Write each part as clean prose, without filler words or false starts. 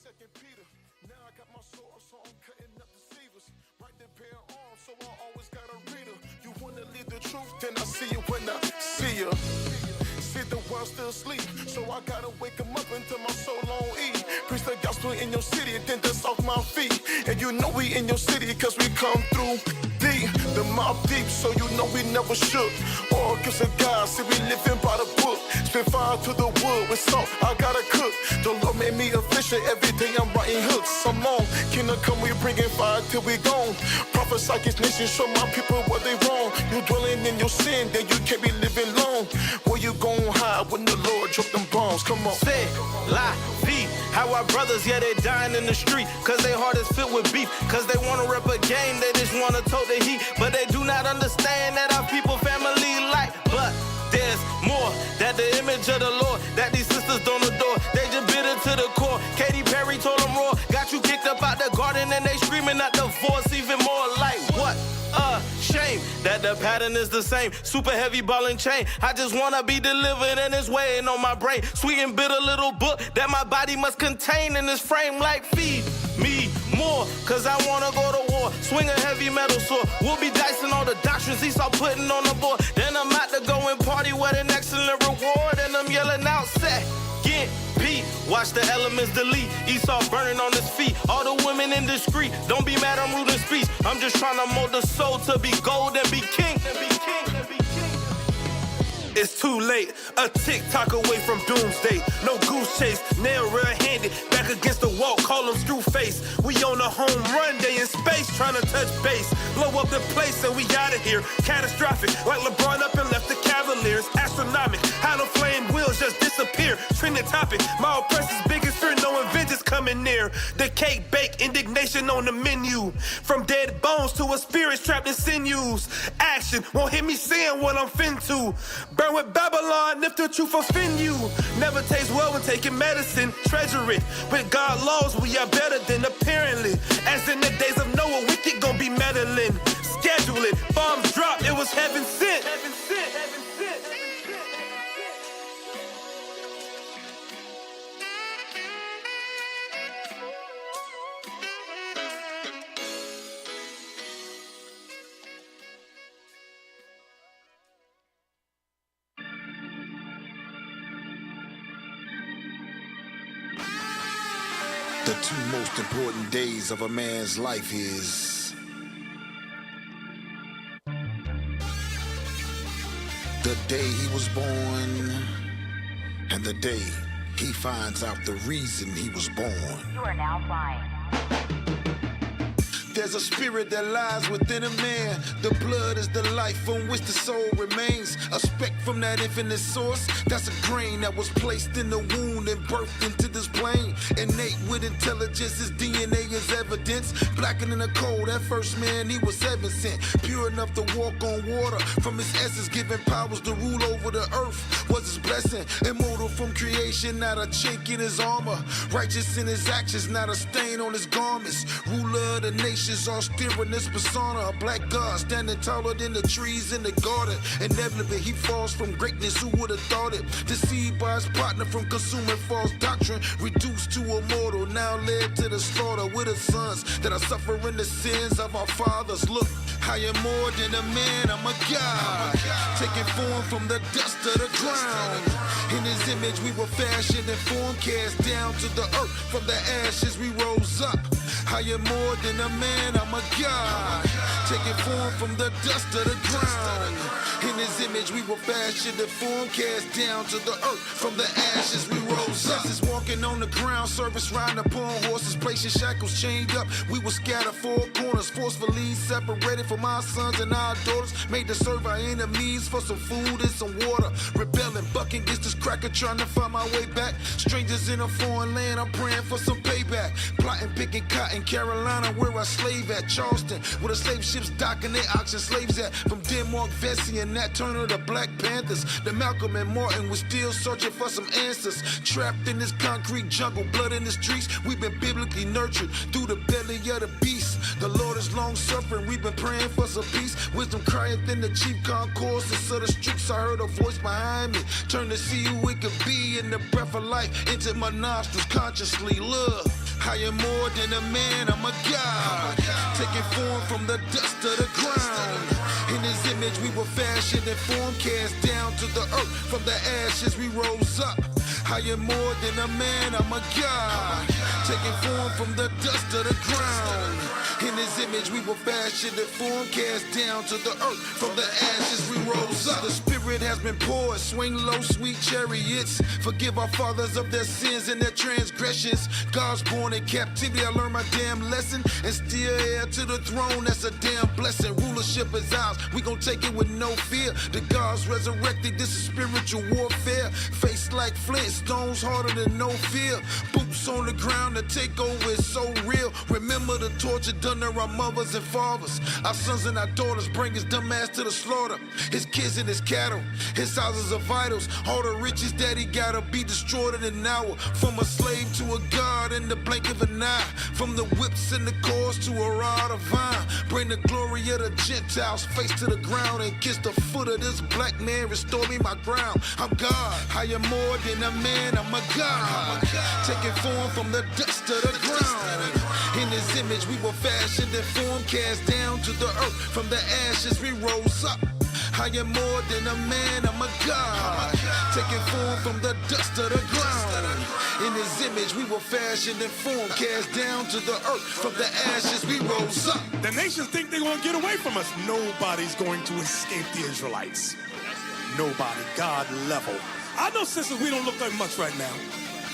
Second Peter. Now I got my sword, so I'm cutting up deceivers. Right there, B.A.R, so I always got a reader. You wanna live the truth, then I see you when I see you. See the world still asleep, so I gotta wake them up until my soul on E. Preach the gospel in your city, then dust off my feet. And you know we in your city, cause we come through deep. The mob deep, so you know we never shook. All gifts of God, see we living by the book. Spit fire to the wood with salt, I gotta cook. The Lord made me efficient, every day I'm writing hooks. I'm on, kingdom come, we bringing fire till we gone. Prophesy against nations, show my people what they wrong. You dwelling in your sin, then you can't be living long. Where you gon' hide when the Lord drop them bombs? Come on. Say, lie, be. How our brothers, yeah, they dying in the street. Cause they heart is filled with beef. Cause they wanna rep a game, they just wanna tote the heat. But they do not understand that our people family like. But there's more, that the image of the Lord, that these sisters don't adore. They just bitter to the core. Katy Perry told them roar. Got you kicked up out the garden and they screaming at the voice. Even more like what? Shame that the pattern is the same. Super heavy ball and chain. I just wanna be delivered and it's weighing on my brain. Sweet and bitter little book that my body must contain in this frame. Like feed me more, cause I wanna go to war. Swing a heavy metal sword. We'll be dicing all the doctrines Esau putting on the board. Then I'm out to go and party with an excellent reward. And I'm yelling out, set, get beat. Watch the elements delete. Esau burning on his feet. All the women indiscreet. Don't be mad, I'm rude in speech. I'm just trying to mold the soul to be gold and be king. It's too late, a tick-tock away from doomsday. No goose chase, nail rear-handed, back against the wall, call them screw face. We on a home run day in space, trying to touch base. Blow up the place and we out of here. Catastrophic, like LeBron up and left the Cavaliers. Astronomical, how the flame wheels just disappear. Trending topic, my oppressor's biggest fear, knowing vengeance coming near. The cake bake, indignation on the menu. From dead bones to a spirit trapped in sinews. Action won't hit me saying what I'm fin to. Burn with Babylon if the truth offend you. Never taste well when taking medicine. Treasure it. With God laws, we are better than apparently. As in the days of Noah, wicked gon' be meddling. Schedule it. Bombs drop. It was heaven sent. Heaven sent. Heaven sent. The two most important days of a man's life is the day he was born and the day he finds out the reason he was born. You are now flying. There's a spirit that lies within a man. The blood is the life from which the soul remains. A speck from that infinite source. That's a grain that was placed in the womb and birthed into this plane. Innate with intelligence, his DNA is evidence. Blacker than the coal, that first man, he was heaven sent. Pure enough to walk on water. From his essence, giving powers to rule over the earth was his blessing. Immortal from creation, not a chink in his armor. Righteous in his actions, not a stain on his garments. Ruler of the nation. All steering this persona, a black god standing taller than the trees in the garden. Inevitably he falls from greatness, who would have thought it? Deceived by his partner from consuming false doctrine, reduced to a mortal, now led to the slaughter with his sons that are suffering the sins of our fathers. Look, I am more than a man, I'm a god, taking form from the dust of the ground. In his image we were fashioned and formed, cast down to the earth. From the ashes we rose up. I am more than a man, I'm a god, taking form from the dust of the ground. In his image we were fashioned and formed, cast down to the earth. From the ashes we rose up. Senses walking on the ground, service riding upon horses, placing shackles chained up. We were scattered four corners, forcefully separated from our sons and our daughters. Made to serve our enemies for some food and some water. Rebelling, bucking against this cracker, trying to find my way back. Strangers in a foreign land, I'm praying for some payback. Plotting, picking cotton, Carolina, where I slave at. Charleston, where the slave ships docking their oxen slaves at. From Denmark, Vesey, and from Nat Turner to Black Panthers. The Malcolm and Martin was still searching for some answers. Trapped in this concrete jungle, blood in the streets. We've been biblically nurtured through the belly of the beast. The Lord is long suffering, we've been praying for some peace. Wisdom crieth in the chief concourses of the streets. I heard a voice behind me, turn to see who it could be. In the breath of life, into my nostrils consciously. Look, I am more than a man, I'm a God. Taking form from the dust of the ground. In his image we were fashioned and formed, cast down to the earth. From the ashes we rose up. I am more than a man, I'm a God. Taking form from the dust of the ground. In his image we were fashioned and formed, cast down to the earth. From the ashes we rose up. The Spirit has been poured, swing low, sweet chariots. Forgive our fathers of their sins and their transgressions. God's born in captivity, I learned my damn lesson. And still heir to the throne, that's a damn blessing. Rulership is ours, we gon' take it with no fear. The God's resurrected, this is spiritual warfare. Face like flint, stones harder than no fear. Boots on the ground, the takeover is so real. Remember the torture done to our mothers and fathers. Our sons and our daughters bring his dumb ass to the slaughter. His kids and his cattle, his houses are vitals. All the riches that he gotta be destroyed in an hour. From a slave to a god in the blink of an eye. From the whips and the cords to a rod of vine. Bring the glory of the Gentiles face to the ground and kiss the foot of this black man. Restore me my ground. I'm God. I am more than a man, I'm a God. Taking form from the dust of the ground. In his image we were fashioned and formed, cast down to the earth. From the ashes we rose up. I am more than a man, I'm a God. Taking form from the dust of the ground. In his image we were fashioned and formed, cast down to the earth. From the ashes we rose up. The nations think they're going to get away from us. Nobody's going to escape the Israelites. Nobody. God level. I know, sisters, we don't look like much right now.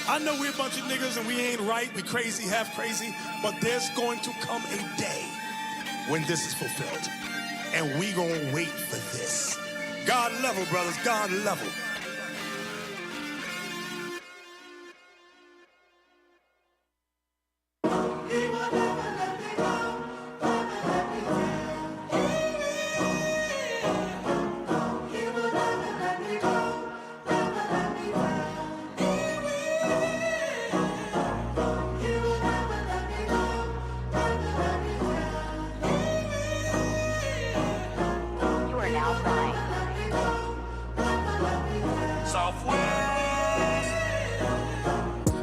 I know we're a bunch of niggas and we ain't right. We crazy, half crazy. But there's going to come a day when this is fulfilled. And we gonna wait for this. God level, brothers, God level.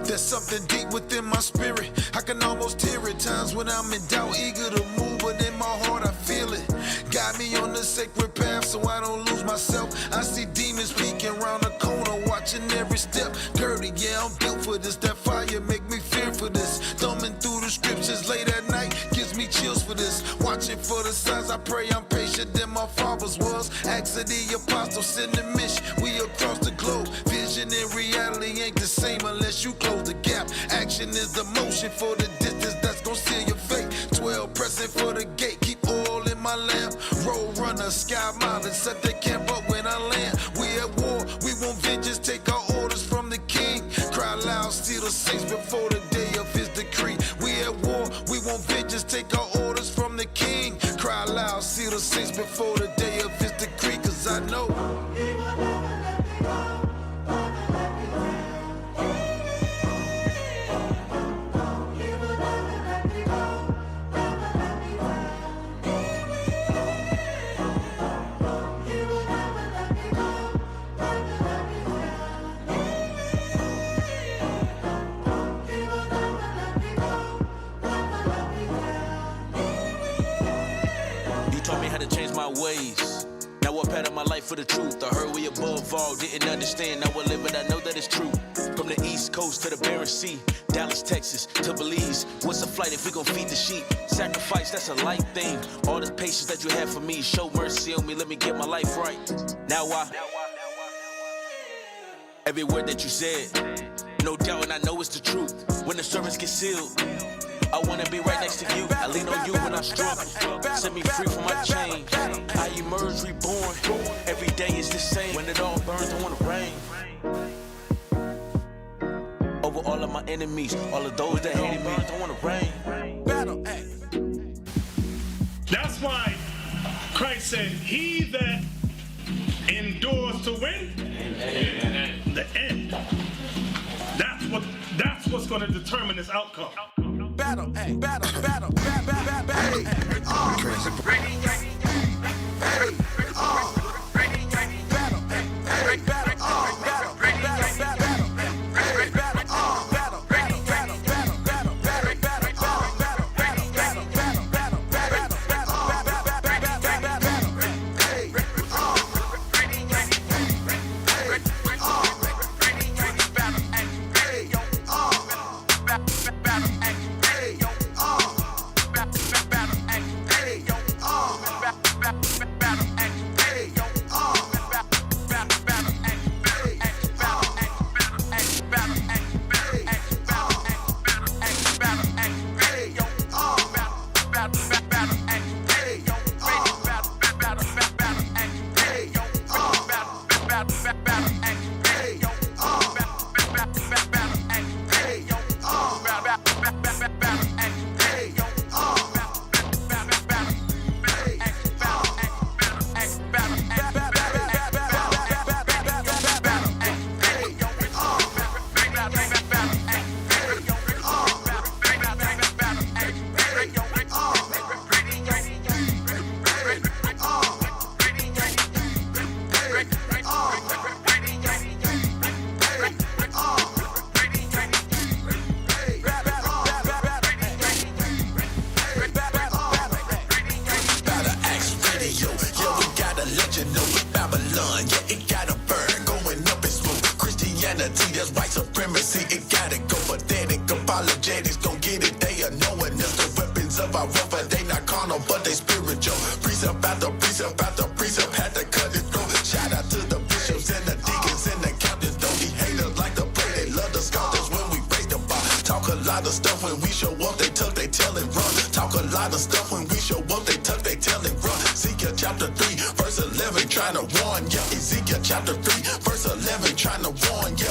There's something deep within my spirit. I can almost hear it. Times when I'm in doubt, eager to move, but in my heart I feel it. Got me on the sacred path so I don't lose myself. I see demons peeking around the corner, watching every step. Dirty, yeah, I'm built for this. That fire make me fear for this. Thumbing through the scriptures late at night gives me chills for this. Watching for the signs, I pray I'm patient than my father's was. Acts of the apostles, send the mission, we across the globe. Vision and reality ain't the same unless you close the gap. Action is the motion for the distance that's gon' seal your fate. 12 pressing for the gate, keep oil in my lamp. Road runner, sky mountain, set the camp up when I land. We at war, we want vengeance, take our orders from the king. Cry loud, seal the saints before the day of his decree. We at war, we want vengeance, take our orders from the king. Cry loud, seal the saints before the day of his decree. Cause I know he will never let me go. Ways. Now I pattern my life for the truth. I heard we above all, didn't understand. Now I live it, I know that it's true. From the East Coast to the Barren Sea, Dallas, Texas to Belize. What's a flight if we gon' feed the sheep? Sacrifice, that's a light thing. All the patience that you have for me, show mercy on me, let me get my life right. Now every word that you said, no doubt, and I know it's the truth. When the servants get sealed, I wanna be right next to you. I lean on you when I struggle. Set me free from my chains. I emerge reborn. Every day is the same. When it all burns, I wanna reign over all of my enemies, all of those that hated me. I wanna reign. Battle. That's why Christ said, "He that endures to win the end. That's what's going to determine this outcome. Battle, battle, battle, battle, battle, That's white supremacy, it gotta go pathetic. Apologetics, gon' get it, they are knowing us. The weapons of our warfare, they not carnal, but they spiritual. Precept after precept after precept, had to cut it through. Shout out to the bishops and the deacons and the captains. Don't be haters like the play, they love the scholars when we raise the bar. Talk a lot of stuff when we show up, they tuck, they tell and run. Talk a lot of stuff when we show up, they tuck, they tell and run. Ezekiel chapter 3, verse 11, trying to warn ya. Ezekiel chapter 3, verse 11, trying to warn ya.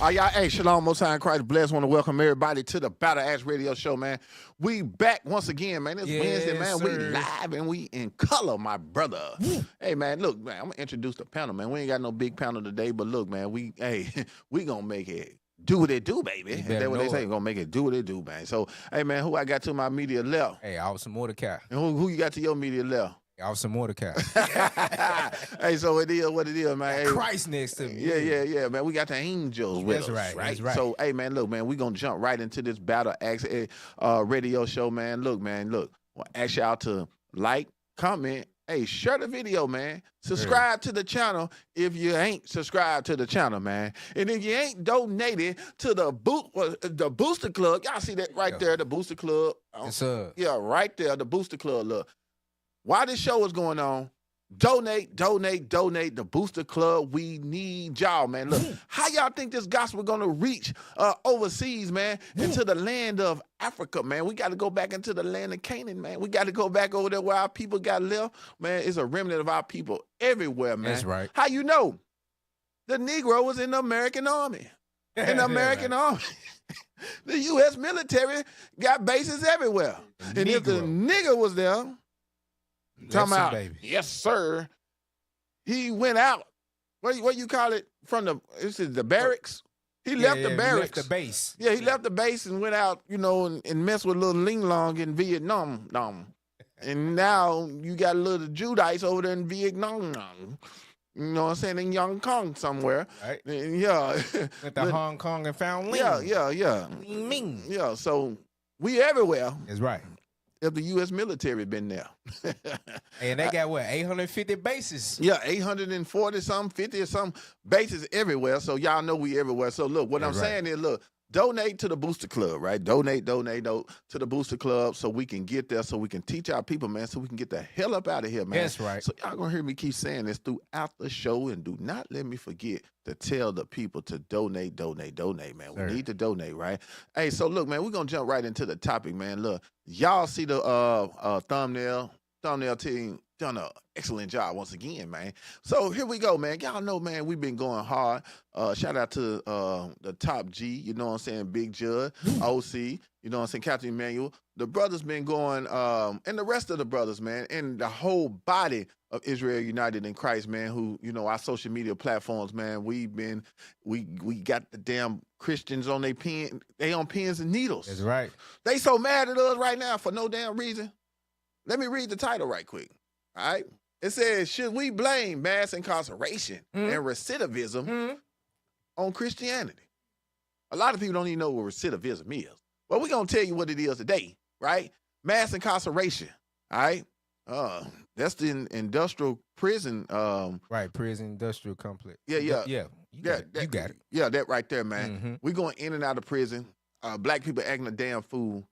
All right, y'all. Hey, shalom, most high in Christ bless. Want to welcome everybody to the Battle Axe Radio Show, man. We back once again, man. It's Wednesday, man. Sir. We live and we in color, my brother. Hey, man, look, man, I'm gonna introduce the panel, man. We ain't got no big panel today, but look, man, we gonna make it do what it do, baby. That's what they say. Gonna make it do what it do, man. So, hey, man, who I got to my immediate left? Hey, Officer Mordecai. And who you got to your immediate left? Officer Mordecai. Hey, so it is what it is, man. Hey, Christ next to me. Yeah, man. We got the angels with us. Right, that's right. So, hey, man, look, man, we going to jump right into this Battle Axe radio show, man. Look, well, ask y'all to like, comment, hey, share the video, man. Subscribe to the channel if you ain't subscribed to the channel, man. And if you ain't donated to the Booster Club, y'all see that right there, the Booster Club. Yes, sir. Yeah, right there, the Booster Club, look. While this show is going on, donate the Booster Club. We need y'all, man. Look, how y'all think this gospel gonna reach overseas, man, into the land of Africa, man? We got to go back into the land of Canaan, man. We got to go back over there where our people got left, man. It's a remnant of our people everywhere, man. That's right. How you know? The Negro was in the American Army. In the American Army. The U.S. military got bases everywhere. And if the nigger was there, talking about, yes, sir. He went out. What you call it? From the barracks? He left the barracks. He left the base. Yeah, he left the base and went out, and messed with little Ling Long in Vietnam. And now you got little Judites over there in Vietnam. You know what I'm saying? In Hong Kong somewhere. Right. Yeah. Went to Hong Kong and found Ling. Yeah. Ming. Yeah, so we everywhere. That's right. If the U.S. military been there. And they got, 850 bases? Yeah, 840 something, 50 or something bases everywhere. So y'all know we everywhere. So look, what I'm saying is, look, donate to the Booster Club, right? Donate to the Booster Club so we can get there, so we can teach our people, man, so we can get the hell up out of here, man. That's right. So y'all gonna hear me keep saying this throughout the show, and do not let me forget to tell the people to donate, man. We need to donate, right? Hey, so look, man, we're gonna jump right into the topic, man. Look, y'all see the thumbnail team done an excellent job once again, man. So here we go, man. Y'all know, man, we've been going hard. Shout out to the top G, you know what I'm saying, Big Judd, OC, you know what I'm saying, Captain Emmanuel. The brothers been going, and the rest of the brothers, man, and the whole body of Israel United in Christ, man, who, you know, our social media platforms, man, we got the damn Christians on they on pins and needles. That's right. They so mad at us right now for no damn reason. Let me read the title right quick. All right. It says, should we blame mass incarceration and recidivism on Christianity? A lot of people don't even know what recidivism is. Well, we're going to tell you what it is today, right? Mass incarceration, all right? That's the industrial prison. Right, prison industrial complex. Yeah. You got it. Yeah, that right there, man. We're going in and out of prison. Black people acting a damn fool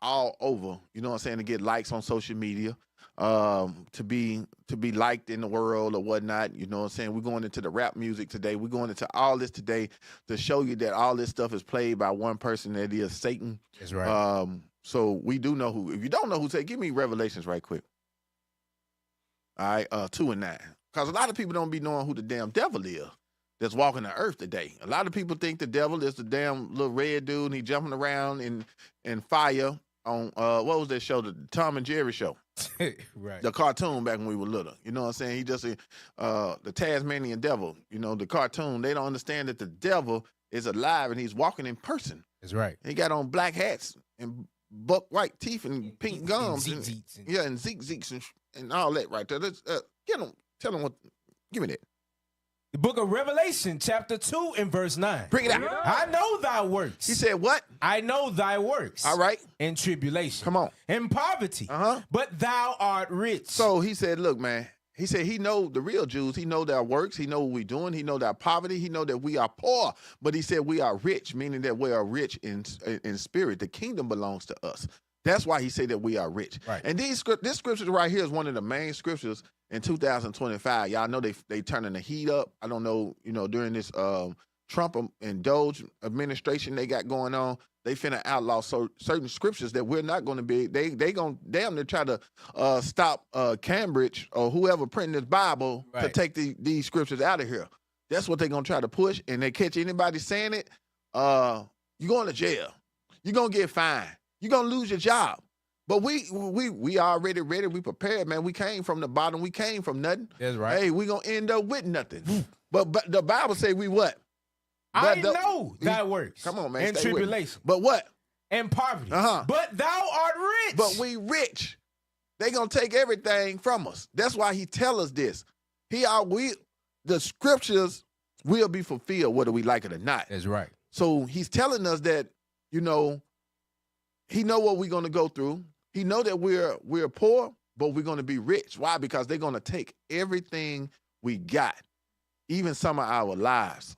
all over, you know what I'm saying, to get likes on social media, to be liked in the world or whatnot, you know what I'm saying. We're going into the rap music today. We're going into all this today to show you that all this stuff is played by one person, that is Satan. That's right. So we do know who. If you don't know who, say, give me Revelations right quick. All right, 2 and 9. Because a lot of people don't be knowing who the damn devil is that's walking the earth today. A lot of people think the devil is the damn little red dude and he jumping around in fire on, what was that show? The Tom and Jerry show. Right. The cartoon back when we were little. You know what I'm saying? He just, the Tasmanian devil, you know, the cartoon. They don't understand that the devil is alive and he's walking in person. That's right. He got on black hats and buck white teeth and pink gums. And zeke and all that right there. Let's, get him, tell him what, give me that. The book of Revelation, chapter 2 and verse 9. Bring it out. I know thy works. He said what? I know thy works. All right. In tribulation. Come on. In poverty. But thou art rich. So he said, look, man. He said he know the real Jews. He know their works. He know what we doing. He know their poverty. He know that we are poor. But he said we are rich, meaning that we are rich in spirit. The kingdom belongs to us. That's why he said that we are rich. Right. And this scripture right here is one of the main scriptures in 2025. Y'all know they turning the heat up. I don't know, you know, during this Trump and Doge administration they got going on, they finna outlaw certain scriptures that we're not going to be. They gonna damn near try to stop Cambridge or whoever printing this Bible to take these scriptures out of here. That's what they gonna try to push. And they catch anybody saying it, you going to jail. You gonna get fined. You're going to lose your job. But we already ready. We prepared, man. We came from the bottom. We came from nothing. That's right. Hey, we going to end up with nothing. but the Bible say we what? I know thy works. Come on, man. In tribulation. But what? And poverty. But thou art rich. But we rich. They going to take everything from us. That's why he tell us this. The scriptures will be fulfilled whether we like it or not. That's right. So he's telling us that, you know, he know what we're going to go through. He know that we're poor, but we're going to be rich. Why? Because they're going to take everything we got, even some of our lives.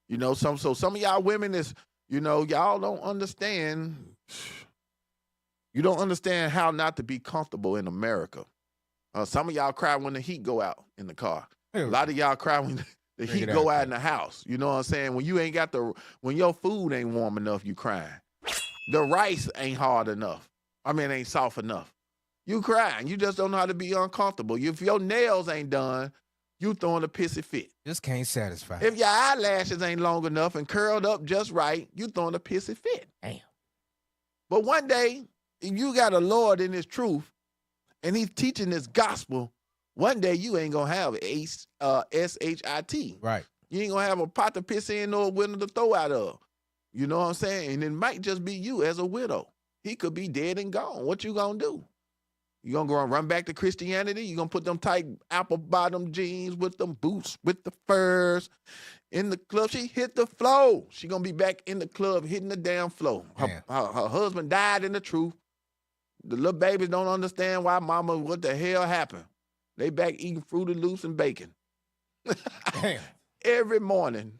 You know, some of y'all women is, you know, y'all don't understand. You don't understand how not to be comfortable in America. Some of y'all cry when the heat go out in the car. A lot of y'all cry when the heat go out in the house. You know what I'm saying? When you ain't got when your food ain't warm enough, you crying. The rice ain't hard enough. Ain't soft enough. You crying. You just don't know how to be uncomfortable. If your nails ain't done, you throwing a pissy fit. Just can't satisfy. If your eyelashes ain't long enough and curled up just right, you throwing a pissy fit. Damn. But one day, if you got a Lord in his truth, and he's teaching this gospel, one day you ain't gonna have S-H-I-T. Right. You ain't gonna have a pot to piss in or a window to throw out of. You know what I'm saying? And it might just be you as a widow. He could be dead and gone. What you gonna do? You gonna go and run back to Christianity? You gonna put them tight apple bottom jeans with them boots, with the furs in the club? She hit the floor. She gonna be back in the club hitting the damn floor. Her husband died in the truth. The little babies don't understand why mama, what the hell happened. They back eating Fruity Loops and bacon. Damn. Every morning.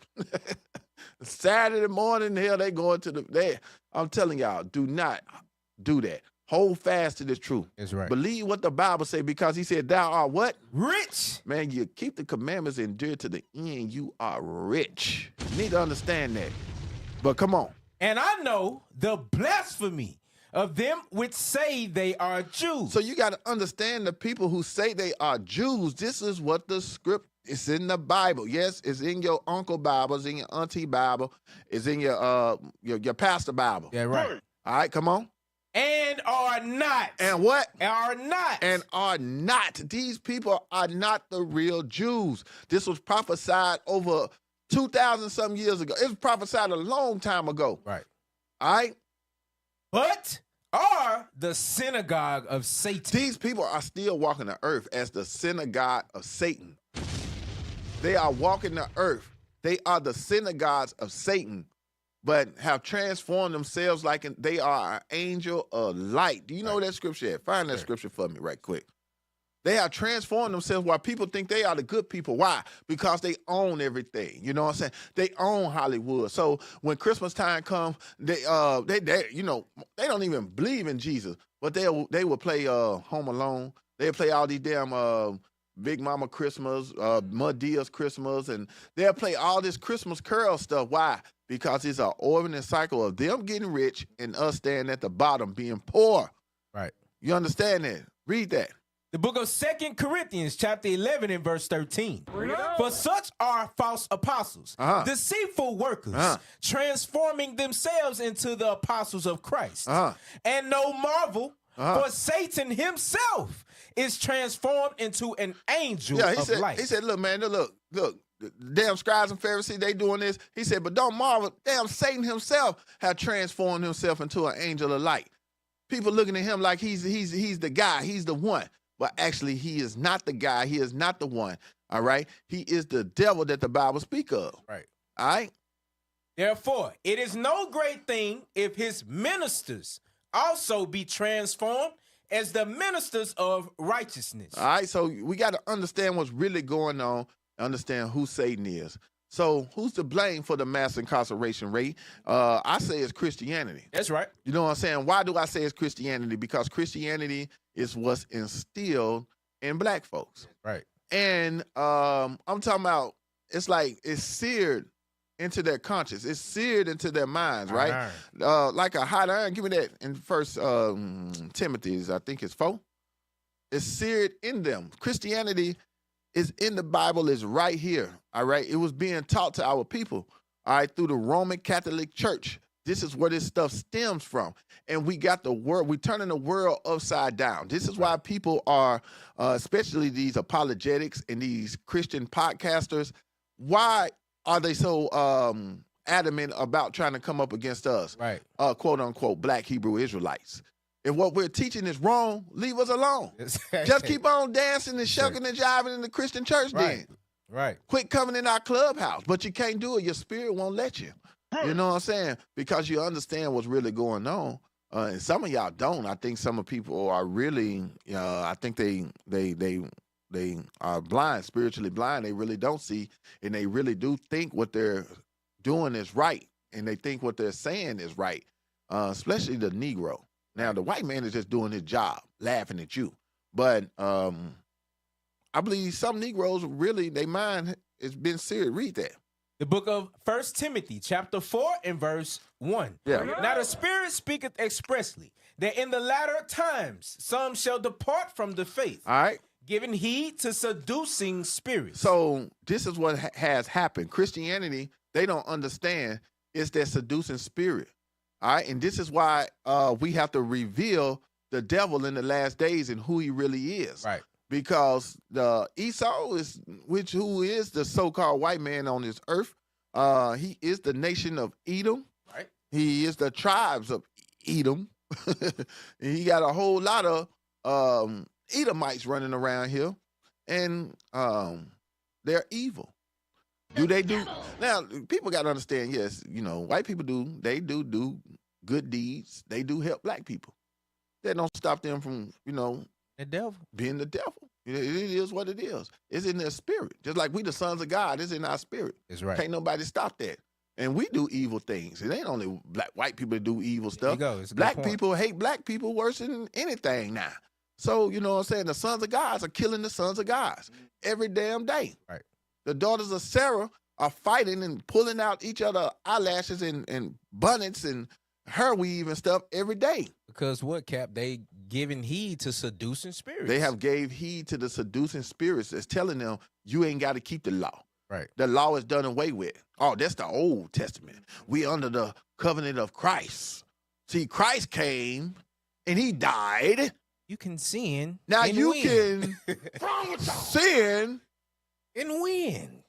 Saturday morning, hell, they going to I'm telling y'all, do not do that. Hold fast to this truth. That's right. Believe what the Bible say, because he said, thou art what? Rich. Man, you keep the commandments and endure to the end, you are rich. You need to understand that. But come on. And I know the blasphemy of them which say they are Jews. So you got to understand the people who say they are Jews. This is what the script is in the Bible. Yes, it's in your uncle Bible, it's in your auntie Bible, it's in your pastor Bible. Yeah, right. All right, come on. And are not. And what? Are not. And are not. These people are not the real Jews. This was prophesied over 2,000 some years ago. It was prophesied a long time ago. Right. All right? But are the synagogue of Satan. These people are still walking the earth as the synagogue of Satan. They are walking the earth. They are the synagogues of Satan, but have transformed themselves like they are an angel of light. Do you know that scripture? Find that scripture for me right quick. They have transformed themselves while people think they are the good people. Why? Because they own everything. You know what I'm saying? They own Hollywood. So when Christmas time comes, they don't even believe in Jesus, but they will play Home Alone. They'll play all these damn Big Mama Christmas, Medea's Christmas, and they'll play all this Christmas Carol stuff. Why? Because it's an ordinary cycle of them getting rich and us staying at the bottom being poor. Right. You understand that? Read that. The book of 2 Corinthians, chapter 11 and verse 13. For such are false apostles, deceitful workers, transforming themselves into the apostles of Christ. And no marvel, for Satan himself is transformed into an angel of light. He said, look, man, look, the damn scribes and Pharisees, they doing this. He said, but don't marvel, damn Satan himself had transformed himself into an angel of light. People looking at him like he's the guy, he's the one. But actually, he is not the guy. He is not the one. All right? He is the devil that the Bible speak of. Right. All right? Therefore, it is no great thing if his ministers also be transformed as the ministers of righteousness. All right? So we got to understand what's really going on, understand who Satan is. So who's to blame for the mass incarceration rate? I say it's Christianity. That's right. You know what I'm saying? Why do I say it's Christianity? Because Christianity is what's instilled in black folks. Right. And I'm talking about, it's like it's seared into their conscience. It's seared into their minds, right? Like a hot iron. Give me that in First Timothy's, I think it's 4. It's seared in them. Christianity is in the Bible, is right here, all right? It was being taught to our people, all right, through the Roman Catholic Church. This is where this stuff stems from. And we got the world, we're turning the world upside down. This is why people are, especially these apologetics and these Christian podcasters, why are they so adamant about trying to come up against us, right? Quote unquote, black Hebrew Israelites. If what we're teaching is wrong, leave us alone. Just keep on dancing and shucking and jiving in the Christian church then. Right. Quit coming in our clubhouse. But you can't do it. Your spirit won't let you. You know what I'm saying? Because you understand what's really going on. And some of y'all don't. I think some of people are really, I think they are blind, spiritually blind. They really don't see, and they really do think what they're doing is right. And they think what they're saying is right, especially the Negro. Now, the white man is just doing his job, laughing at you. But I believe some Negroes really, their mind has been seared. Read that. The book of 1 Timothy, chapter 4 and verse 1. Yeah. Now the Spirit speaketh expressly, that in the latter times some shall depart from the faith, All right. giving heed to seducing spirits. So this is what has happened. Christianity, they don't understand, it's that seducing spirit. All right, and this is why we have to reveal the devil in the last days and who he really is. Right. Because the Esau who is the so-called white man on this earth, he is the nation of Edom. Right. He is the tribes of Edom. And he got a whole lot of Edomites running around here, and they're evil. Do they do? Now, people got to understand, yes, white people they do good deeds. They do help black people. That don't stop them from, The devil. being the devil. It is what it is. It's in their spirit. Just like we the sons of God, it's in our spirit. That's right. Can't nobody stop that. And we do evil things. It ain't only white people that do evil stuff. Black people hate black people worse than anything now. So, you know what I'm saying? The sons of God are killing the sons of God every damn day. Right. The daughters of Sarah are fighting and pulling out each other eyelashes and bonnets and hair weave and stuff every day. Because what, Cap? They giving heed to seducing spirits. They have gave heed to the seducing spirits that's telling them you ain't got to keep the law. Right. The law is done away with. Oh, that's the Old Testament. We under the covenant of Christ. See, Christ came and he died. You can sin. Now and you win. can sin and win.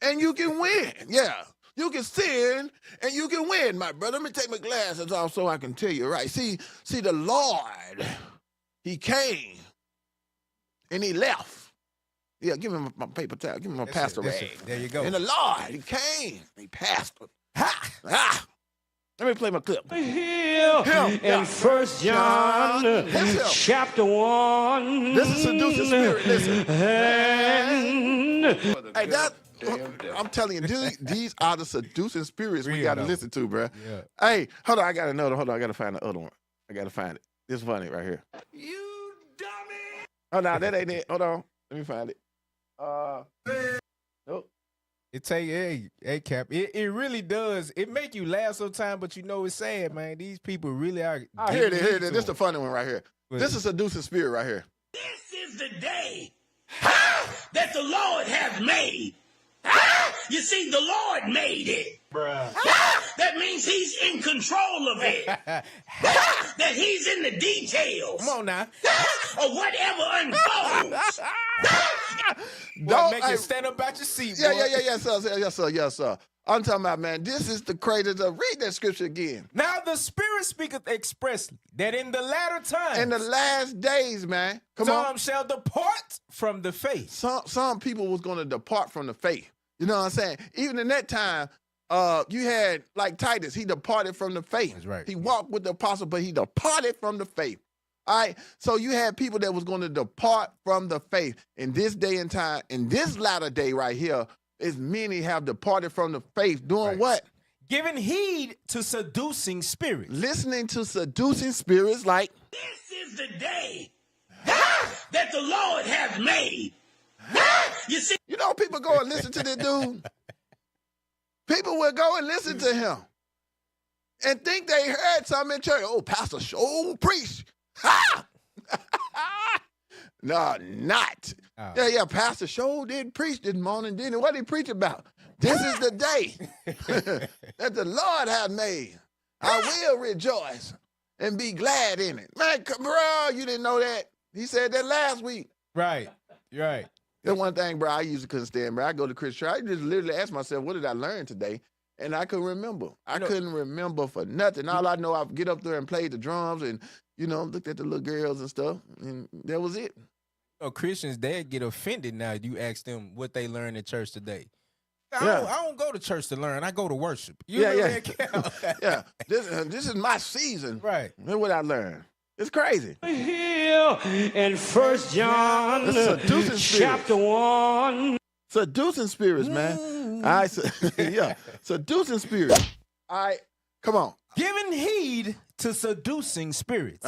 And you can win. Yeah. You can sin and you can win, my brother. Let me take my glasses off so I can tell you right. See, the Lord, he came and he left. Yeah, give me my paper towel. Give me my pastor rag. There you go. And the Lord, he came. He passed. Ha! Let me play my clip. Here in 1 John chapter 1. This is seducing spirit. Listen. And I'm telling you, these are the seducing spirits we got to listen to, bro. Yeah. Hey, hold on. I got another. Hold on. I got to find the other one. I got to find it. This is funny right here. You dummy. Oh, no, that ain't it. Hold on. Let me find it. Nope. It tell you, hey, Cap, it really does. It make you laugh sometimes, but you know it's sad, man. These people really are. Here it is. This is the funny one right here. This is seducing spirit right here. This is the day that the Lord has made. You see, the Lord made it. Bruh. That means he's in control of it. That he's in the details. Come on now. Or whatever unfolds. Don't make you stand up out your seat, boy. Yes, sir. I'm talking about, man, this is the greatest. Read that scripture again. Now the Spirit speaketh expressly that in the latter times, in the last days, man, some shall depart from the faith. Some people was going to depart from the faith. You know what I'm saying? Even in that time, you had like Titus. He departed from the faith. That's right. He walked with the apostle, but he departed from the faith. All right. So you had people that was going to depart from the faith in this day and time. In this latter day right here, as many have departed from the faith. Doing what? Giving heed to seducing spirits. Listening to seducing spirits like. This is the day that the Lord has made. You see, you know, people go and listen to this dude. People will go and listen to him and think they heard something in church. Oh, pastor, preach. Ha! No, not. Oh. Yeah, pastor did preach this morning, didn't he? What did he preach about? This is the day that the Lord hath made. I will rejoice and be glad in it. Man, bro, you didn't know that. He said that last week. Right. That's one thing, bro, I usually couldn't stand, bro. I go to Christian church. I just literally ask myself, what did I learn today? And I couldn't remember. I couldn't remember for nothing. All I know, I get up there and play the drums and, you know, looked at the little girls and stuff, and that was it. Christians, they get offended now. You ask them what they learned in church today. I don't go to church to learn. I go to worship. Yeah. This is my season. Right. That's what I learned. It's crazy. Here in 1 John chapter 1. Seducing spirits, man. All right, seducing spirits. All right, come on. Giving heed to seducing spirits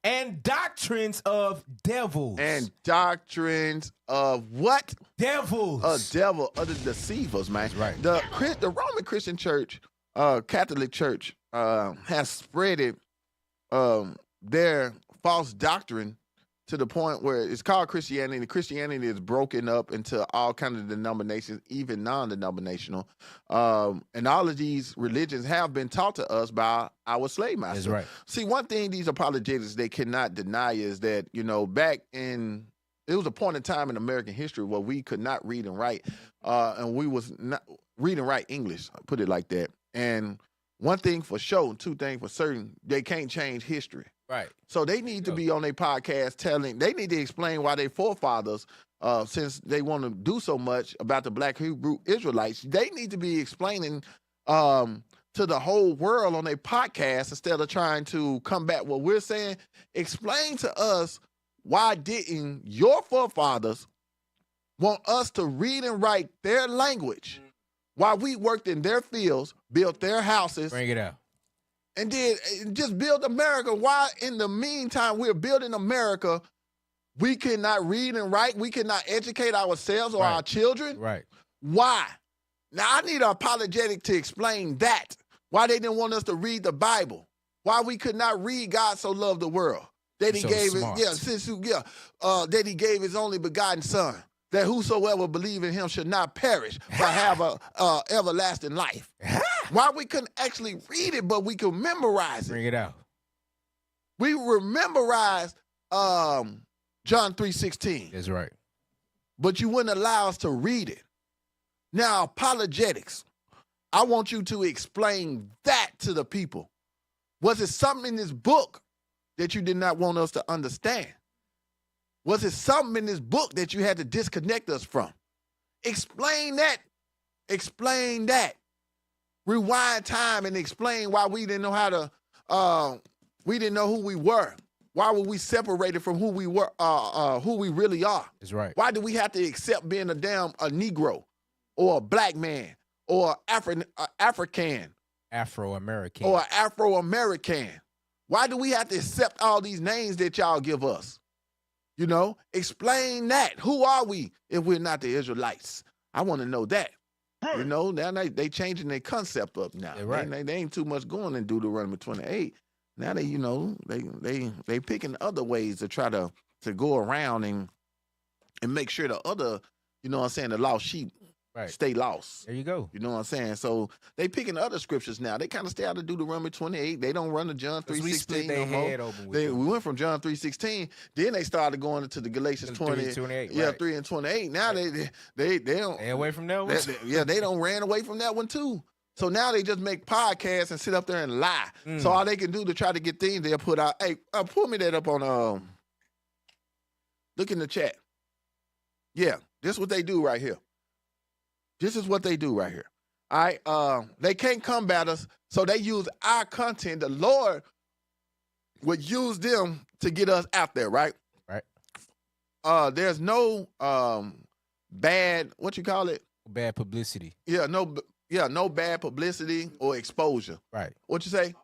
and doctrines of devils. And doctrines of what? Devils. Of the deceivers, man. That's right. The Roman Christian Church, Catholic Church, has spreaded their false doctrine to the point where it's called Christianity. And Christianity is broken up into all kinds of denominations, even non-denominational. And all of these religions have been taught to us by our slave masters. That's right. See, one thing these apologetics, they cannot deny is that, you know, back in, it was a point in time in American history where we could not read and write, and we was not read and write English, I'll put it like that. And one thing for sure, and two things for certain, they can't change history. Right. So they need to be on their podcast they need to explain why their forefathers, since they want to do so much about the Black Hebrew Israelites, they need to be explaining to the whole world on their podcast instead of trying to combat what we're saying. Explain to us, why didn't your forefathers want us to read and write their language while we worked in their fields, built their houses, Bring it out. and did just build America. Why in the meantime we're building America, we cannot read and write, we cannot educate ourselves or our children? Right. Why? Now I need an apologetic to explain that. Why they didn't want us to read the Bible. Why we could not read God so loved the world. That he So gave smart. that he gave his only begotten son, that whosoever believe in him should not perish, but have a everlasting life. Why we couldn't actually read it, but we could memorize it. Bring it out. We memorized John 3:16. That's right. But you wouldn't allow us to read it. Now, apologetics. I want you to explain that to the people. Was it something in this book that you did not want us to understand? Was it something in this book that you had to disconnect us from? Explain that. Explain that. Rewind time and explain why we didn't know how to, we didn't know who we were. Why were we separated from who we were, who we really are? That's right. Why do we have to accept being a Negro or a black man or African Afro-American. or Afro-American? Why do we have to accept all these names that y'all give us? You know, explain that. Who are we if we're not the Israelites? I want to know that. You know, now they changing their concept up now. Yeah, right. They ain't too much going in Deuteronomy 28. Now they, you know, they picking other ways to try to go around and make sure the other, you know what I'm saying, the lost sheep stay lost. There you go. You know what I'm saying? So they picking other scriptures now. They kind of stay out of Deuteronomy 28. They don't run to John 3:16 no more. We went from John 3:16. Then they started going into the Galatians 20. 28, yeah, right. 3 and 28. Now they don't. Stay away from that one. They don't ran away from that one too. So now they just make podcasts and sit up there and lie. So all they can do to try to get things they'll put out. Hey, pull me that up on look in the chat. Yeah, this is what they do right here. This is what they do right here. All right, they can't combat us, so they use our content. The Lord would use them to get us out there, right? Right. There's no bad, what you call it? Bad publicity. Yeah, no bad publicity or exposure. Right. What you say?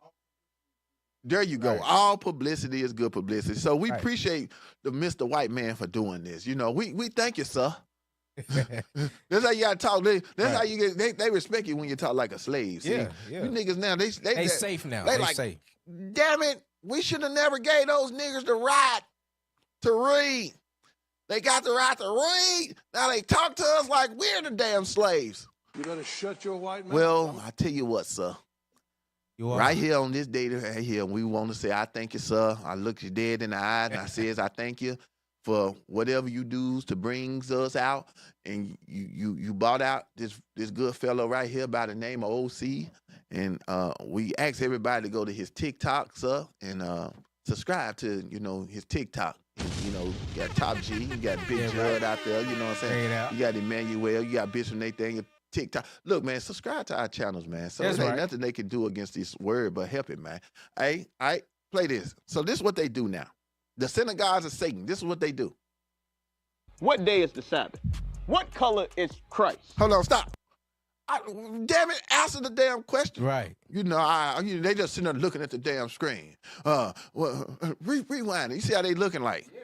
There you go. Right. All publicity is good publicity. So we appreciate the Mr. White Man for doing this. You know, we thank you, sir. That's how you gotta talk. That's how you get. They respect you when you talk like a slave. See? Yeah. You niggas now they safe now. They like, safe. Damn it, we should have never gave those niggers the right to read. They got the right to read. Now they talk to us like we're the damn slaves. You better shut your white mouth. Well, I tell you what, sir. Right here on this day right here, we want to say, I thank you, sir. I look you dead in the eyes and I says, I thank you for whatever you do to bring us out. And you bought out this good fellow right here by the name of OC. And we ask everybody to go to his TikTok, sir, and subscribe to, you know, his TikTok. You know, you got Top G, you got Big Judd out there, you know what I'm saying? You got Emmanuel, you got Bishop Nathan, TikTok. Look, man, subscribe to our channels, man. So there ain't nothing they can do against this word but help it, man. Hey, play this. So this is what they do now. The synagogues of Satan, this is what they do. What day is the Sabbath? What color is Christ? Hold on, stop. Damn it, answer the damn question. Right. You know, they just sitting there looking at the damn screen. Rewind it. You see how they looking like? Yeah.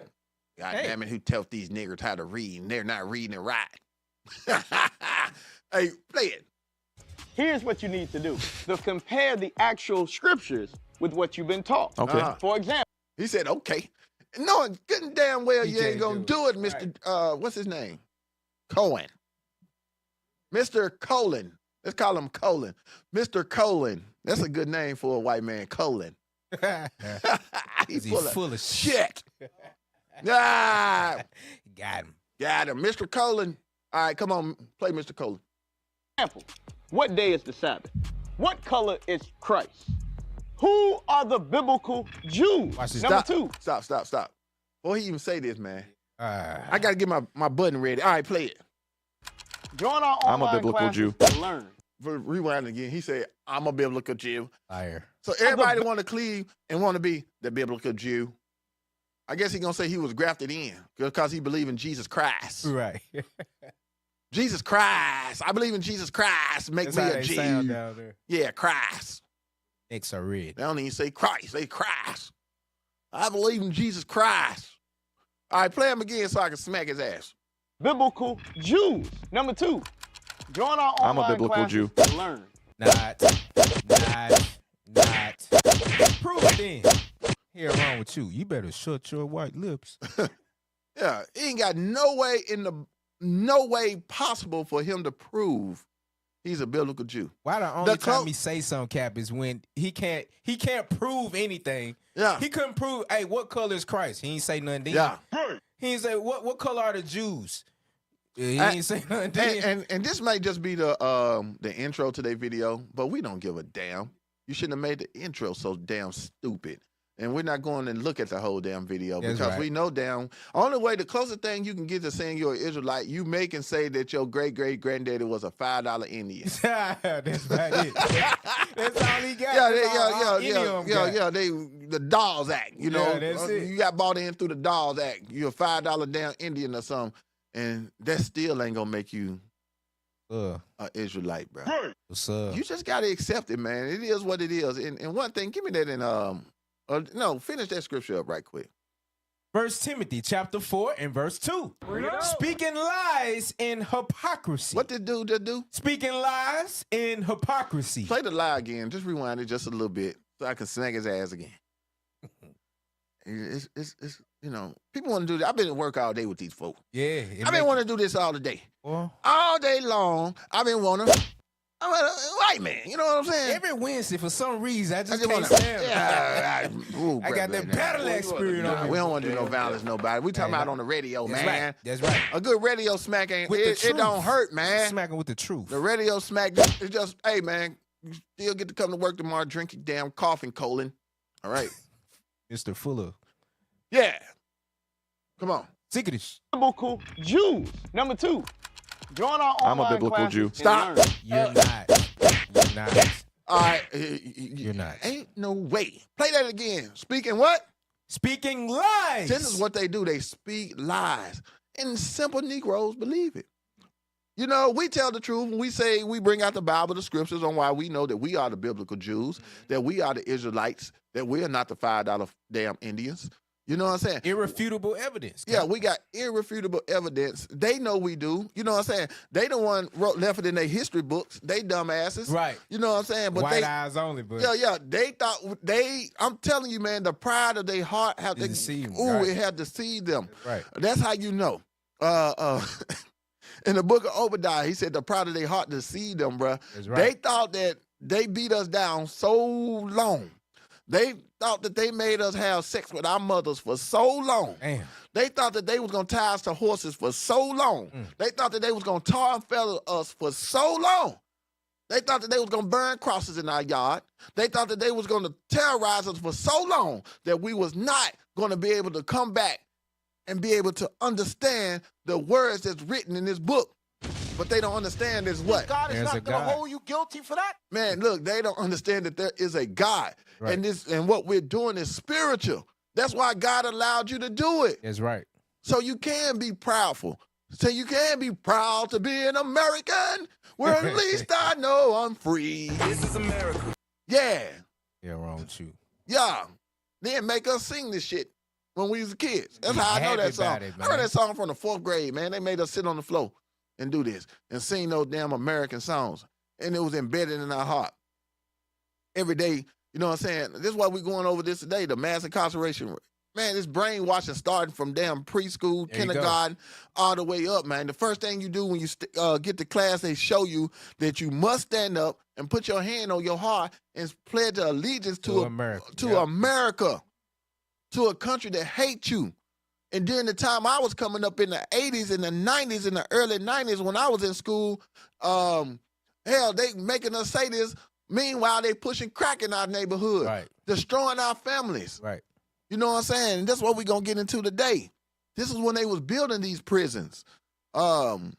God damn it, who tells these niggers how to read and they're not reading it right? Hey, play it. Here's what you need to do. To compare the actual scriptures with what you've been taught. Okay. For example. He said, okay. Knowing good and damn well you ain't going to do it, Mr. What's his name? Cohen. Mr. Colin. Let's call him Colin. Mr. Colin. That's a good name for a white man, Colin. He's full of shit. Ah. Got him. Got him. Mr. Colin. All right, come on, play Mr. Colin. Example, what day is the Sabbath? What color is Christ? Who are the biblical Jews? Number two. Stop. Before he even say this, man, I got to get my button ready. All right, play it. Join our online classes to learn. Rewind again. He said, I'm a biblical Jew. Liar. So everybody want to cleave and want to be the biblical Jew. I guess he's going to say he was grafted in because he believed in Jesus Christ. Right. Jesus Christ. I believe in Jesus Christ. Make That's me how a they Jew. sound down there. Yeah, Christ. Necks are red. They don't even say Christ. They Christ. I believe in Jesus Christ. All right, play him again so I can smack his ass. Biblical Jews. Number 2, join our I'm a online biblical classes Jew. and learn. Not. Prove it then. Here wrong with you. You better shut your white lips. Yeah, he ain't got no way possible for him to prove he's a biblical Jew. Why the only time he say something, Cap, is when he can't prove anything. Yeah. He couldn't prove, hey, what color is Christ? He ain't say nothing then. Yeah. He ain't say, what color are the Jews? He ain't say nothing then. And this might just be the intro to their video, but we don't give a damn. You shouldn't have made the intro so damn stupid. And we're not going to look at the whole damn video because we know only way, the closest thing you can get to saying you're an Israelite, you make and say that your great-great-granddaddy was a $5 Indian. That's about it. That's all he got. Yeah. The Dawes Act, you know. Yeah, that's it. You got bought in through the Dawes Act. You're a $5 damn Indian or something, and that still ain't going to make you an Israelite, bro. What's up? You just got to accept it, man. It is what it is. And one thing, give me that in finish that scripture up right quick. 1 Timothy chapter 4 and verse 2. Speaking lies in hypocrisy. What did dude just do? Speaking lies in hypocrisy. Play the lie again. Just rewind it just a little bit so I can snag his ass again. It's people want to do that. I've been at work all day with these folks. Yeah. I've been wanting to do this all the day. Well, all day long, I've been wanting to. I'm a white man, you know what I'm saying? Every Wednesday, for some reason, I just can't wanna, stand it. I got that battle experience on me. We don't want to do no violence, nobody. We talking about on the radio, That's man. right. That's right. A good radio smack it don't hurt, man. Smacking with the truth. The radio smack, it's just, hey, man, you still get to come to work tomorrow, drink your damn coffee, colon. All right. Mr. Fuller. Yeah. Come on. Sick of this. Biblical Jews. Number 2, join our I'm a online biblical classes Jew. and Stop. learn. You're not. You're not. All right. You're not. Ain't no way. Play that again. Speaking what? Speaking lies. This is what they do. They speak lies. And simple Negroes believe it. You know, we tell the truth when we say we bring out the Bible, the scriptures on why we know that we are the biblical Jews, that we are the Israelites, that we are not the $5 damn Indians. You know what I'm saying? Irrefutable evidence. Yeah, we got irrefutable evidence. They know we do. You know what I'm saying? They the one left it in their history books. They dumbasses. Right. You know what I'm saying? But White eyes only, but yeah. They thought I'm telling you, man, the pride of their heart have to deceive them. Ooh, Right. it had deceived them. Right. That's how you know. In the book of Obadiah, he said the pride of their heart deceived them, bro. That's right. They thought that they beat us down so long. They thought that they made us have sex with our mothers for so long. Damn. They thought that they was going to tie us to horses for so long. They thought that they was going to tar and feather us for so long. They thought that they was going to burn crosses in our yard. They thought that they was going to terrorize us for so long that we was not going to be able to come back and be able to understand the words that's written in this book. But they don't understand is what? God is There's a not going to God. hold you guilty for that. Man, look, they don't understand that there is a God. Right. And what we're doing is spiritual. That's why God allowed you to do it. That's right. So you can be proudful. So you can be proud to be an American. Where at least I know I'm free. This is America. Yeah. Yeah, wrong with you. Yeah. Then make us sing this shit when we was kids. That's Be how I know happy that song. about it, I heard man. that song from the 4th grade, man. They made us sit on the floor and do this and sing those damn American songs. And it was embedded in our heart. Every day, you know what I'm saying? This is why we're going over this today, the mass incarceration. Man, this brainwashing starting from damn preschool, There you kindergarten, all the way up, man. The first thing you do when you get to class, they show you that you must stand up and put your hand on your heart and pledge allegiance to America. America, to a country that hates you. And during the time I was coming up in the 80s and the 90s and the early 90s when I was in school, hell, they making us say this. Meanwhile, they pushing crack in our neighborhood, Right. destroying our families. Right. You know what I'm saying? And that's what we're going to get into today. This is when they was building these prisons. Man,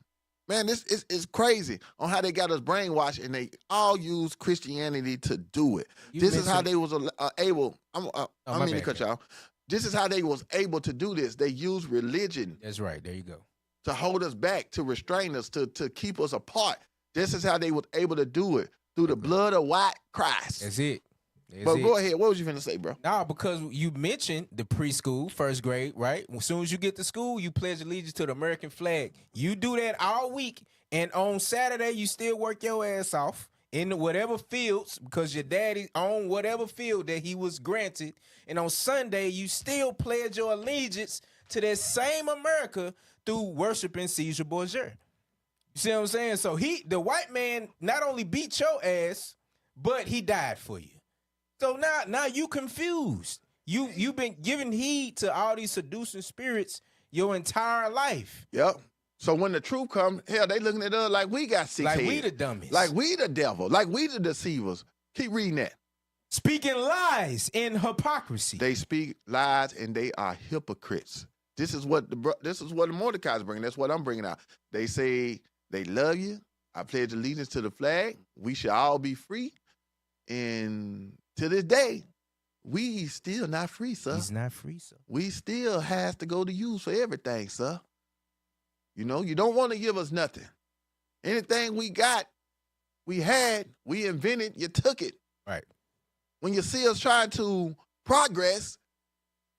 this is crazy on how they got us brainwashed, and they all use Christianity to do it. This is how they was able, I mean to cut y'all. This is how they was able to do this. They use religion That's right. There you go. to hold us back, to restrain us, to keep us apart. This is how they were able to do it, through the blood of white Christ. That's it. But go ahead. What was you finna say, bro? Nah, because you mentioned the preschool, first grade, right? As soon as you get to school, you pledge allegiance to the American flag. You do that all week, and on Saturday, you still work your ass off in whatever fields, because your daddy owned whatever field that he was granted. And on Sunday, you still pledge your allegiance to that same America through worshiping Caesar Borgia. You see what I'm saying? So the white man not only beat your ass, but he died for you. So now you confused. You've been giving heed to all these seducing spirits your entire life. Yep. So when the truth comes, hell, they looking at us like we got 6 Like heads. we the dummies. Like we the devil. Like we the deceivers. Keep reading that. Speaking lies in hypocrisy. They speak lies and they are hypocrites. This is what the Mordecai's bringing. That's what I'm bringing out. They say they love you. I pledge allegiance to the flag. We should all be free. And to this day, we still not free, sir. He's not free, sir. We still has to go to use for everything, sir. You know, you don't want to give us nothing. Anything we got, we had, we invented, you took it. Right. When you see us trying to progress,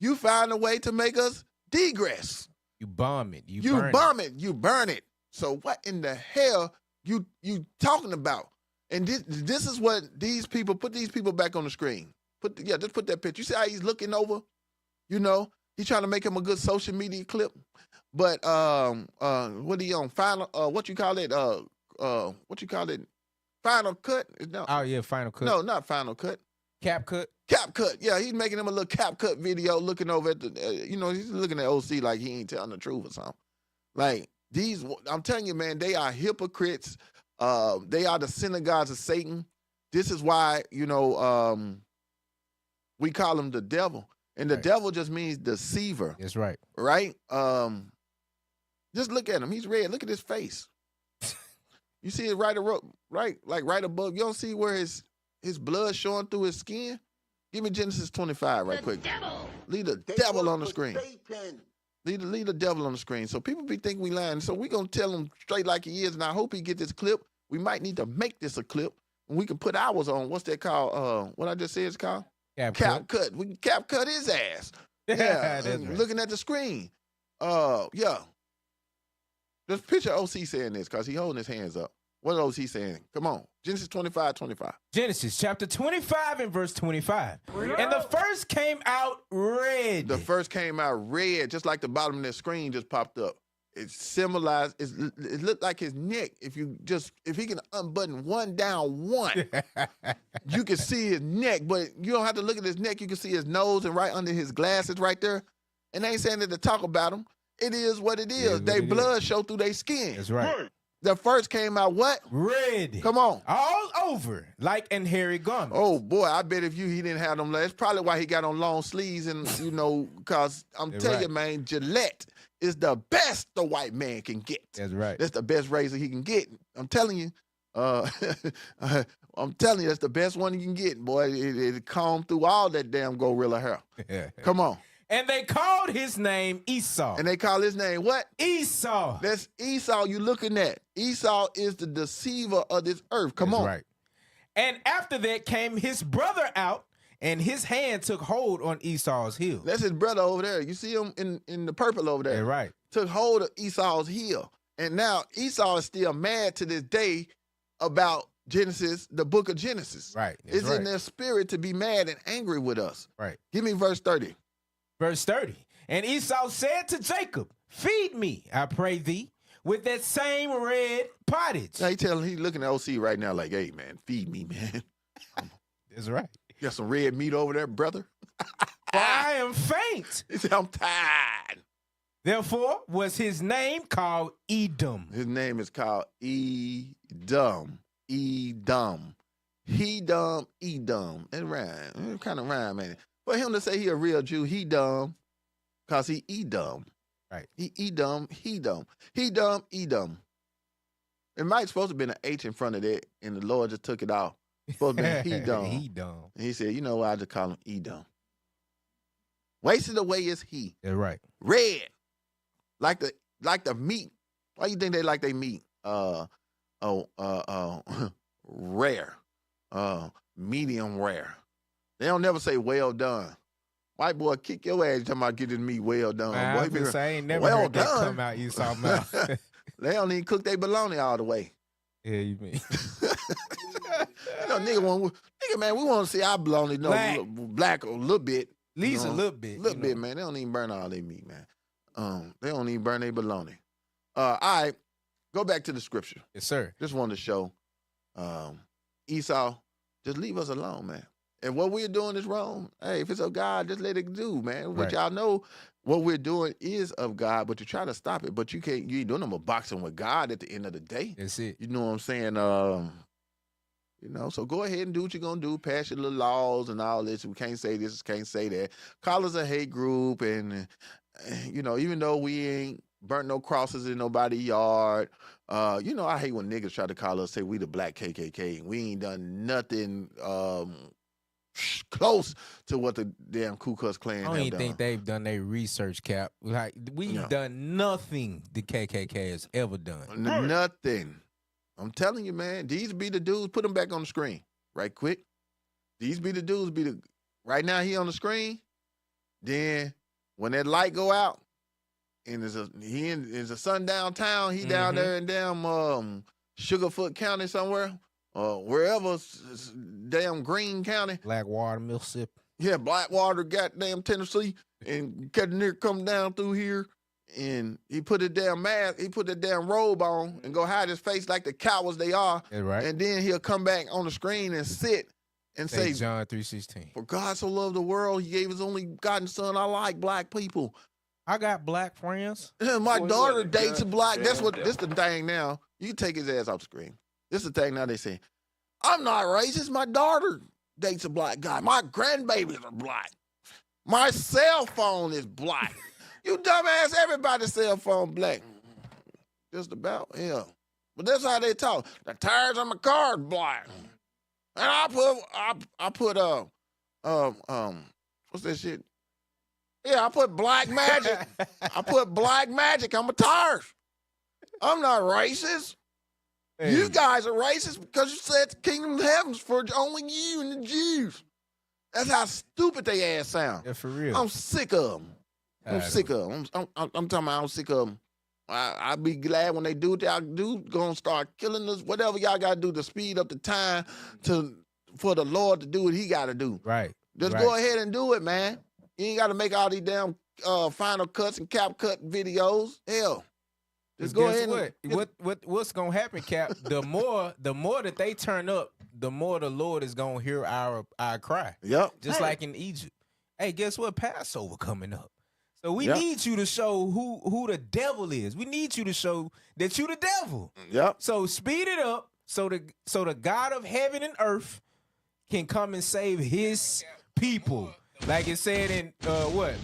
you find a way to make us degress. You bomb it. You burn it. So what in the hell you talking about? And this is what these people, put these people back on the screen. Just put that picture. You see how he's looking over? You know, he's trying to make him a good social media clip. But what he on? Final what you call it? Final cut? No. Oh yeah, final cut. No, not final cut. Cap cut. Cap cut. Yeah, he's making him a little cap cut video, looking over at the he's looking at OC like he ain't telling the truth or something. Like I'm telling you, man, they are hypocrites. They are the synagogues of Satan. This is why, we call him the devil. And the devil just means deceiver. That's right. Right? Just look at him. He's red. Look at his face. You see it right above. You don't see where his blood showing through his skin? Give me Genesis 25 right quick. Leave the devil on the screen. Leave the devil on the screen. So people be thinking we lying. So we going to tell him straight like he is, and I hope he get this clip. We might need to make this a clip, and we can put ours on. What's that called? What I just said it's called? Cap cut. We can cap cut his ass. Yeah, and right. Looking at the screen. Yeah. Just picture OC saying this because he holding his hands up. What is OC saying? Come on. Genesis 25:25. Genesis chapter 25 and verse 25. And the first came out red. The first came out red, just like the bottom of that screen just popped up. It symbolized, it looked like his neck. If he can unbutton one down one, you can see his neck, but you don't have to look at his neck. You can see his nose and right under his glasses right there. And they ain't saying that to talk about him. It is what it is. They blood show through their skin. That's right. The first came out what? Red. Come on. All over, like in hairy garments. Oh, boy, I bet he didn't have them. That's probably why he got on long sleeves and, because I'm telling you, man, Gillette is the best the white man can get. That's right. That's the best razor he can get. I'm telling you. I'm telling you, that's the best one you can get, boy. It combed through all that damn gorilla hair. Come on. And they called his name Esau. And they call his name what? Esau. That's Esau you looking at. Esau is the deceiver of this earth. Come on. Right. And after that came his brother out, and his hand took hold on Esau's heel. That's his brother over there. You see him in the purple over there. Yeah, right. Took hold of Esau's heel. And now Esau is still mad to this day about Genesis, the book of Genesis. Right. It's in their spirit to be mad and angry with us. Right. Give me verse 30. Verse 30. And Esau said to Jacob, feed me, I pray thee, with that same red pottage. Now he looking at OC right now like, hey, man, feed me, man. That's right. Got some red meat over there, brother? For I am faint. He said, I'm tired. Therefore was his name called Edom. His name is called Edom. Edom. Edom. It rhyme. It kind of rhyme, man. For him to say he a real Jew, he dumb, because he Edom. Right. He Edom. Edom. It might supposed to have been an H in front of that, and the Lord just took it off. It's supposed to be Edom. Edom. And he said, you know what, I just call him Edom. Wasted away is he. That's right. Red. Like the meat Why you think they like they meat? Rare, medium rare. They don't never say well done. White boy, kick your ass talking about getting meat well done. Man, Boy, I was say, I ain't never well heard that done. come out Esau mouth. They don't even cook their bologna all the way. Yeah, you mean? You know, nigga, man, we want to see our bologna black a little bit. At least a little bit. A little bit, man. They don't even burn all their meat, man. They don't even burn their bologna. All right, go back to the scripture. Yes, sir. Just wanted to show Esau, just leave us alone, man. And what we're doing is wrong. Hey, if it's of God, just let it do, man. But y'all know what we're doing is of God, but you try to stop it, but you can't. You ain't doing no more boxing with God at the end of the day. That's it. You know what I'm saying? You know, so go ahead and do what you're gonna do. Pass your little laws and all this. We can't say this, can't say that. Call us a hate group, and you know, even though we ain't burnt no crosses in nobody's yard. You know, I hate when niggas try to call us, say we the black KKK. We ain't done nothing close to what the damn Ku Klux Klan have done. I don't even think they've done their research, Cap. Like, we've done nothing the KKK has ever done. Nothing. I'm telling you, man, these be the dudes. Put them back on the screen right quick. These be the dudes. Right now he on the screen. Then when that light go out, and he is a sundown town. He down there in damn Sugarfoot County somewhere, wherever, damn Greene County. Blackwater, Mississippi. Yeah, Blackwater, goddamn Tennessee, and Cattanir come down through here, and he put a damn mask, he put a damn robe on, and go hide his face like the cowards they are. That's right. And then he'll come back on the screen and sit and say, John 3:16. For God so loved the world, he gave his only begotten son. I like black people. I got black friends. My daughter dates a black. That's what. This the thing now. You take his ass off the screen. This the thing now. They say, I'm not racist. My daughter dates a black guy. My grandbabies are black. My cell phone is black. You dumbass. Everybody's cell phone black. Just about, yeah. But that's how they talk. The tires on my car is black. And I put what's that shit? Yeah, I put black magic. I put black magic on my tires. I'm not racist. Hey. You guys are racist because you said the kingdom of heaven's for only you and the Jews. That's how stupid they ass sound. Yeah, for real. I'm sick of them. I'm sick of them. I'm talking about I'm sick of them. I'll be glad when they do what y'all do, gonna start killing us, whatever y'all gotta do to speed up the time for the Lord to do what he gotta do. Right. Just go ahead and do it, man. You ain't got to make all these damn final cuts and cap cut videos. Hell, just go ahead. What's gonna happen, Cap? The more that they turn up, the more the Lord is gonna hear our cry. Yep. Just like in Egypt. Hey, guess what? Passover coming up. So we need you to show who the devil is. We need you to show that you the devil. Yep. So speed it up so the God of heaven and earth can come and save his people. Like it said in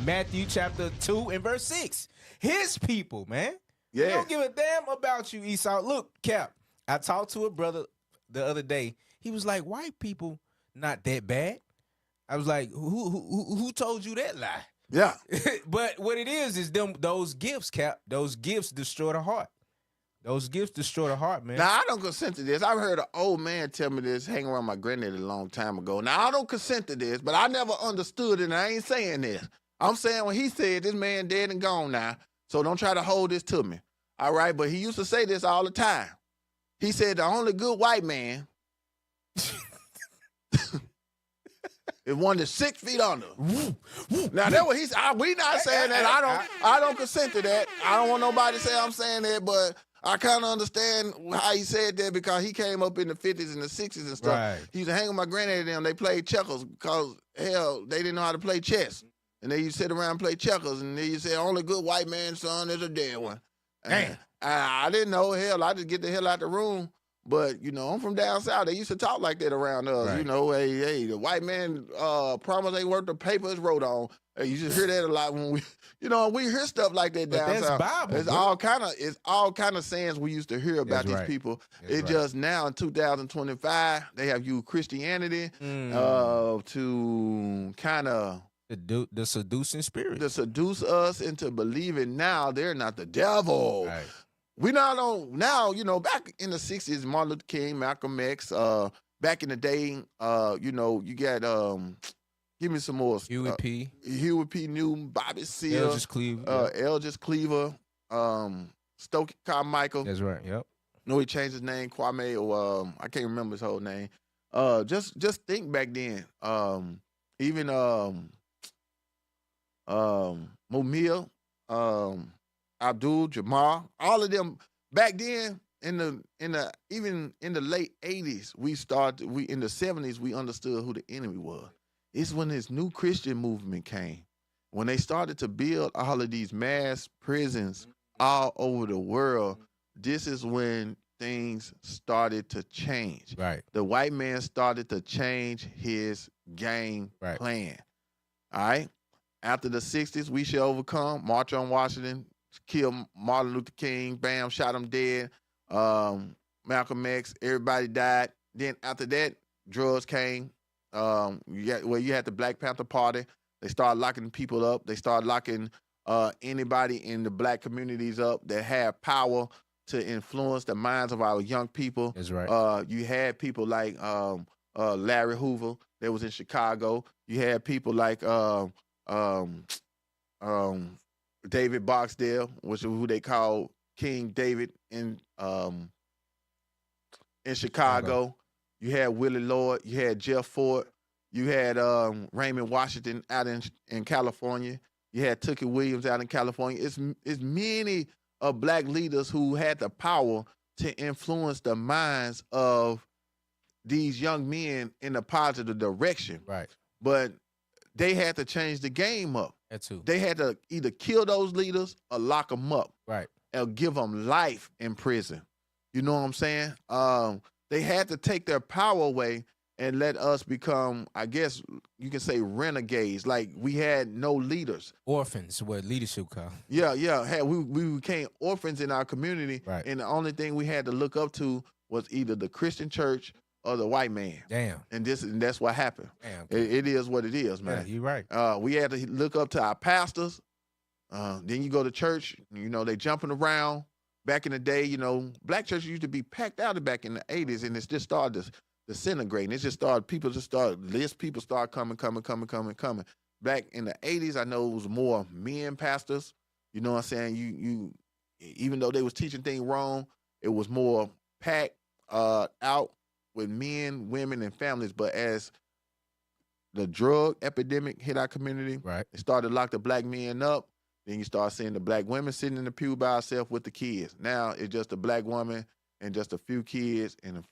Matthew chapter 2 and verse 6. His people, man. Yeah. They don't give a damn about you, Esau. Look, Cap, I talked to a brother the other day. He was like, white people not that bad. I was like, who told you that lie? Yeah. But what it is those gifts, Cap. Those gifts destroy the heart. Those gifts destroy the heart, man. Now, I don't consent to this. I've heard an old man tell me this, hanging around my granddaddy a long time ago. Now, I don't consent to this, but I never understood it, and I ain't saying this. I'm saying when he said, this man dead and gone now, so don't try to hold this to me. All right? But he used to say this all the time. He said, the only good white man is one that's 6 feet under. Now, that's what he said. We not saying that. I don't consent to that. I don't want nobody to say I'm saying that, but I kind of understand how he said that because he came up in the 50s and the 60s and stuff. Right. He used to hang with my granddaddy and them. They played checkers because, hell, they didn't know how to play chess. And they used to sit around and play checkers. And they used to say, only good white man's son is a dead one. And I didn't know. Hell, I just get the hell out the room. But, you know, I'm from down south. They used to talk like that around us. Right. You know, hey, the white man promise ain't worth the paper it's wrote on. Hey, you should hear that a lot when we, you know, we hear stuff like that down south. Bible. It's all kind of sayings we used to hear about these people. It's just now in 2025 they have used Christianity to kind of the seducing spirit. To seduce us into believing now they're not the devil. Right. We not on now, back in the 60s, Martin Luther King, Malcolm X, back in the day, you got give me some more. Huey P. Newton, Bobby Seale, Eldridge Cleaver, Stokely Carmichael. That's right. Yep. No, he changed his name, Kwame, or I can't remember his whole name. Just think back then. Even Mumia, Abdul Jamar, all of them back then even in the late 80s, in the 70s we understood who the enemy was. It's when this new Christian movement came. When they started to build all of these mass prisons all over the world, this is when things started to change. Right. The white man started to change his game plan. All right. After the 60s, we shall overcome. March on Washington, kill Martin Luther King, bam, shot him dead. Malcolm X, everybody died. Then after that, drugs came. You had the Black Panther Party. They started locking people up. They started locking anybody in the black communities up that had power to influence the minds of our young people. That's right. You had people like Larry Hoover that was in Chicago. You had people like David Boxdale, which is who they call King David in Chicago. You had Willie Lloyd. You had Jeff Ford. You had Raymond Washington out in California. You had Tookie Williams out in California. It's many of black leaders who had the power to influence the minds of these young men in a positive direction. Right. But they had to change the game up. That too. They had to either kill those leaders or lock them up. Right. Or give them life in prison. You know what I'm saying? They had to take their power away and let us become, I guess you can say, renegades. Like we had no leaders. Orphans, what leadership called. Yeah. We became orphans in our community. Right. And the only thing we had to look up to was either the Christian church or the white man. Damn. And that's what happened. Damn. It is what it is, man. Yeah, you're right. We had to look up to our pastors. Then you go to church, they jumping around. Back in the day, black churches used to be packed out back in the 80s, and it's just started disintegrating. It just started, people start coming. Back in the 80s, I know it was more men pastors. You know what I'm saying? You even though they was teaching things wrong, it was more packed out with men, women, and families. But as the drug epidemic hit our community, right, it started to lock the black men up. Then you start seeing the black women sitting in the pew by herself with the kids. Now it's just a black woman and just a few kids and a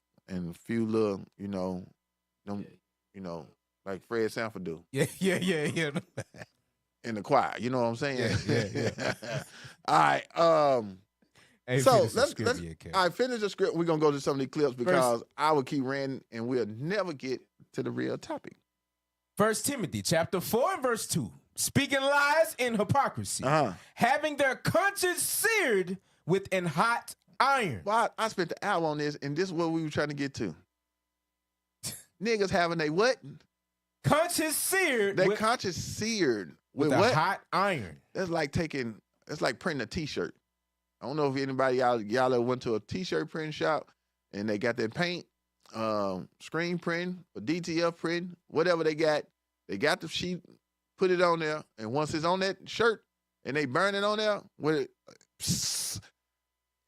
few little, like Fred Sanford do. Yeah. In the choir, you know what I'm saying? Yeah. All right. Hey, so let's finish the script. We're gonna go to some of these clips because I will keep ranting and we'll never get to the real topic. 1 Timothy chapter 4 and verse 2. Speaking lies in hypocrisy, having their conscience seared with an hot iron. Well, I spent the hour on this, and this is what we were trying to get to. Niggas having they what? Conscience seared. Their conscience seared with a what? Hot iron. It's like printing a T-shirt. I don't know if anybody y'all ever went to a T-shirt printing shop and they got their paint, screen print, or DTF print, whatever they got. They got the sheet. Put it on there, and once it's on that shirt and they burn it on there,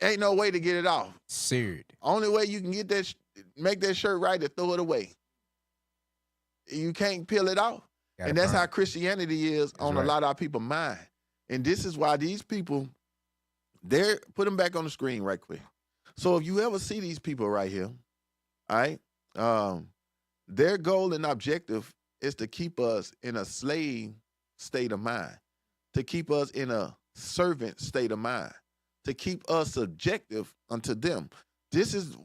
ain't no way to get it off. Seared. Only way you can get make that shirt right is throw it away. You can't peel it off. And that's how Christianity is on a lot of our people's mind. And this is why these people, put them back on the screen right quick. So if you ever see these people right here, all right, their goal and objective is to keep us in a slave state of mind, to keep us in a servant state of mind, to keep us subjective unto them. This is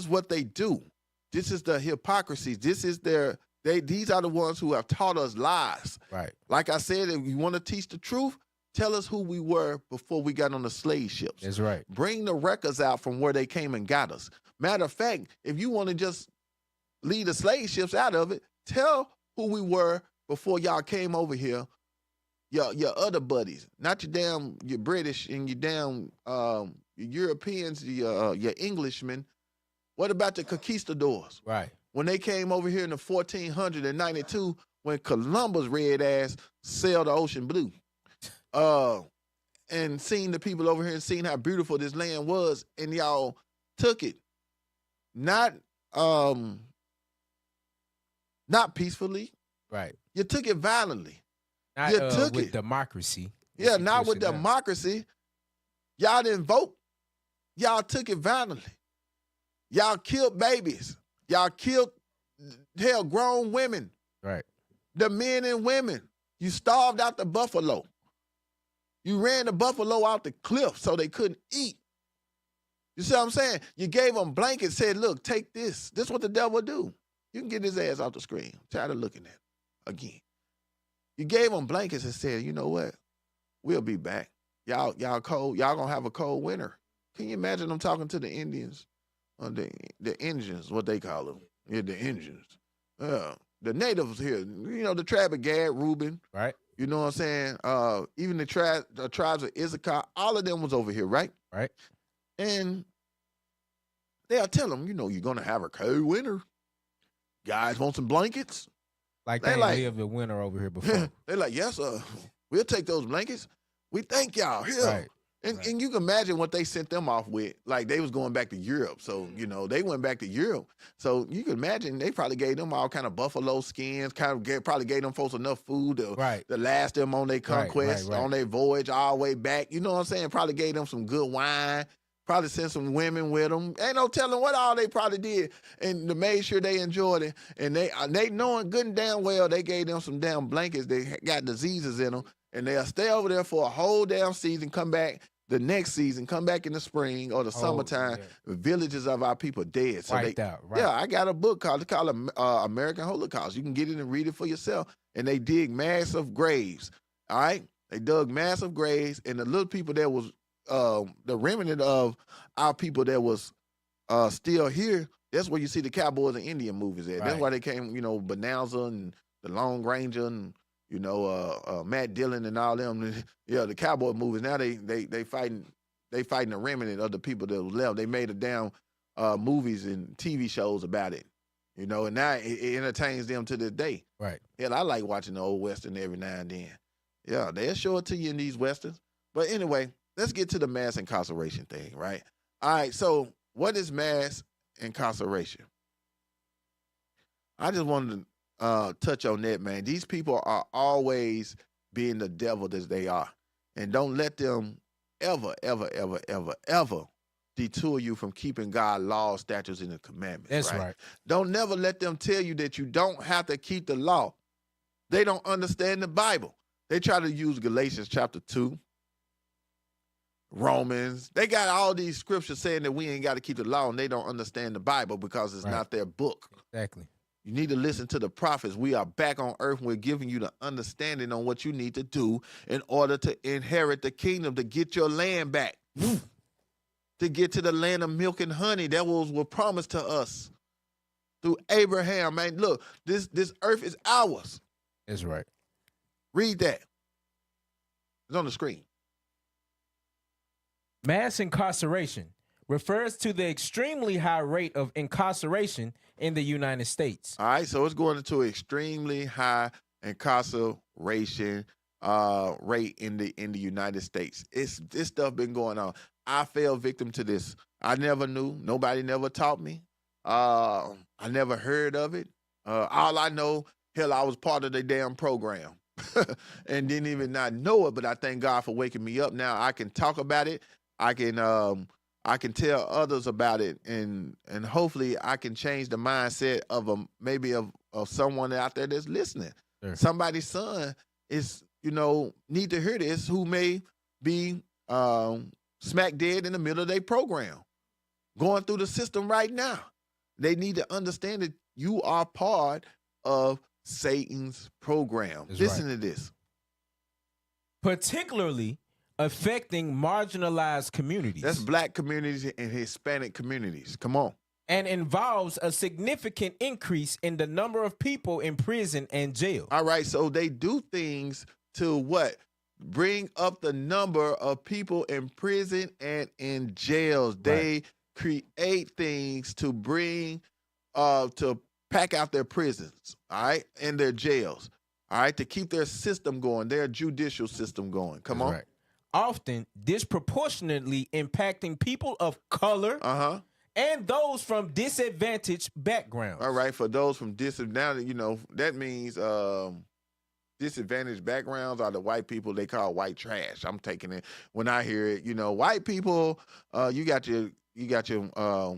what they do. This is the hypocrisy. These are the ones who have taught us lies. Right. Like I said, if you want to teach the truth, tell us who we were before we got on the slave ships. That's right. Bring the records out from where they came and got us. Matter of fact, if you want to just leave the slave ships out of it, tell who we were before y'all came over here, your other buddies, not your British and your damn your Europeans, your Englishmen. What about the conquistadors? Right. When they came over here in the 1492, when Columbus red ass sailed the ocean blue, and seen the people over here and seen how beautiful this land was, and y'all took it, not peacefully. Right. You took it violently. Not you took with it. democracy. Yeah, not with democracy. Y'all didn't vote. Y'all took it violently. Y'all killed babies. Y'all killed, hell, grown women. Right. The men and women. You starved out the buffalo. You ran the buffalo out the cliff so they couldn't eat. You see what I'm saying? You gave them blankets, said, look, take this. This is what the devil do. You can get his ass off the screen. Tired of looking at it again. You gave them blankets and said, you know what? We'll be back. Y'all cold. Y'all gonna have a cold winter. Can you imagine them talking to the Indians? The Indians, what they call them. Yeah, the Indians. The natives here, you know, the tribe of Gad, Reuben. Right. You know what I'm saying? Even the tribes of Issachar, all of them was over here, right? Right. And they'll tell them, you know, you're going to have a cold winter. Guys want some blankets? Like they lived the winter over here before. They're like, yes, we'll take those blankets. We thank y'all. Here. Right. And you can imagine what they sent them off with. Like, they was going back to Europe. So, you know, they went back to Europe. So you can imagine they probably gave them all kind of buffalo skins, probably gave them folks enough food to last them on their conquest, on their voyage all the way back. You know what I'm saying? Probably gave them some good wine. Probably sent some women with them. Ain't no telling what all they probably did. And they made sure they enjoyed it. And they knowing good and damn well they gave them some damn blankets. They got diseases in them. And they'll stay over there for a whole damn season, come back the next season, come back in the spring or the summertime, villages of our people dead. So Wiped out, right. Yeah, I got a book called American Holocaust. You can get it and read it for yourself. And they dig massive graves, all right? They dug massive graves, and the little people that was, the remnant of our people that was still here, that's where you see the cowboys and Indian movies at. Right. That's why they came, you know, Bonanza and the Lone Ranger and, you know, Matt Dillon and all them. Yeah, the cowboy movies. Now they fighting the remnant of the people that was left. They made a damn movies and TV shows about it, you know, and now it entertains them to this day. Right. Hell, I like watching the old Western every now and then. Yeah, they'll show it to you in these Westerns. But anyway, let's get to the mass incarceration thing, right? All right, so what is mass incarceration? I just wanted to touch on that, man. These people are always being the devil as they are. And don't let them ever detour you from keeping God's laws, statutes, and the commandments. That's right. Don't never let them tell you that you don't have to keep the law. They don't understand the Bible. They try to use Galatians chapter 2, Romans. They got all these scriptures saying that we ain't got to keep the law, and they don't understand the Bible because it's not their book. Exactly. You need to listen to the prophets. We are back on earth, and we're giving you the understanding on what you need to do in order to inherit the kingdom, to get your land back, to get to the land of milk and honey that was promised to us through Abraham. Man, look, this earth is ours. That's right. Read that. It's on the screen. Mass incarceration refers to the extremely high rate of incarceration in the United States. All right, so it's going into extremely high incarceration rate in the United States. This stuff been going on. I fell victim to this. I never knew. Nobody never taught me. I never heard of it. All I know, hell, I was part of the damn program and didn't even not know it. But I thank God for waking me up. Now I can talk about it. I can tell others about it, and hopefully I can change the mindset of maybe of someone out there that's listening. Sure. Somebody's son is, you know, need to hear this, who may be smack dead in the middle of their program, going through the system right now. They need to understand that you are part of Satan's program. Listen to this. Particularly affecting marginalized communities. That's black communities and Hispanic communities. Come on. And involves a significant increase in the number of people in prison and jail. All right, so they do things to what? bring up the number of people in prison and in jails. They create things to bring, to pack out their prisons, all right, and their jails, all right, to keep their system going, their judicial system going. Come on. Right. Often disproportionately impacting people of color and those from disadvantaged backgrounds. All right, for those from disadvantaged, you know, that means disadvantaged backgrounds are the white people they call white trash. I'm taking it when I hear it. You know, white people, you got your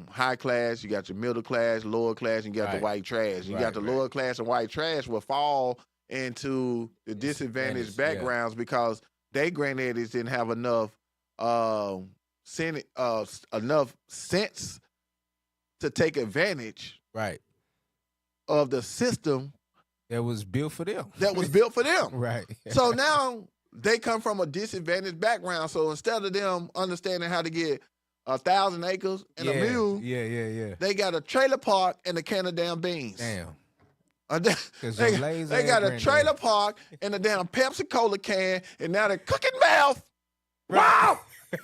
high class, you got your middle class, lower class, and you got the white trash. You got the lower class and white trash will fall into the disadvantaged backgrounds because they granddaddies didn't have enough enough sense to take advantage of the system that was built for them. Right. So now they come from a disadvantaged background. So instead of them understanding how to get 1,000 acres and a mule, they got a trailer park and a can of damn beans. Damn. They got a trailer park and a damn Pepsi Cola can, and now they're cooking mouth. Wow.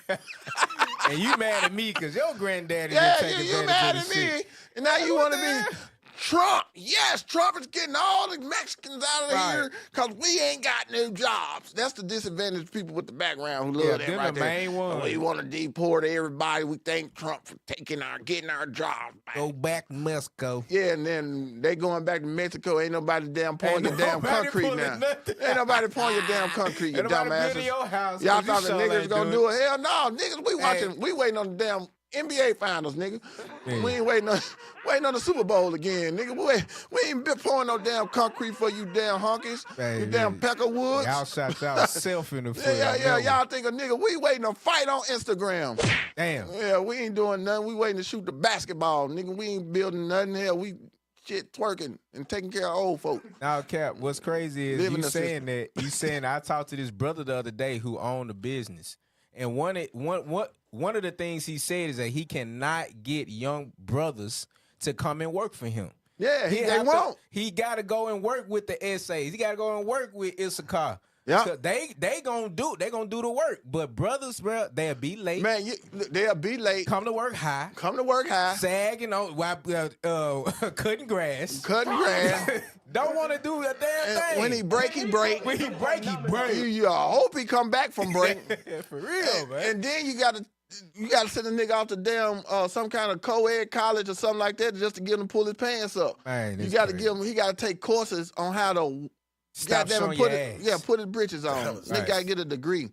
And you mad at me because your granddaddy yeah, didn't take you mad at me, and now you want to be Trump. Yes, Trump is getting all the Mexicans out of here because we ain't got no jobs. That's the disadvantaged people with the background who love that right there. Main one. We want to deport everybody. We thank Trump for getting our jobs back. Go back to Mexico. Yeah, and then they going back to Mexico. Ain't nobody damn pouring your damn concrete now. Ain't nobody pouring your damn concrete, you dumbasses. Y'all thought the niggas gonna do it. Hell no, niggas, we waiting on the damn NBA finals, nigga. We ain't waiting on the Super Bowl again, nigga. We ain't been pouring no damn concrete for you damn honkies, you damn Peckerwoods. Y'all shot yourself in the foot. Yeah. Y'all think a nigga, we waiting to fight on Instagram. Damn. Yeah, we ain't doing nothing. We waiting to shoot the basketball, nigga. We ain't building nothing. Hell, we shit twerking and taking care of old folk. Now, Cap, what's crazy is you saying I talked to this brother the other day who owned a business. And one of the things he said is that he cannot get young brothers to come and work for him. Yeah, they won't. He got to go and work with the essays. He got to go and work with Issachar. Yeah, they gonna do the work. But brothers, bro, they'll be late. Man, they'll be late. Come to work high. Sagging on, cutting grass. Don't want to do a damn thing. When he break, he break. You hope he come back from break. For real, man. And then you gotta send a nigga off to damn some kind of co-ed college or something like that just to get him to pull his pants up. Man, you gotta give him. He gotta take courses on how to. Stop showing your ass. Put his britches on. Nigga gotta get a degree.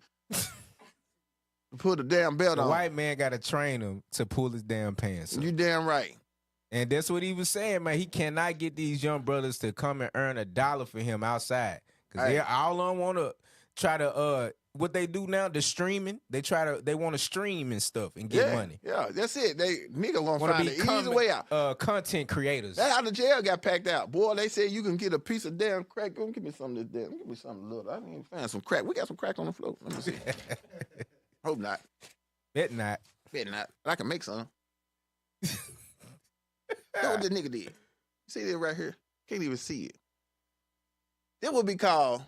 Put a damn belt on. The white man gotta train him to pull his damn pants up. You damn right. And that's what he was saying, man. He cannot get these young brothers to come and earn $1 for him outside. Because they all on want to try to, what they do now, the streaming, they want to stream and stuff and get money. Yeah, that's it. Nigga want to find the easy way out. Content creators. That's how the jail got packed out. Boy, they said you can get a piece of damn crack. Give me some of this damn. Give me something little. I didn't find some crack. We got some crack on the floor. Let me see. Hope not. Bet not. I can make some. That's what the nigga did. You see that right here? Can't even see it. That would be called.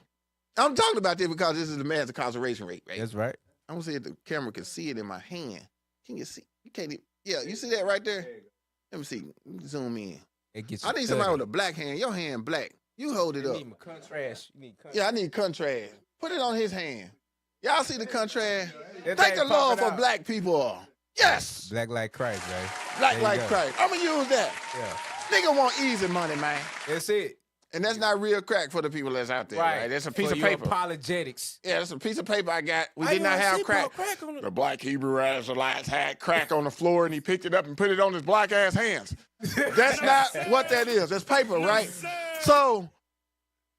I'm talking about this because this is the mass incarceration rate, right? That's right. I'm gonna see if the camera can see it in my hand. Can you see? You can't even. Yeah, you see that right there? Let me see. Zoom in. I need somebody with a black hand. Your hand black. You hold it up. You need contrast. Yeah, I need contrast. Put it on his hand. Y'all see the contrast? Take the love for black people. Yes. Black like Christ, right? Black like Christ. I'm gonna use that. Yeah. Nigga want easy money, man. That's it. And that's not real crack for the people that's out there, right? That's a piece of paper. Apologetics. Yeah, that's a piece of paper I got. We did not have crack. The black Hebrew Israelites had crack on the floor, and he picked it up and put it on his black ass hands. That's not what that is. That's paper, right? So,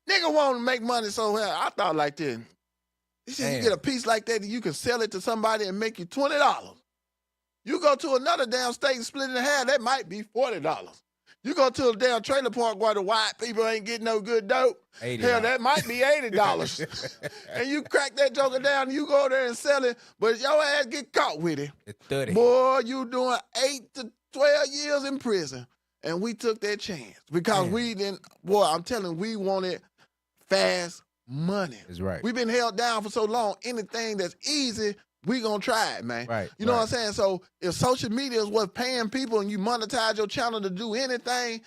nigga want to make money so hell. I thought like this. You see, you get a piece like that, you can sell it to somebody and make you $20. You go to another damn state and split it in half, that might be $40. You go to a damn trailer park where the white people ain't getting no good dope. Hell, that might be $80. And you crack that joker down and you go there and sell it, but your ass get caught with it. It's 30. Boy, you doing 8 to 12 years in prison. And we took that chance because we didn't, boy, I'm telling you, we wanted fast money. That's right. We've been held down for so long. Anything that's easy, we gonna try it, man. Right. You know what I'm saying? So if social media is what's paying people and you monetize your channel to do anything,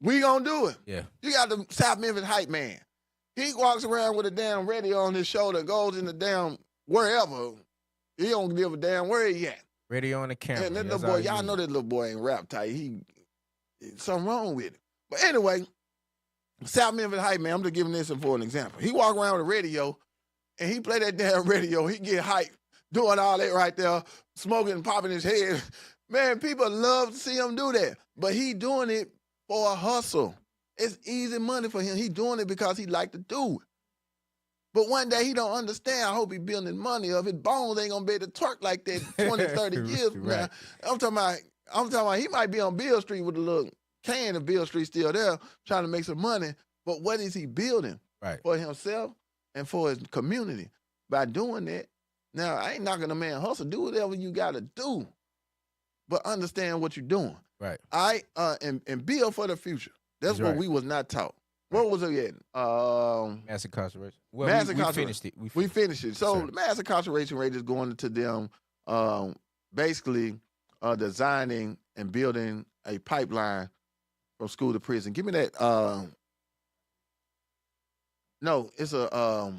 we gonna do it. Yeah. You got the South Memphis hype man. He walks around with a damn radio on his shoulder, goes in the damn wherever. He don't give a damn where he at. Radio on the camera. And that little boy, y'all know that little boy ain't rap tight. Something wrong with it. But anyway, South Memphis hype man, I'm just giving this for an example. He walk around with a radio and he play that damn radio. He get hype doing all that right there, smoking and popping his head. Man, people love to see him do that. But he doing it for a hustle. It's easy money for him. He doing it because he like to do it. But one day he don't understand. I hope he building money up. His bones ain't gonna be able to twerk like that 20, 30 years from now. I'm talking about he might be on Beale Street with a little can of Beale Street still there, trying to make some money. But what is he building for himself and for his community? By doing that, now I ain't knocking a man hustle. Do whatever you gotta do, but understand what you're doing. Right. And build for the future. That's what we was not taught. What was it again? Mass incarceration. Well, mass we finished it. We finished it. So the mass incarceration rate is going to them basically designing and building a pipeline from school to prison. Give me that. No, it's a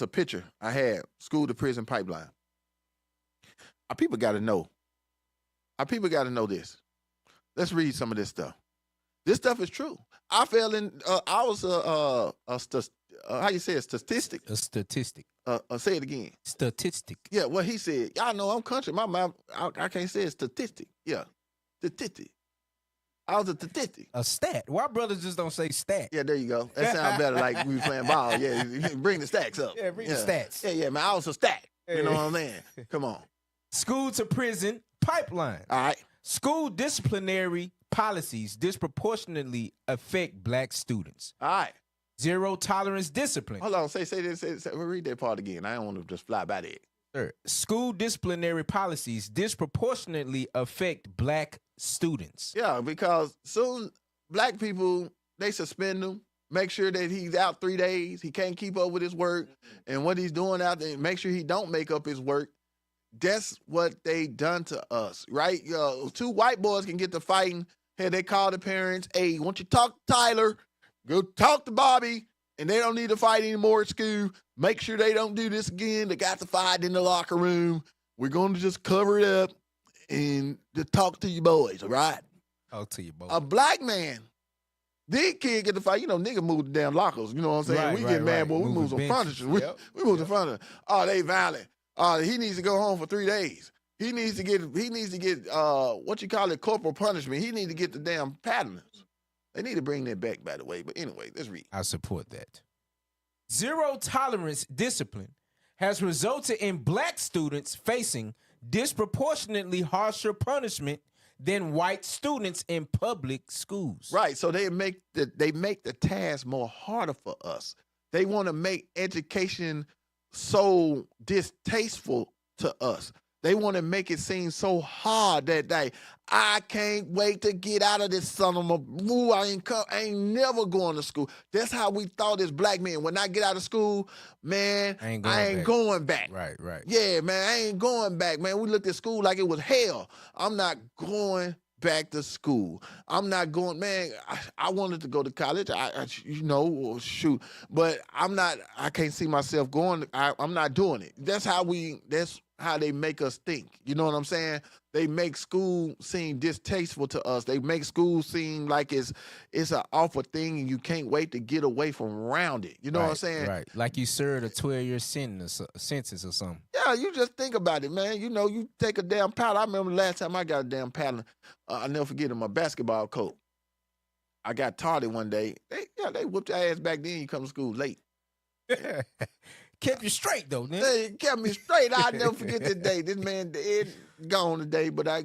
picture I had. School to prison pipeline. Our people got to know. Our people got to know this. Let's read some of this stuff. This stuff is true. I fell in. I was how you say it? Statistic. A statistic. Say it again. Statistic. Yeah. What he said. Y'all know I'm country. My mouth. I can't say it. Statistic. Yeah. Statistic. I was a statistic. A stat. Why brothers just don't say stat? Yeah. There you go. That sounds better. Like we playing ball. Yeah. Bring the stacks up. Yeah. Bring the stats. Yeah. Man. I was a stat. You know what I'm saying? Come on. School to prison pipeline. All right. School disciplinary policies disproportionately affect black students. All right. Zero tolerance discipline. Hold on. Say this. Read that part again. I don't want to just fly by that. Sure. School disciplinary policies disproportionately affect black students. Yeah, because soon black people, they suspend him, make sure that he's out 3 days. He can't keep up with his work. And what he's doing out there, make sure he don't make up his work. That's what they done to us, right? Two white boys can get to fighting. Hey, they call the parents. Hey, won't you talk to Tyler? Go talk to Bobby. And they don't need to fight anymore at school. Make sure they don't do this again. They got to fight in the locker room. We're going to just cover it up and just talk to you boys, all right? Talk to you boys. A black man, these kids get to fight. You know, niggas move the damn lockers. You know what I'm saying? Right, we get mad, boy. We move some furniture. We move the furniture. Oh, they violent. He needs to go home for 3 days. He needs to get what you call it, corporal punishment. He needs to get the damn paddlings. They need to bring that back, by the way. But anyway, let's read. I support that. Zero tolerance discipline has resulted in black students facing disproportionately harsher punishment than white students in public schools. Right. So they make the task more harder for us. They want to make education so distasteful to us. They want to make it seem so hard that I can't wait to get out of this son of a boo. I ain't never going to school. That's how we thought as black men. When I get out of school, man, I ain't going back. Right. Yeah, man, I ain't going back, man. We looked at school like it was hell. I'm not going back to school. I'm not going, man. I wanted to go to college. But I can't see myself going. I'm not doing it. That's how they make us think. You know what I'm saying? They make school seem distasteful to us. They make school seem like it's an awful thing and you can't wait to get away from around it. You know what I'm saying? Right. Like you served a 12-year sentence or something. Yeah, you just think about it, man. You know, you take a damn paddle. I remember the last time I got a damn paddle. I'll never forget it, my basketball coat. I got tardy one day. They whooped your ass back then. You come to school late. Kept you straight, though, man. They kept me straight. I'll never forget the day. This man dead, gone today, but I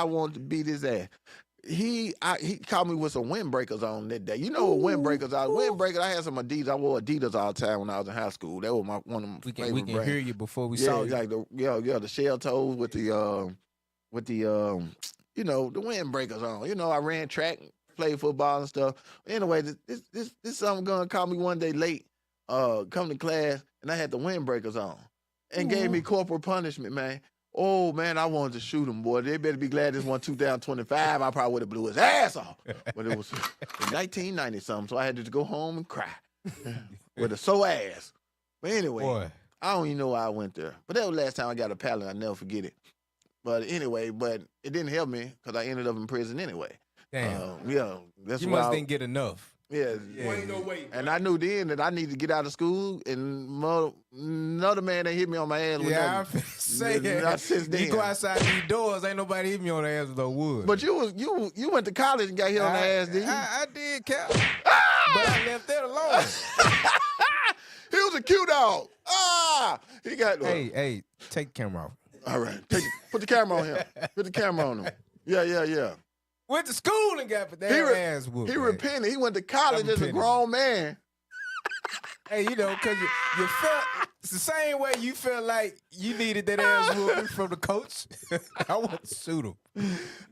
wanted to beat his ass. He caught me with some windbreakers on that day. You know what windbreakers are? Windbreakers, I had some Adidas. I wore Adidas all the time when I was in high school. That was one of my favorite We can brands. hear you before we saw you. Like the shell toes with the the windbreakers on. You know, I ran track played football and stuff. Anyway, this something gonna call me one day late, come to class, and I had the windbreakers on, and gave me corporal punishment, man. Oh man, I wanted to shoot him, boy. They better be glad this one 2025. I probably would have blew his ass off, but it was 1990 something, so I had to go home and cry with a sore ass. But anyway, boy. I don't even know why I went there. But that was the last time I got a pallet. I'll never forget it. But anyway, it didn't help me because I ended up in prison anyway. Damn. Yeah, that's you why must didn't get enough. Yeah. Ain't no way. And I knew then that I needed to get out of school, and another man that hit me on my ass. Yeah, I say not since then. You go outside these doors, ain't nobody hit me on the ass with no wood. But you went to college and got hit on the ass, didn't you? I did, Cap. But I left that alone. He was a cute dog. He got. Hey, take the camera off. All right, put the camera on him. Put the camera on him. Yeah. Went to school and got the ass whooped. He repented. He went to college as a grown man. Hey, you know, because you felt, it's the same way you felt like you needed that ass whooping from the coach. I want to shoot him.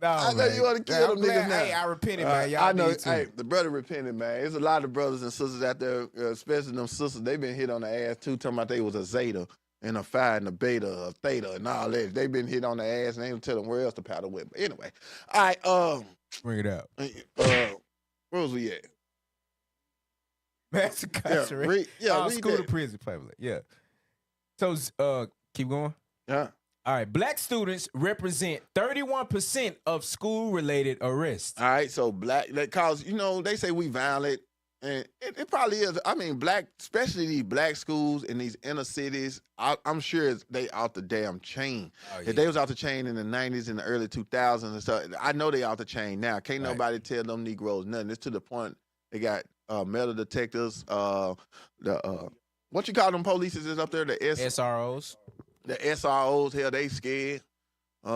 No, I know you want to kill them niggas now. Hey, I repented, man. Y'all I know. did too. Hey, the brother repented, man. There's a lot of brothers and sisters out there, especially them sisters. They been hit on the ass too, talking about they was a Zeta and a Phi and a Beta, a Theta, and all that. They been hit on the ass, and they don't tell them where else to paddle with. But anyway, all right. Bring it out. Where was we at? Mass incarceration. Read school that. to prison public. Yeah. So keep going. Yeah. All right. Black students represent 31% of school-related arrests. All right. So black, because they say we violent, and it probably is. I mean, black, especially these black schools in these inner cities. I'm sure they out the damn chain. Oh, yeah. If they was out the chain in the 90s and the early 2000s and stuff, I know they out the chain now. Can't nobody tell them Negroes nothing. It's to the point they got metal detectors. What you call them police is up there? The SROs. The SROs. Hell, they scared.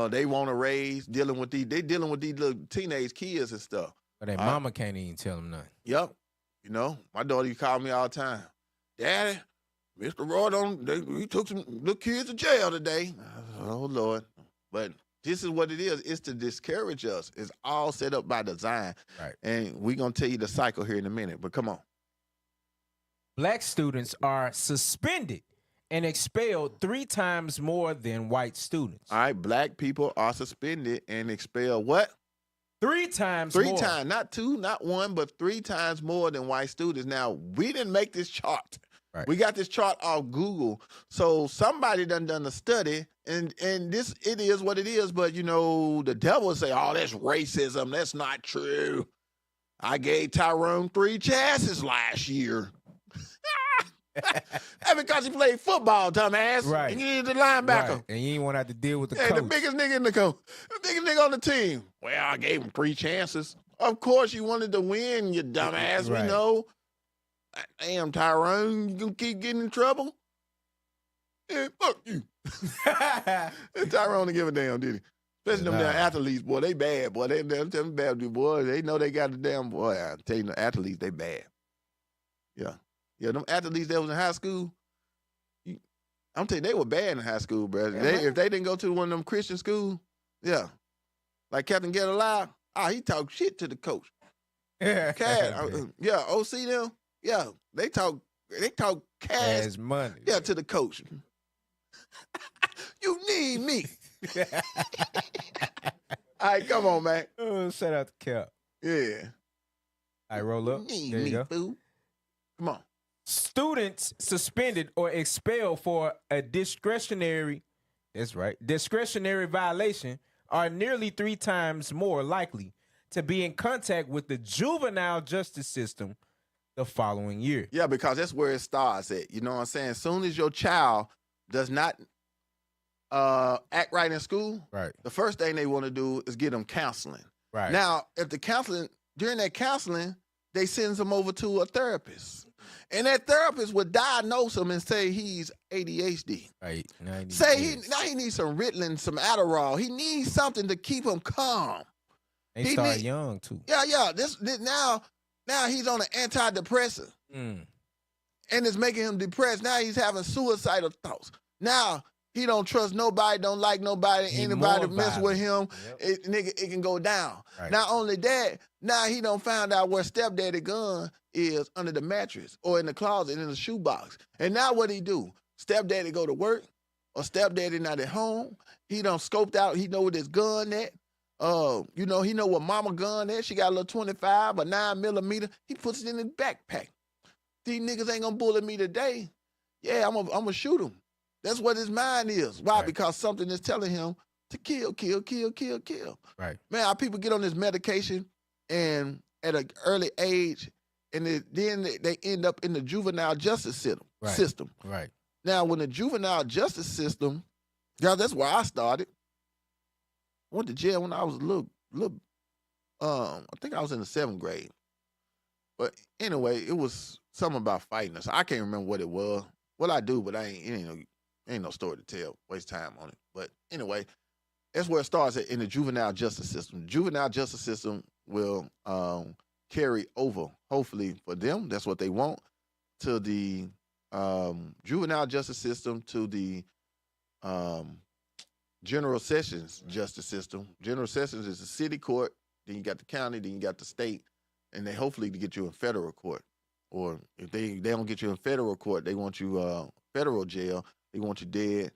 They want to raise dealing with these little teenage kids and stuff. But their mama can't even tell them nothing. Yep. My daughter used to call me all the time. Daddy, Mr. Roy, he took some little kids to jail today. Oh, Lord. But this is what it is. It's to discourage us. It's all set up by design. Right. And we're going to tell you the cycle here in a minute. But come on. Black students are suspended and expelled 3 times more than white students. All right. Black people are suspended and expelled what? 3 times more. 3 times, not 2, not 1, but 3 times more than white students. Now, we didn't make this chart. Right. We got this chart off Google. So somebody done a study, and this, it is what it is. But, the devil say, oh, that's racism. That's not true. I gave Tyrone 3 chances last year. That's because he played football, dumbass. Right. And you needed the linebacker. Right. And you ain't want to have to deal with the coach. The biggest nigga in the coach. The biggest nigga on the team. Well, I gave him 3 chances. Of course you wanted to win, you dumbass. Right. We know. Damn, Tyrone, you gonna keep getting in trouble? Yeah, fuck you. Tyrone didn't give a damn, did he? Especially them damn athletes, boy. They bad, boy. They bad, boy. They know they got the damn, boy. I tell you, the athletes, they bad. Yeah. Yeah, them athletes that was in high school, I'm telling you, they were bad in high school, bro. If they didn't go to one of them Christian schools, yeah. Like Captain Get Alive, he talk shit to the coach. Yeah. Yeah, OC them, yeah, they talk cash money. Yeah, to the coach. You need me. All right, come on, man. Oh, shout out to Cap. Yeah. All right, roll up. You need there you me, go. Fool. Come on. Students suspended or expelled for a discretionary violation are nearly 3 times more likely to be in contact with the juvenile justice system the following year. Yeah, because that's where it starts at. You know what I'm saying? As soon as your child does not act right in school, right, the first thing they want to do is get them counseling. Right. Now, if during that counseling, they send them over to a therapist. And that therapist would diagnose him and say he's ADHD. Right. He needs some Ritalin, some Adderall. He needs something to keep him calm. They start young too. Yeah. Now he's on an antidepressant. And it's making him depressed. Now he's having suicidal thoughts. Now He don't trust nobody, don't like nobody, anybody mess with him. Yep. It can go down. Right. Not only that, now he don't find out where stepdaddy gun is under the mattress or in the closet in the shoebox. And now what he do? Stepdaddy go to work or stepdaddy not at home. He done scoped out, he know what his gun at. He know what mama gun at. She got a little 25 or 9mm. He puts it in his backpack. These niggas ain't gonna bully me today. Yeah, I'm gonna shoot him. That's what his mind is. Why? Right. Because something is telling him to kill. Right. Man, our people get on this medication and at an early age, and then they end up in the juvenile justice system. Right. Now, when the juvenile justice system, guys, that's where I started. I went to jail when I was a little. I think I was in the 7th grade. But anyway, it was something about fighting. So I can't remember what it was. What I do, but ain't no story to tell. Waste time on it. But anyway, that's where it starts in the juvenile justice system. The juvenile justice system will carry over, hopefully for them, that's what they want, to the juvenile justice system, to the General Sessions justice system. General Sessions is the city court, then you got the county, then you got the state, and they hopefully to get you in federal court. Or if they don't get you in federal court, they want you federal jail, they want you dead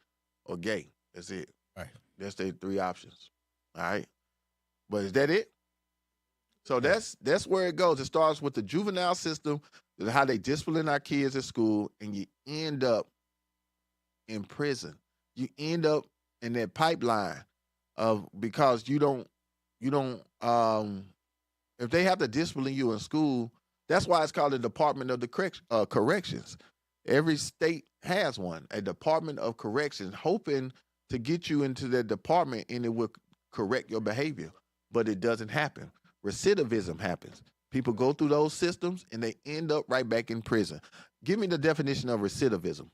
or gay. That's it. Right. That's their 3 options. All right. But is that it? So that's where it goes. It starts with the juvenile system, how they discipline our kids at school, and you end up in prison. You end up in that pipeline of, because you don't if they have to discipline you in school, that's why it's called the Department of the Corrections. Every state has one, a Department of Corrections, hoping to get you into that department and it will correct your behavior. But it doesn't happen. Recidivism happens. People go through those systems and they end up right back in prison. Give me the definition of recidivism.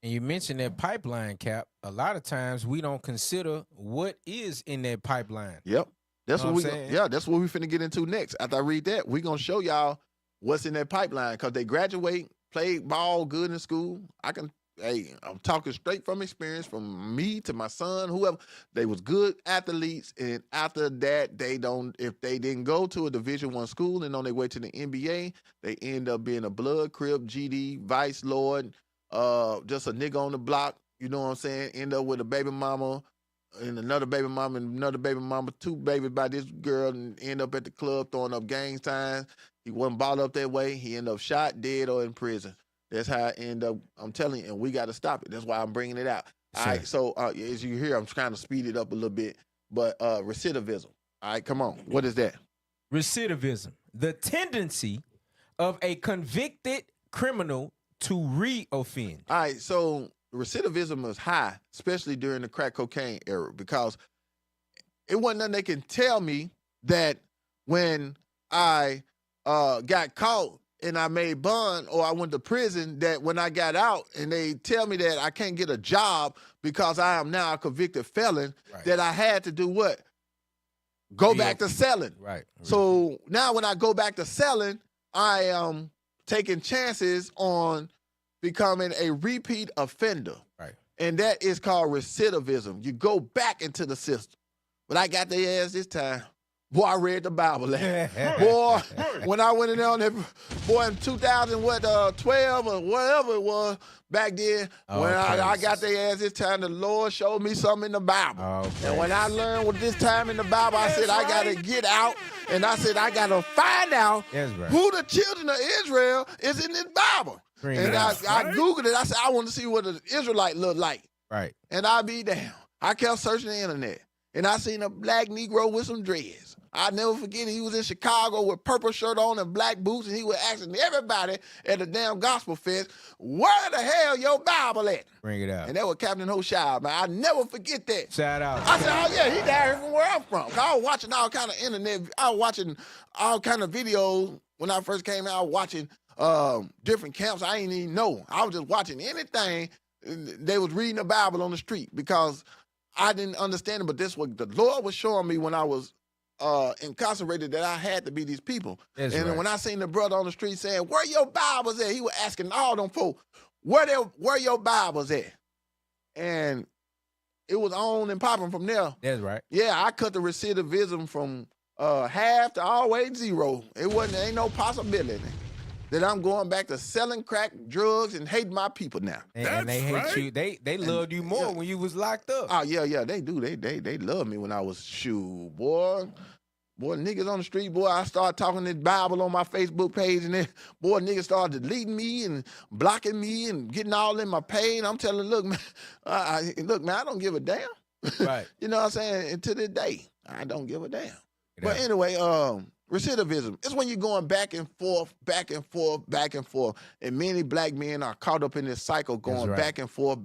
And you mentioned that pipeline, Cap. A lot of times we don't consider what is in that pipeline. Yep. That's what that's what we finna get into next. After I read that, we're gonna show y'all what's in that pipeline, because they graduate, play ball good in school. I'm talking straight from experience, from me to my son, whoever. They was good athletes, and after that, if they didn't go to a Division I school and on their way to the NBA, they end up being a blood, crib, GD, vice lord, just a nigga on the block, you know what I'm saying? End up with a baby mama and another baby mama, 2 babies by this girl, and end up at the club throwing up gang signs. He wasn't brought up that way. He ended up shot, dead, or in prison. That's how I end up. I'm telling you, and we got to stop it. That's why I'm bringing it out. Sure. All right, so as you hear, I'm trying to speed it up a little bit, but recidivism. All right, come on. What is that? Recidivism, the tendency of a convicted criminal to re-offend. All right, so recidivism is high, especially during the crack cocaine era, because it wasn't nothing they can tell me that when I got caught and I made bond or I went to prison, that when I got out and they tell me that I can't get a job because I am now a convicted felon, that I had to do what? Go back to selling. Right. So now when I go back to selling, I am taking chances on becoming a repeat offender. Right. And that is called recidivism. You go back into the system. But I got their ass this time. Boy, I read the Bible. Boy, when I went in there on that, boy, in 2012 or whatever it was back then, when I got their ass this time, the Lord showed me something in the Bible. And when I learned what this time in the Bible, I said, I got to get out. And I said, I got to find out who the children of Israel is in this Bible. And I Googled it. I said, I want to see what an Israelite look like. Right. And I be damn. I kept searching the internet. And I seen a black Negro with some dreads. I'll never forget it. He was in Chicago with purple shirt on and black boots, and he was asking everybody at the damn gospel fest, where the hell your Bible at? Bring it out. And that was Captain Hoshire, man. I'll never forget that. Shout out. I said, oh, yeah, he down here from where I'm from. I was watching all kind of internet. I was watching all kind of videos. When I first came out, I was watching different camps I didn't even know. I was just watching anything. They was reading the Bible on the street because I didn't understand it, but this what the Lord was showing me when I was incarcerated, that I had to be these people. That's and right. when I seen the brother on the street saying, where your Bibles at? He was asking all them folks, where your Bibles at? and it was on and popping from there. That's right. Yeah, I cut the recidivism from half to all the way 0. Ain't no possibility that I'm going back to selling crack, drugs, and hating my people now. And they hate you. They loved you more when you was locked up. Oh yeah, they do. They love me when I was boy, niggas on the street, boy. I started talking this Bible on my Facebook page, and then niggas started deleting me and blocking me and getting all in my pain. I'm telling, look, man, I don't give a damn. Right. You know what I'm saying? And to this day, I don't give a damn. But anyway, recidivism. It's when you're going back and forth, back and forth, back and forth. And many black men are caught up in this cycle going back and forth,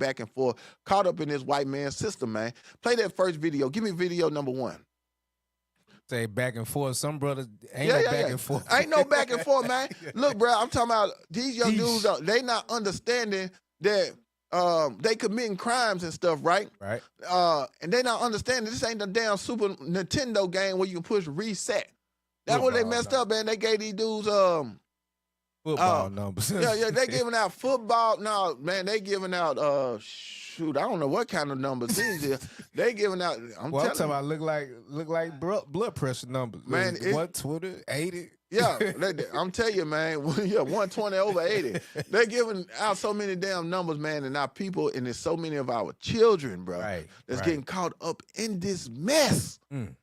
caught up in this white man system, man. Play that first video. Give me video number 1. Say back and forth. Some brothers ain't no back and forth. Ain't no back and forth, man. Look, bro, I'm talking about these young dudes, they not understanding that they committing crimes and stuff, right? Right. And they not understanding this ain't the damn Super Nintendo game where you can push reset. That's what they messed up, man. They gave these dudes football numbers. yeah, they giving out football. No, man, they giving out shoot, I don't know what kind of numbers these is. They giving out. I'm talking about look like blood pressure numbers. Man, 120, 80. Yeah, I'm telling you, man. Yeah, 120 over 80. They're giving out so many damn numbers, man, and our people, and there's so many of our children, bro, that's getting caught up in this mess. And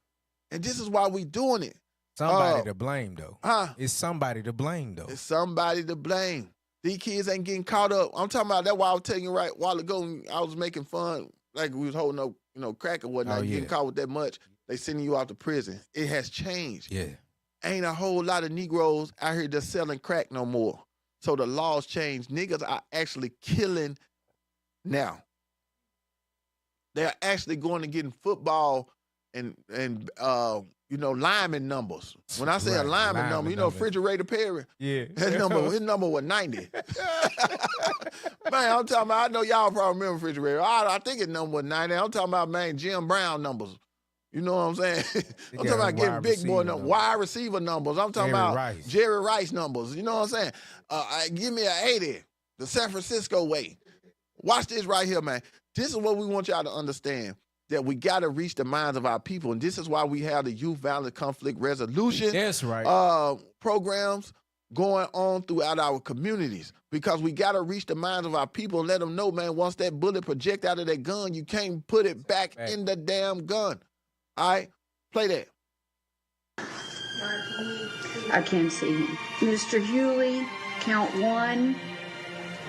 this is why we doing it. Somebody to blame, though. It's somebody to blame, though. It's somebody to blame. These kids ain't getting caught up. I'm talking about, that's why I was telling you right a while ago, I was making fun, like we was holding up, crack or whatnot, getting caught with that much. They sending you out to prison. It has changed. Yeah. Ain't a whole lot of Negroes out here just selling crack no more. So the laws changed. Niggas are actually killing now. They're actually going to getting football and lineman numbers. When I say a lineman number, Refrigerator Perry. Yeah. His number was 90. Man, I'm talking about, I know y'all probably remember Refrigerator. I think his number was 90. I'm talking about, man, Jim Brown numbers. You know what I'm saying? I'm talking about getting big boy numbers, wide receiver numbers. I'm talking about Jerry Rice numbers. You know what I'm saying? Give me an 80, the San Francisco way. Watch this right here, man. This is what we want y'all to understand, that we got to reach the minds of our people. And this is why we have the Youth Violent Conflict Resolution programs going on throughout our communities, because we got to reach the minds of our people and let them know, man, once that bullet project out of that gun, you can't put it back in the damn gun. All right, play that. I can't see him. Mr. Hewley, count 1,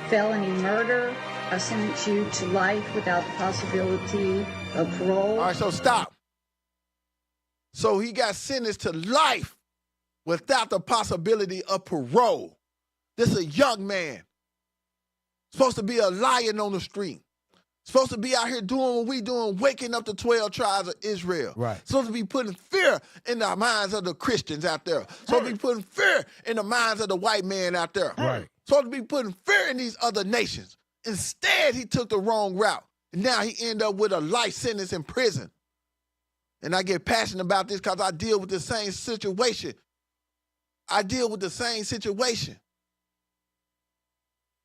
felony murder. I sentence you to life without the possibility of parole. All right, so stop. So he got sentenced to life without the possibility of parole. This is a young man. Supposed to be a lion on the street. Supposed to be out here doing what we doing, waking up the 12 tribes of Israel. Right. Supposed to be putting fear in the minds of the Christians out there. Supposed to be putting fear in the minds of the white man out there. Right. Supposed to be putting fear in these other nations. Instead, he took the wrong route. And now he ended up with a life sentence in prison. And I get passionate about this because I deal with the same situation.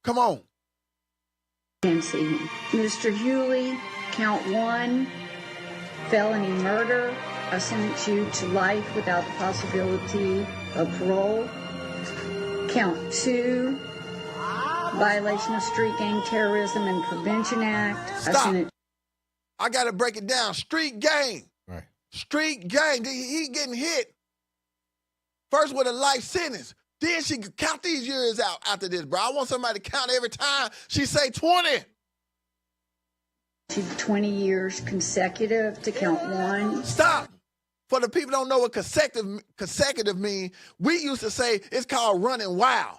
Come on. Can't see him. Mr. Hewley, count 1, felony murder. I sentence you to life without the possibility of parole. Count 2, violation of Street Gang Terrorism and Prevention Act. Stop. I got to break it down. Street gang. Right. Street gang. He getting hit first with a life sentence. Then she could count these years out after this, bro. I want somebody to count every time she say 20. 20 years consecutive to count 1. Stop. For the people don't know what consecutive mean, we used to say it's called running wild.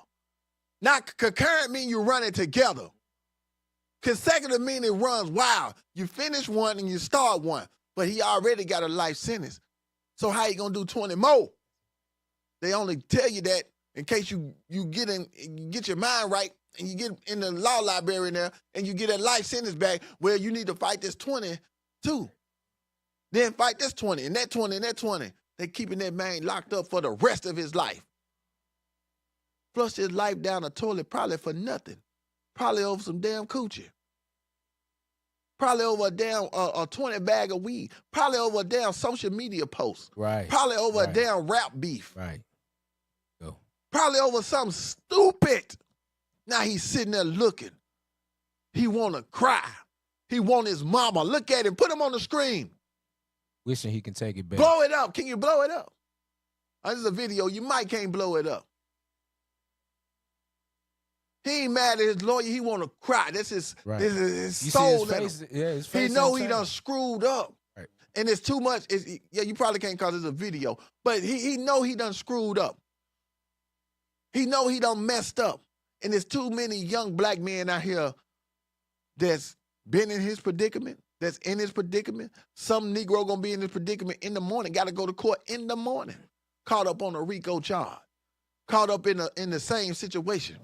Not concurrent mean you running together. Consecutive mean it runs wild. You finish one and you start one. But he already got a life sentence. So how you gonna do 20 more? They only tell you that in case you get your mind right and you get in the law library there and you get a life sentence back where you need to fight this 20 too. Then fight this 20 and that 20 and that 20. They keeping that man locked up for the rest of his life. Flush his life down the toilet probably for nothing. Probably over some damn coochie. probably over a damn a 20 bag of weed, probably over a damn social media post, Right. probably over a damn rap beef, Right. Go. probably over something stupid. Now he's sitting there looking. He want to cry. He want his mama. Look at him. Put him on the screen. Wishing he can take it back. Blow it up. Can you blow it up? This is a video. You might can't blow it up. He ain't mad at his lawyer. He want to cry. This is his soul. His face He know he done screwed up. Right. And it's too much. You probably can't cause it's a video. But he know he done screwed up. He know he done messed up. And there's too many young black men out here that's been in his predicament, that's in his predicament. Some Negro gonna be in his predicament in the morning, gotta go to court in the morning, caught up on a RICO charge, caught up in the same situation.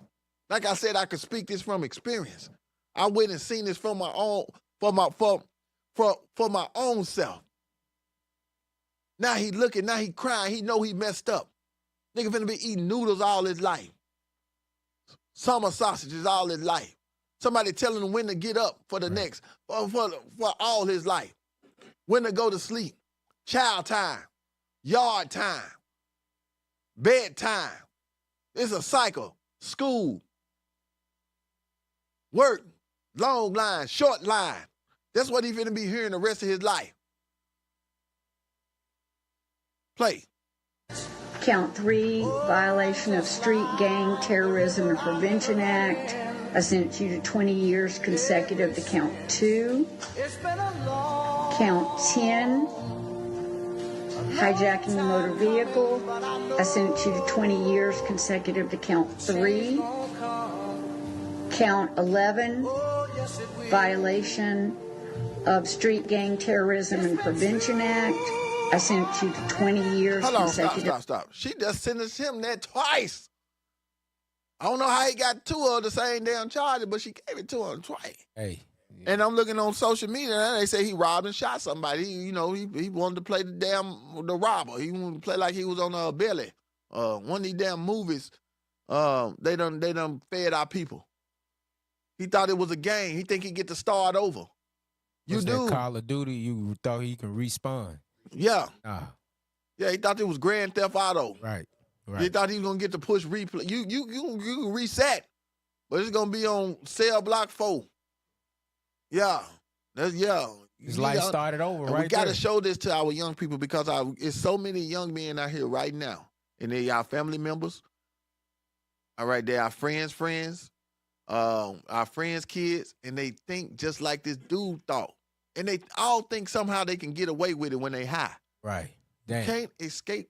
Like I said, I could speak this from experience. I went and seen this for my own, for my own self. Now he looking, now he crying, he know he messed up. Nigga finna be eating noodles all his life. Summer sausages all his life. Somebody telling him when to get up for the next, for all his life. When to go to sleep. Child time. Yard time. Bedtime. It's a cycle. School. Work. Long line. Short line. That's what he's finna be hearing the rest of his life. Play. Count 3, violation of Street Gang Terrorism and Prevention Act. I sentence you to 20 years consecutive to count 2. Count 10, hijacking the motor vehicle. I sentence you to 20 years consecutive to count 3. Count 11, violation of Street Gang Terrorism and Prevention Act. I sentence you to 20 years consecutive. Stop. She just sentenced him there twice. I don't know how he got two of the same damn charges, but she gave it to him twice. Hey. Yeah. And I'm looking on social media, and they say he robbed and shot somebody. He wanted to play the robber. He wanted to play like he was on a belly. One of these damn movies, they done fed our people. He thought it was a game. He think he get to start over. What's that Call of Duty? You thought he can respawn? Yeah. Yeah, he thought it was Grand Theft Auto. Right. He thought he was gonna get to push replay. You reset, but it's gonna be on cell block 4. Yeah. His life started over, right? We gotta show this to our young people because it's so many young men out here right now, and they're our family members. All right, they're our friends, our friends' kids, and they think just like this dude thought. And they all think somehow they can get away with it when they high. Right. Damn. You can't escape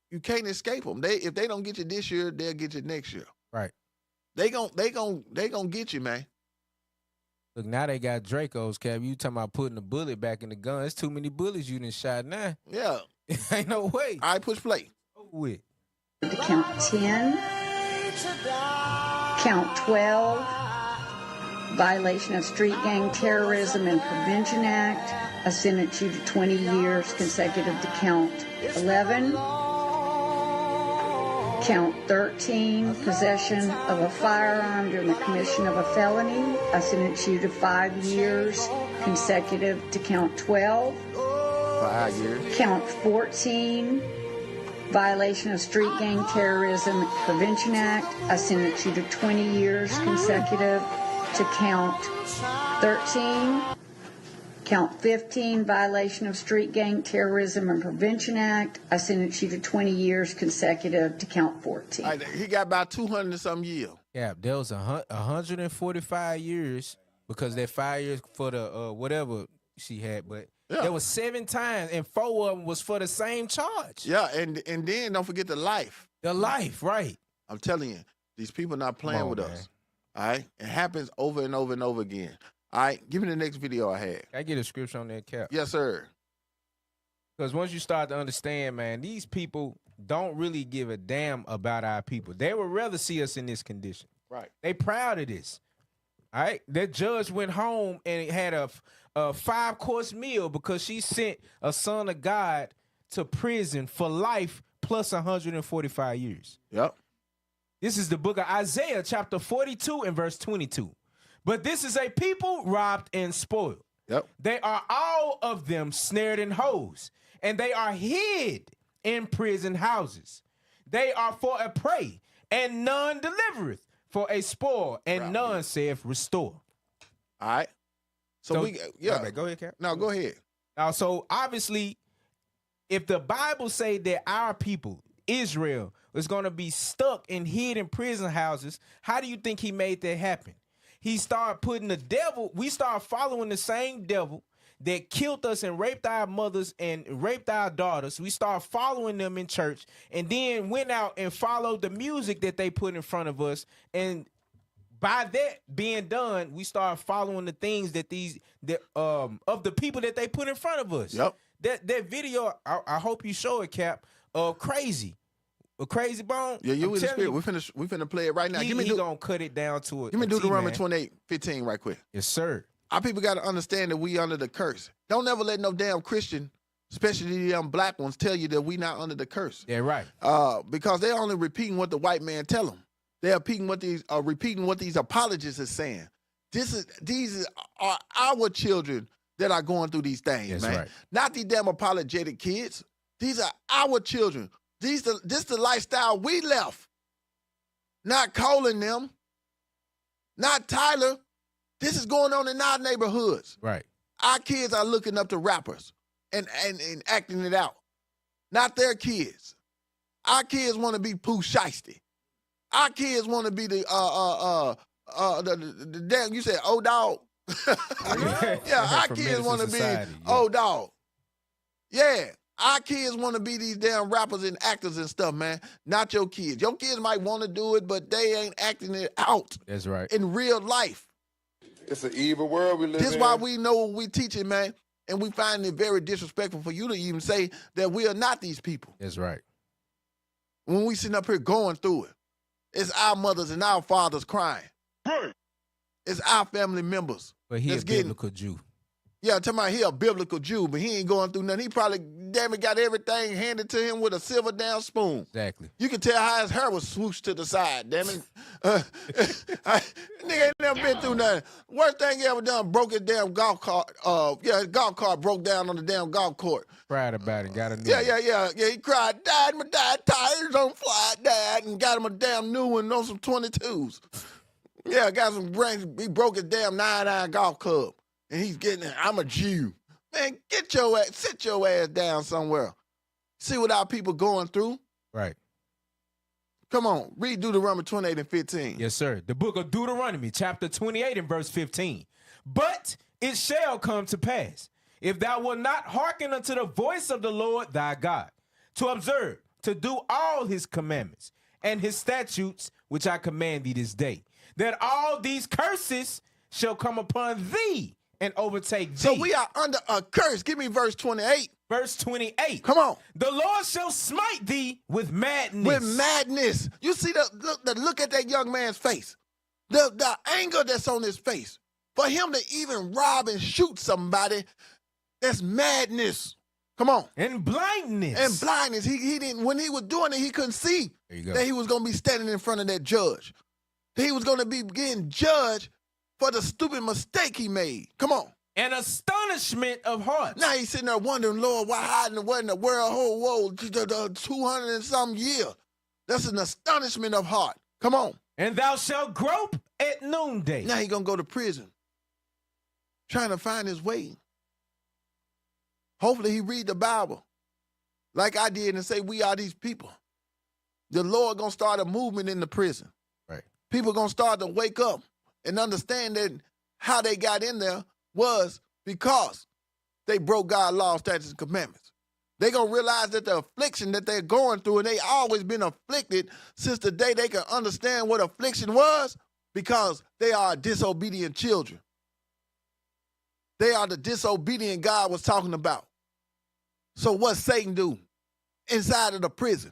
you can't escape them. If they don't get you this year, they'll get you next year. Right. They gon' get you, man. Look, now they got Dracos, Cap. You talking about putting the bullet back in the gun. There's too many bullets you done shot now. Yeah. Ain't no way. All right, push play. With. Count 10. Count 12. Violation of Street Gang Terrorism and Prevention Act. I sentence you to 20 years consecutive to count 11. Count 13, possession of a firearm during the commission of a felony. I sentence you to 5 years consecutive to count 12. 5 years. Count 14, violation of Street Gang Terrorism and Prevention Act. I sentence you to 20 years consecutive to count 13. Count 15, violation of Street Gang Terrorism and Prevention Act. I sentence you to 20 years consecutive to count 14. Right, he got about 200 and some years. Yeah, there was 145 years because that 5 years for the whatever she had, but there was 7 times and 4 of them was for the same charge. Yeah, and then don't forget the life. The life, right. I'm telling you, these people not playing with us. All right? It happens over and over and over again. All right, give me the next video I had. Can I get a scripture on that, Cap? Yes, sir. Because once you start to understand, man, these people don't really give a damn about our people. They would rather see us in this condition. Right. They proud of this. All right? That judge went home and had a 5-course meal because she sent a son of God to prison for life plus 145 years. Yep. This is the book of Isaiah, chapter 42 and verse 22. But this is a people robbed and spoiled. Yep. They are all of them snared in holes, and they are hid in prison houses. They are for a prey, and none delivereth, for a spoil, and none saith restore. All right. So we, okay, go ahead, Cap. No, go ahead. Now, so obviously, if the Bible say that our people, Israel, is going to be stuck and hid in prison houses, how do you think he made that happen? He started putting the devil, we started following the same devil that killed us and raped our mothers and raped our daughters. We started following them in church and then went out and followed the music that they put in front of us. And by that being done, we started following the things that of the people that they put in front of us. Yep. That video, I hope you show it, Cap, Crazy. A Crazy Bone. Yeah, you in the spirit. We finna play it right now. He gonna cut it down to it. Give me Deuteronomy 28:15 right quick. Yes, sir. Our people got to understand that we under the curse. Don't ever let no damn Christian, especially the damn black ones, tell you that we not under the curse. Yeah, right. Because they're only repeating what the white man tell them. They're repeating what these apologists are saying. These are our children that are going through these things, That's man. right. Not these damn apologetic kids. These are our children. This the lifestyle we left. Not calling them. Not Tyler. This is going on in our neighborhoods. Right. Our kids are looking up to rappers and acting it out. Not their kids. Our kids want to be Pooh Shiesty. Our kids want to be the damn, you said old dog. Yeah, our kids want to be old dog. Yeah. Our kids want to be these damn rappers and actors and stuff, man. Not your kids. Your kids might want to do it, but they ain't acting it out. That's right. In real life. It's an evil world we live in. This is why we know what we teaching, man. And we find it very disrespectful for you to even say that we are not these people. That's right. When we sitting up here going through it, it's our mothers and our fathers crying. Right. It's our family members. But he a biblical Jew. Yeah, talking about he a biblical Jew, but he ain't going through nothing. He probably damn it got everything handed to him with a silver down spoon. Exactly. You can tell how his hair was swooshed to the side, damn it. Nigga ain't never been through nothing. Worst thing he ever done, broke his damn golf cart. His golf cart broke down on the damn golf court. Cried about it, got a new one. Yeah, he cried, Dad, my dad, tires on fly, Dad, and got him a damn new one on some 22s. Yeah, got some brains. He broke his damn 9-iron golf club. And he's getting, I'm a Jew. Man, sit your ass down somewhere. See what our people going through. Right. Come on, read Deuteronomy 28 and 15. Yes, sir. The book of Deuteronomy, chapter 28 and verse 15. But it shall come to pass, if thou wilt not hearken unto the voice of the Lord thy God, to observe, to do all his commandments and his statutes, which I command thee this day, that all these curses shall come upon thee and overtake thee. So we are under a curse. Give me verse 28. Verse 28. Come on. The Lord shall smite thee with madness. With madness. You see the look at that young man's face. The anger that's on his face. For him to even rob and shoot somebody, that's madness. Come on. And blindness. And blindness. He didn't, when he was doing it, he couldn't see that he was going to be standing in front of that judge. He was going to be getting judged for the stupid mistake he made. Come on. An astonishment of heart. Now he's sitting there wondering, Lord, why hiding what in the world, whole 200 and some years. That's an astonishment of heart. Come on. And thou shalt grope at noonday. Now he's going to go to prison, trying to find his way. Hopefully he read the Bible like I did and say, we are these people. The Lord going to start a movement in the prison. Right. People going to start to wake up and understand that how they got in there was because they broke God's law, statutes, and commandments. They're going to realize that the affliction that they're going through, and they always been afflicted since the day they could understand what affliction was, because they are disobedient children. They are the disobedient God was talking about. So what's Satan do inside of the prison?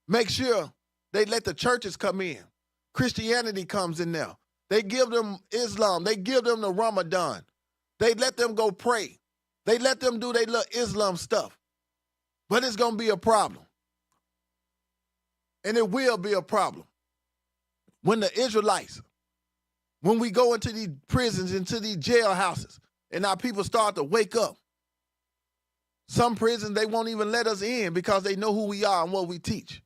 Make sure they let the churches come in. Christianity comes in there. They give them Islam. They give them the Ramadan. They let them go pray. They let them do their little Islam stuff. But it's going to be a problem. And it will be a problem. When the Israelites When we go into these prisons, into these jailhouses, and our people start to wake up. Some prisons, they won't even let us in because they know who we are and what we teach.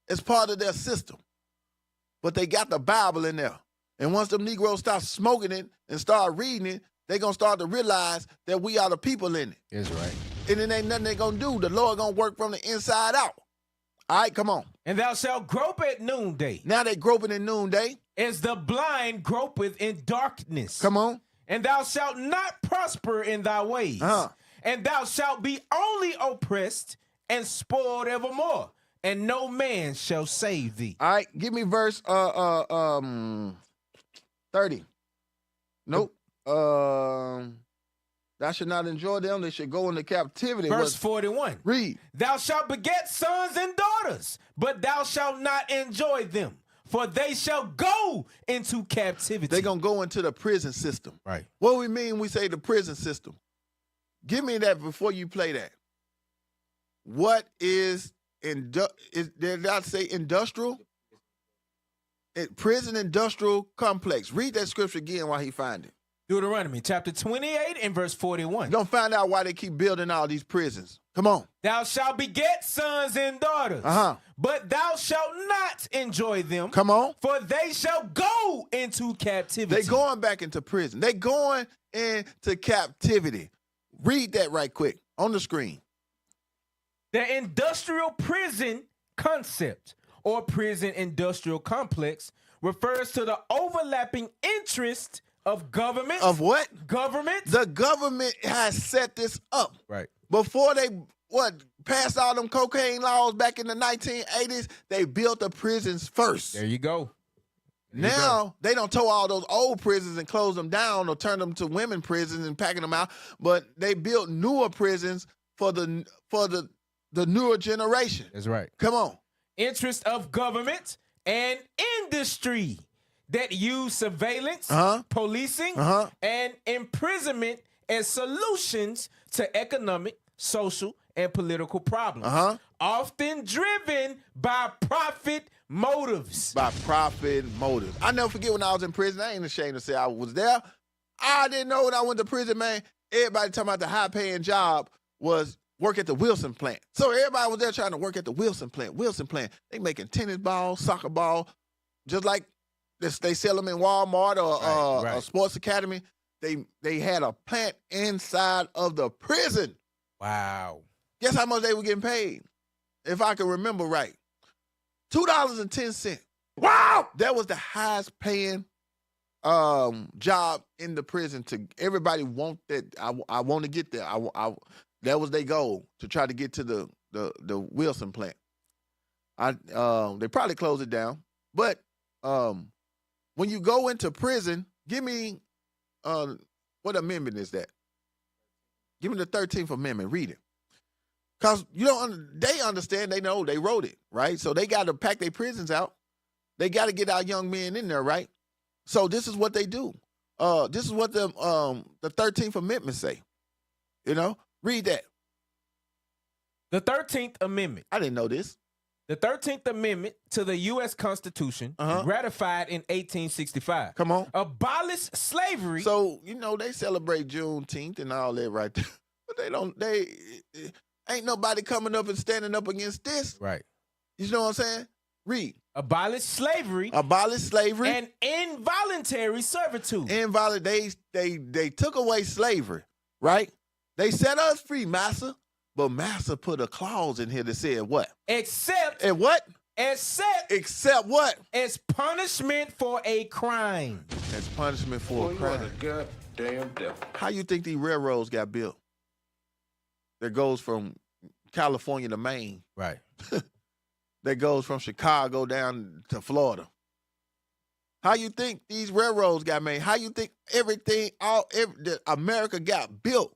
It's part of their system. But they got the Bible in there. And once them Negroes start smoking it and start reading it, they're going to start to realize that we are the people in it. That's right. And it ain't nothing they're going to do. The Lord going to work from the inside out. All right, come on. And thou shalt grope at noonday. Now they groping in noonday. As the blind gropeth in darkness. Come on. And thou shalt not prosper in thy ways. And thou shalt be only oppressed and spoiled evermore. And no man shall save thee. All right, give me verse 30. Nope. Thou should not enjoy them. They should go into captivity. Verse 41. Read. Thou shalt beget sons and daughters, but thou shalt not enjoy them, for they shall go into captivity. They're going to go into the prison system. Right. What we mean we say the prison system? Give me that before you play that. What is did I say industrial? Prison industrial complex. Read that scripture again while he find it. Deuteronomy chapter 28 and verse 41. You're going to find out why they keep building all these prisons. Come on. Thou shalt beget sons and daughters, but thou shalt not enjoy them. Come on. For they shall go into captivity. They're going back into prison. They're going into captivity. Read that right quick on the screen. The industrial prison concept or prison industrial complex refers to the overlapping interest of government. Of what? Government. The government has set this up. Right. Before they passed all them cocaine laws back in the 1980s, they built the prisons first. There you go. Now they don't tow all those old prisons and close them down or turn them to women prisons and packing them out, but they built newer prisons for the newer generation. That's right. Come on. Interest of government and industry that use surveillance, policing, and imprisonment as solutions to economic, social, and political problems. Often driven by profit motives. By profit motives. I never forget when I was in prison. I ain't ashamed to say I was there. I didn't know when I went to prison, man. Everybody talking about the high-paying job was work at the Wilson plant. So everybody was there trying to work at the Wilson plant. Wilson plant. They making tennis balls, soccer ball, just like they sell them in Walmart or a sports academy. They had a plant inside of the prison. Wow. Guess how much they were getting paid? If I can remember right. $2.10. Wow! That was the highest paying job in the prison. To everybody want that. I want to get there. That was their goal, to try to get to the Wilson plant. They probably closed it down. But when you go into prison, give me what amendment is that? Give me the 13th Amendment. Read it. Because they understand, they know, they wrote it, right? So they got to pack their prisons out. They got to get our young men in there, right? So this is what they do. This is what the 13th Amendment say. Read that. The 13th Amendment. I didn't know this. The 13th Amendment to the U.S. Constitution, ratified in 1865. Come on. Abolished slavery. So, they celebrate Juneteenth and all that right there. But ain't nobody coming up and standing up against this. Right. You know what I'm saying? Read. Abolish slavery. Abolish slavery. And involuntary servitude. They took away slavery, right? They set us free, Massa. But Massa put a clause in here that said what? Except. And what? Except what? As punishment for a crime. As punishment for a crime. You are the goddamn devil. How you think these railroads got built? That goes from California to Maine. Right. That goes from Chicago down to Florida. How you think these railroads got made? How you think that America got built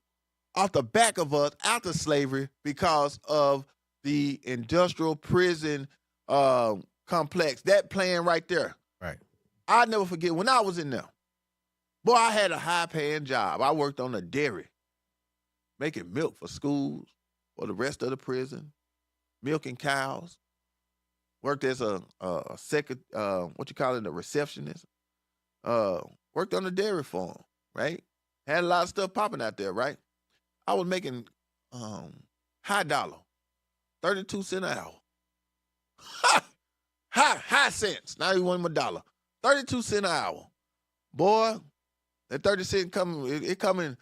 off the back of us after slavery because of the industrial prison complex? That plan right there. Right. I'll never forget when I was in there. Boy, I had a high-paying job. I worked on a dairy, making milk for schools, for the rest of the prison, milking cows. Worked as a second, a receptionist. Worked on a dairy farm, right? Had a lot of stuff popping out there, right? I was making high dollar, 32 cents an hour. High cents, not even $1, 32 cents an hour. Boy, that 30 cents it come in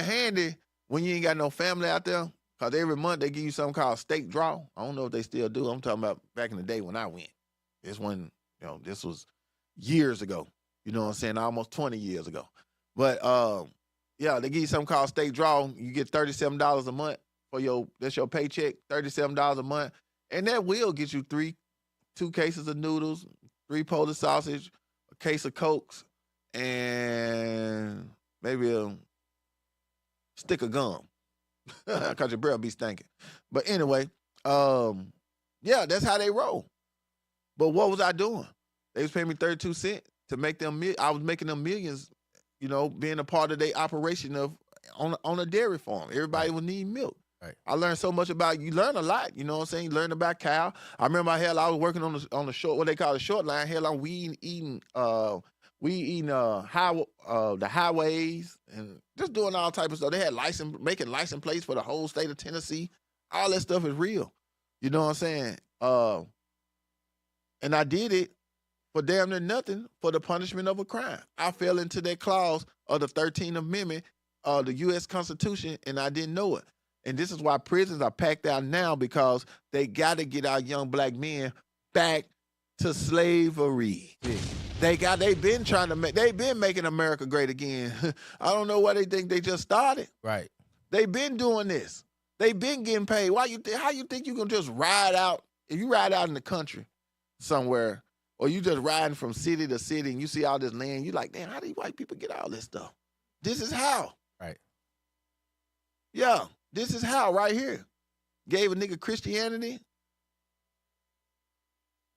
handy when you ain't got no family out there. Cause every month they give you something called steak draw. I don't know if they still do. I'm talking about back in the day when I went. This was years ago. You know what I'm saying? Almost 20 years ago. But yeah, they give you something called steak draw. You get $37 a month that's your paycheck, $37 a month. And that will get you 2 cases of noodles, 3 Polish sausage, a case of Cokes, and maybe a stick of gum. Because your breath be stinking. But anyway, yeah, that's how they roll. But what was I doing? They was paying me 32 cents to make them. I was making them millions, being a part of their operation on a dairy farm. Everybody would need milk. Right. I learned so much you learn a lot, you know what I'm saying? You learn about cow. I remember I was working on the short, what they call the short line. We eating the highways and just doing all type of stuff. They had making license plates for the whole state of Tennessee. All that stuff is real. You know what I'm saying? And I did it for damn near nothing for the punishment of a crime. I fell into that clause of the 13th Amendment of the U.S. Constitution, and I didn't know it. And this is why prisons are packed out now, because they got to get our young black men back to slavery. Yeah. They've been making America great again. I don't know why they think they just started. Right. They've been doing this. They've been getting paid. How you think you can just ride out? If you ride out in the country somewhere, or you just riding from city to city and you see all this land, you like, damn, how do these white people get all this stuff? This is how. Right. Yeah, this is how right here. Gave a nigga Christianity.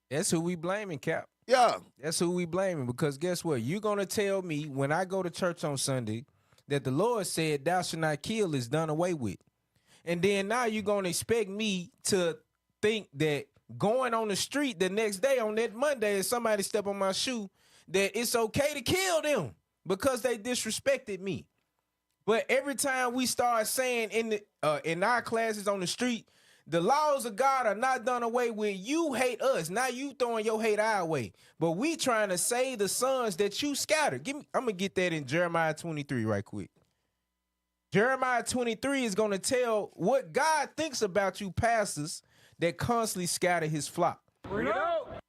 That's who we blaming, Cap. Yeah. That's who we blaming, because guess what? You're going to tell me when I go to church on Sunday that the Lord said thou shalt not kill is done away with. And then now you're going to expect me to think that going on the street the next day on that Monday if somebody step on my shoe, that it's okay to kill them because they disrespected me. But every time we start saying in our classes on the street, the laws of God are not done away with. You hate us. Now you throwing your hate our way. But we trying to save the sons that you scattered. I'm going to get that in Jeremiah 23 right quick. Jeremiah 23 is going to tell what God thinks about you pastors that constantly scatter his flock. Bring it out.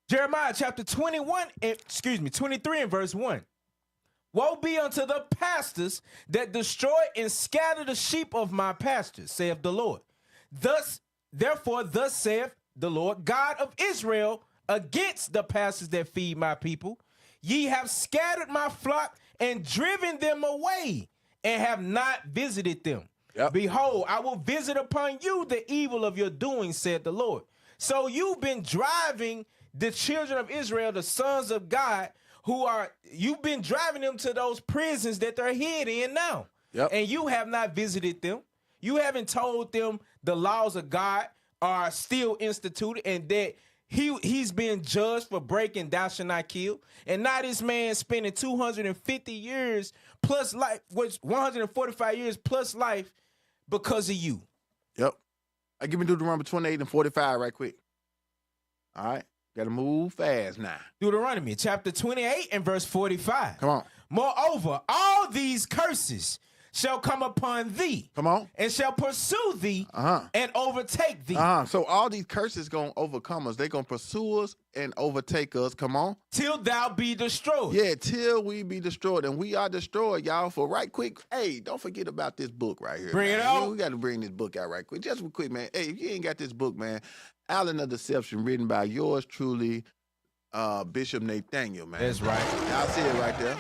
Jeremiah chapter 23 and verse 1. Woe be unto the pastors that destroy and scatter the sheep of my pastures, saith the Lord. Therefore, thus saith the Lord God of Israel against the pastors that feed my people. Ye have scattered my flock and driven them away, and have not visited them. Yep. Behold, I will visit upon you the evil of your doing, said the Lord. So you've been driving the children of Israel, the sons of God, you've been driving them to those prisons that they're hid in now. Yep. And you have not visited them. You haven't told them the laws of God are still instituted and that he's been judged for breaking thou shalt not kill. And now this man spending 250 years plus life, which 145 years plus life because of you. Yep. I give me Deuteronomy 28 and 45 right quick. All right. Got to move fast now. Deuteronomy chapter 28 and verse 45. Come on. Moreover, all these curses shall come upon thee. Come on. And shall pursue thee and overtake thee. So all these curses going to overcome us. They're going to pursue us and overtake us. Come on. Till thou be destroyed. Yeah, till we be destroyed. And we are destroyed, y'all. For right quick, hey, don't forget about this book right here. Bring it out. We got to bring this book out right quick. Just real quick, man. Hey, if you ain't got this book, man, Island of Deception, written by yours truly, Bishop Nathaniel, man. That's right. Y'all see it right there.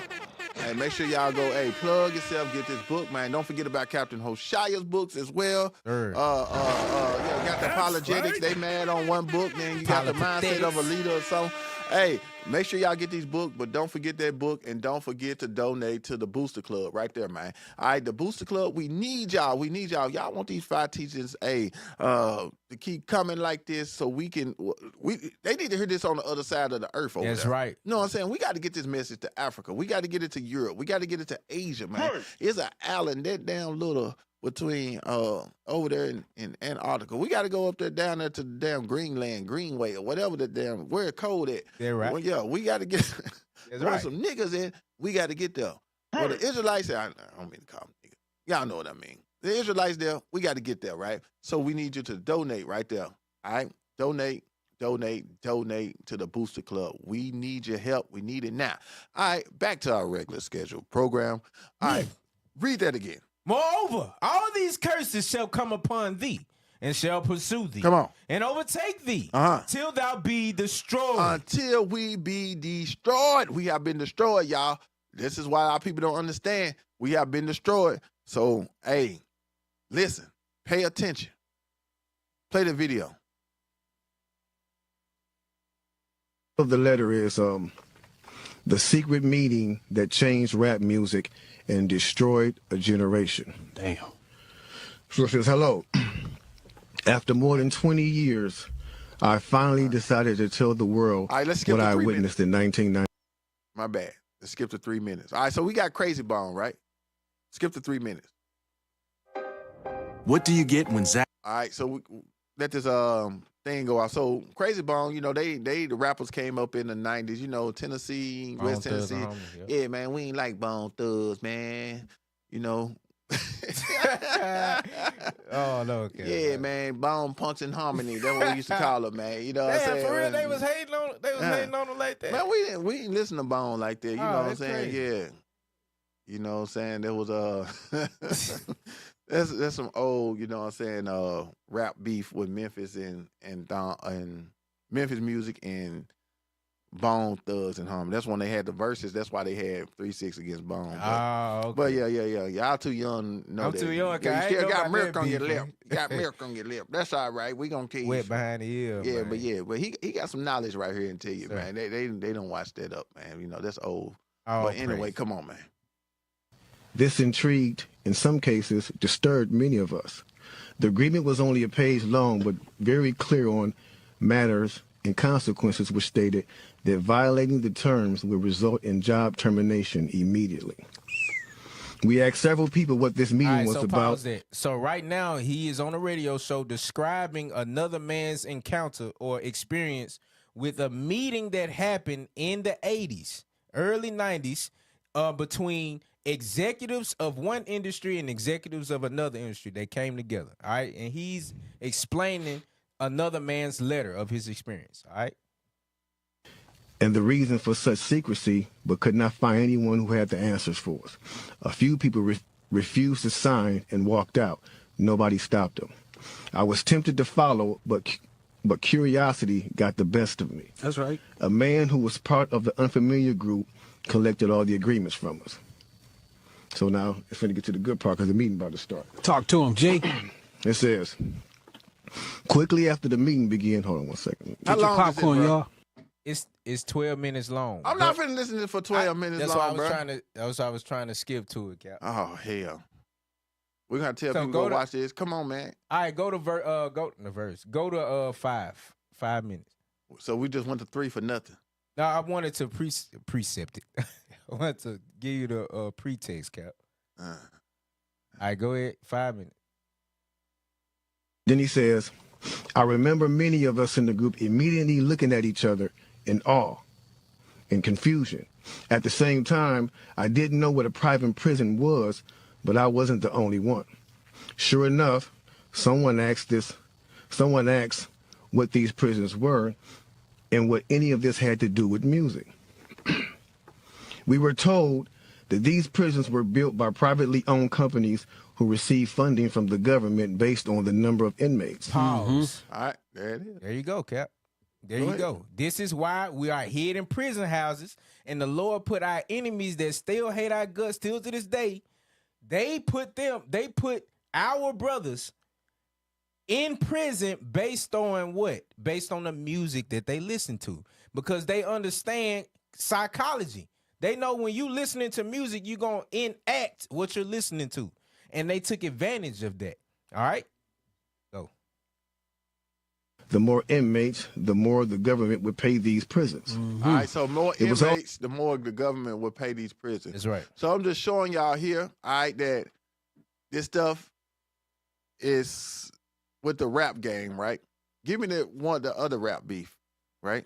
Hey, make sure y'all go, plug yourself, get this book, man. Don't forget about Captain Hoshia's books as well. Sure. Got the apologetics. Right. They mad on one book, then you got the mindset of a leader or something. Hey, Make sure y'all get these books, but don't forget that book, and don't forget to donate to the Booster Club right there, man. All right, the Booster Club, we need y'all. We need y'all. Y'all want these 5 teachers, to keep coming like this so we can, they need to hear this on the other side of the earth over That's there. right. You know what I'm saying? We got to get this message to Africa. We got to get it to Europe. We got to get it to Asia, man. It's an island that damn little between over there in Antarctica. We got to go up there, down there to the damn Greenland, Greenway, or whatever the damn, where it's cold at. Yeah, right. Well, yeah, we got to get some niggas in. We got to get there. Well, the Israelites, I don't mean to call them niggas. Y'all know what I mean. The Israelites there, we got to get there, right? So we need you to donate right there, all right? Donate to the Booster Club. We need your help. We need it now. All right, back to our regular scheduled program. All right, read that again. Moreover, all these curses shall come upon thee, and shall pursue thee. Come on. And overtake thee, till thou be destroyed. Until we be destroyed. We have been destroyed, y'all. This is why our people don't understand. We have been destroyed. So, hey, listen, pay attention. Play the video. Of the letter is the secret meeting that changed rap music and destroyed a generation. Damn. So it says, hello. After more than 20 years, I finally decided to tell the world what I witnessed in 1990. My bad. Let's skip to 3 minutes. All right, so we got Crazy Bone, right? Skip to 3 minutes. What do you get when Zach? All right, so we let this thing go out. So Crazy Bone, you know, the rappers came up in the 90s, you know, Tennessee, West Tennessee. Yeah, man, we ain't like Bone Thugs, man. You know. Oh no, okay. Yeah, man, Bone Punch and Harmony. That's what we used to call it, man. You know what I'm saying? For real, they was hating on them like that. Man, we didn't listen to Bone like that. You know what I'm saying? Crazy. Yeah. You know what I'm saying? There was that's some old, you know what I'm saying, rap beef with Memphis and Memphis music and Bone Thugs and Harmony. That's when they had the verses. That's why they had 3-6 against Bone. Okay. But yeah. Y'all too young to know I'm that. too young. Yeah, you still got milk on your beef, lip. Got milk on your lip. That's all right. We gonna kill you. Wet behind the ear. Yeah, man. but he got some knowledge right here and tell you, man. They don't watch that up, man. You know, that's old. But anyway, come on, man. This intrigued, in some cases, disturbed many of us. The agreement was only a page long, but very clear on matters and consequences, which stated that violating the terms would result in job termination immediately. We asked several people what this meeting was about. Pause that. So right now, he is on a radio show describing another man's encounter or experience with a meeting that happened in the 80s, early 90s, between executives of one industry and executives of another industry. They came together, all right? And he's explaining another man's letter of his experience, all right? And the reason for such secrecy, but could not find anyone who had the answers for us. A few people refused to sign and walked out. Nobody stopped them. I was tempted to follow, but curiosity got the best of me. That's right. A man who was part of the unfamiliar group collected all the agreements from us. So now it's going to get to the good part because the meeting about to start. Talk to him, G. It says, quickly after the meeting began, hold on one second. Get your popcorn, y'all. It's 12 minutes long. I'm not finna listen to it for 12 minutes long, bro. That's why I was trying to skip to it, Cap. Oh, hell. We're going to tell people to go watch this. Come on, man. All right, go to verse. Go to 5 minutes. So we just went to 3 for nothing. No, I wanted to precept it. I wanted to give you the pretext, Cap. All right, go ahead. 5 minutes. Then he says, I remember many of us in the group immediately looking at each other in awe and confusion. At the same time, I didn't know what a private prison was, but I wasn't the only one. Sure enough, someone asked what these prisons were and what any of this had to do with music. We were told that these prisons were built by privately owned companies who receive funding from the government based on the number of inmates. Pause. All right, there it is. There you go, Cap. There you go. This is why we are hid in prison houses, and the Lord put our enemies that still hate our guts still to this day. They put our brothers in prison based on what? Based on the music that they listen to. because they understand psychology. They know when you listening to music, you're going to enact what you're listening to. And they took advantage of that. All right? Go. The more inmates, the more the government would pay these prisons. All right, so more inmates, the more the government will pay these prisons. That's right. So I'm just showing y'all here, all right, that this stuff is with the rap game, right? Give me the other rap beef, right?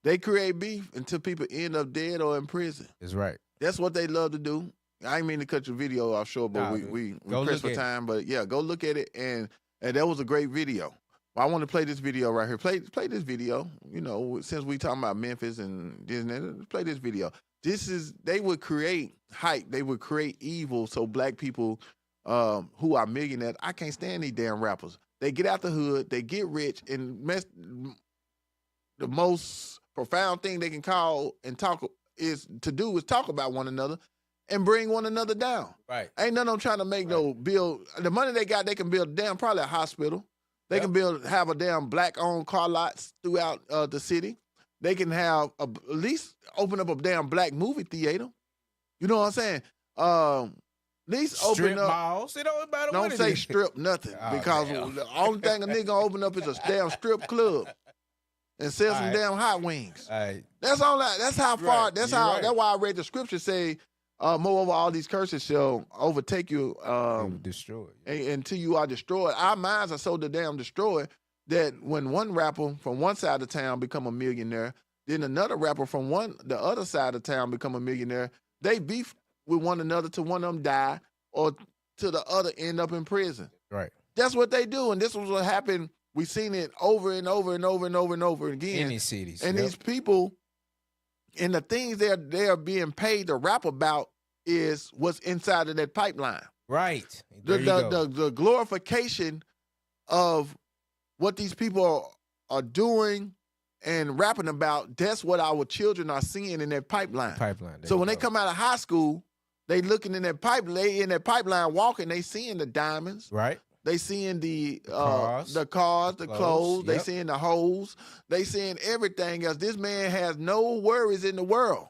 They create beef until people end up dead or in prison. That's right. That's what they love to do. I ain't mean to cut your video off short, but we pressed for time. But yeah, go look at it, and that was a great video. Well, I want to play this video right here. Play this video. You know, since we talking about Memphis and Disney, play this video. They would create hype. They would create evil so black people who are millionaires. I can't stand these damn rappers. They get out the hood, they get rich, and the most profound thing they can call and talk is talk about one another and bring one another down. Right. Ain't none of them trying to make no build. The money they got, they can build probably a hospital. They can have a damn black-owned car lots throughout the city. They can have at least open up a damn black movie theater. You know what I'm saying? At least open up malls. It don't matter. Don't say strip nothing because the only thing a nigga gonna open up is a damn strip club and sell some damn hot wings. That's all. That's how far. That's how. Right. That's why I read the scripture say, moreover, all these curses shall overtake you, destroy until you are destroyed. Our minds are so damn destroyed that when one rapper from one side of town become a millionaire, then another rapper from the other side of town become a millionaire. They beef with one another till one of them die or till the other end up in prison. Right. That's what they do, and this was what happened. We've seen it over and over and over and over and over again. In these cities. And these people, and the things they are being paid to rap about is what's inside of that pipeline. Right. The glorification of what these people are doing and rapping about, that's what our children are seeing in that pipeline. So when they come out of high school, they looking in that pipeline walking, they seeing the diamonds. Right. They seeing the cars, the clothes. They seeing the hoes. They seeing everything else. This man has no worries in the world,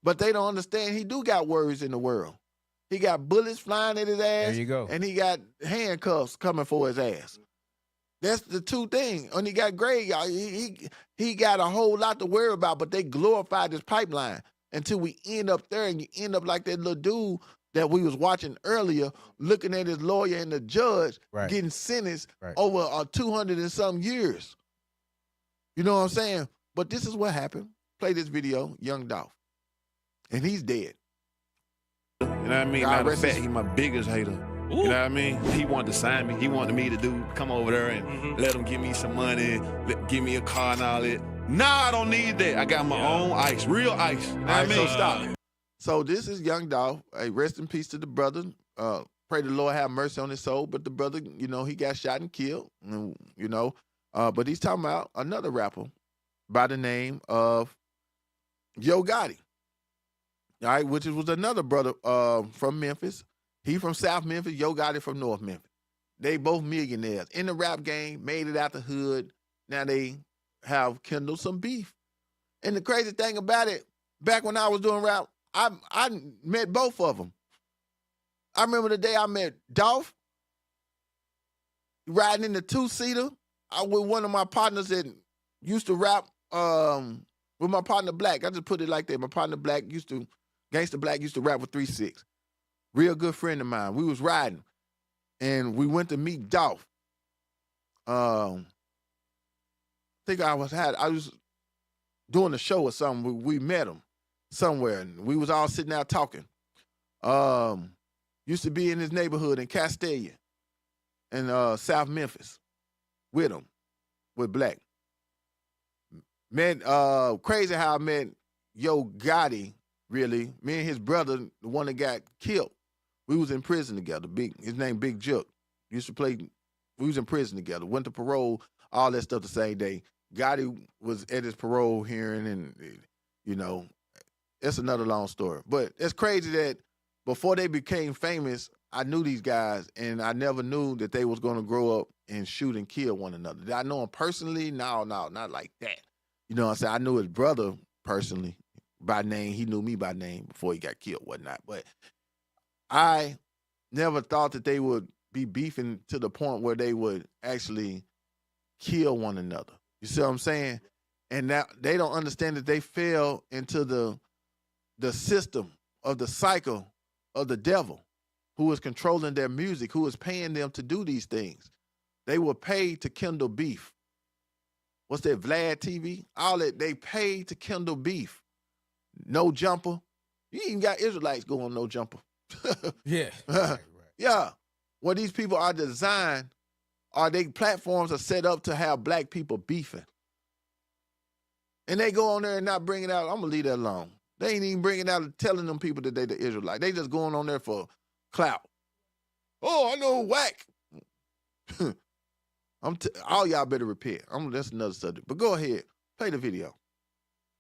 but they don't understand he do got worries in the world. He got bullets flying at his ass. There you go. And he got handcuffs coming for his ass. That's the two things. And he got grade, y'all. He got a whole lot to worry about, but they glorified this pipeline until we end up there, and you end up like that little dude that we was watching earlier, looking at his lawyer and the judge getting sentenced over 200 and some years. You know what I'm saying? But this is what happened. Play this video, Young Dolph. And he's dead. You know what I mean? Matter of fact, he's my biggest hater. Ooh. You know what I mean? He wanted to sign me. He wanted me to come over there and let him give me some money, give me a car and all that. Nah, I don't need that. I got my own ice, real ice. You know what I mean? So stop. So this is Young Dolph. Hey, rest in peace to the brother. Pray the Lord have mercy on his soul. But the brother, you know, he got shot and killed. You know, but he's talking about another rapper by the name of Yo Gotti. All right, which was another brother from Memphis. He from South Memphis, Yo Gotti from North Memphis. They both millionaires in the rap game, made it out the hood. Now they have kindled some beef. And the crazy thing about it, back when I was doing rap, I met both of them. I remember the day I met Dolph riding in the two-seater. I with one of my partners that used to rap with my partner Black. I just put it like that. My partner Black Gangsta Black used to rap with 3-6. Real good friend of mine. We was riding, and we went to meet Dolph. I think I was doing a show or something. We met him somewhere, and we was all sitting out talking. Used to be in his neighborhood in Castalia in South Memphis with him, with Black. Met, crazy how I met Yo Gotti, really. Me and his brother, the one that got killed, we was in prison together. His name Big Jook. Used to play, we was in prison together, went to parole, all that stuff the same day. Gotti was at his parole hearing, and, you know, it's another long story. But it's crazy that before they became famous, I knew these guys, and I never knew that they was going to grow up and shoot and kill one another. Did I know them personally? No, not like that. You know what I'm saying? I knew his brother personally by name. He knew me by name before he got killed, whatnot. But I never thought that they would be beefing to the point where they would actually kill one another. You see what I'm saying? And now they don't understand that they fell into the system of the cycle of the devil who is controlling their music, who is paying them to do these things. They were paid to kindle beef. What's that, Vlad TV? All that, they paid to kindle beef. No jumper. You even got Israelites going no jumper. Yeah. Right. Yeah. Well, these people are designed, or they platforms are set up to have black people beefing. And they go on there and not bring it out. I'm going to leave that alone. They ain't even bringing out and telling them people that they the Israelites. They just going on there for clout. Oh, I know whack. All y'all better repent. That's another subject. But go ahead. Play the video.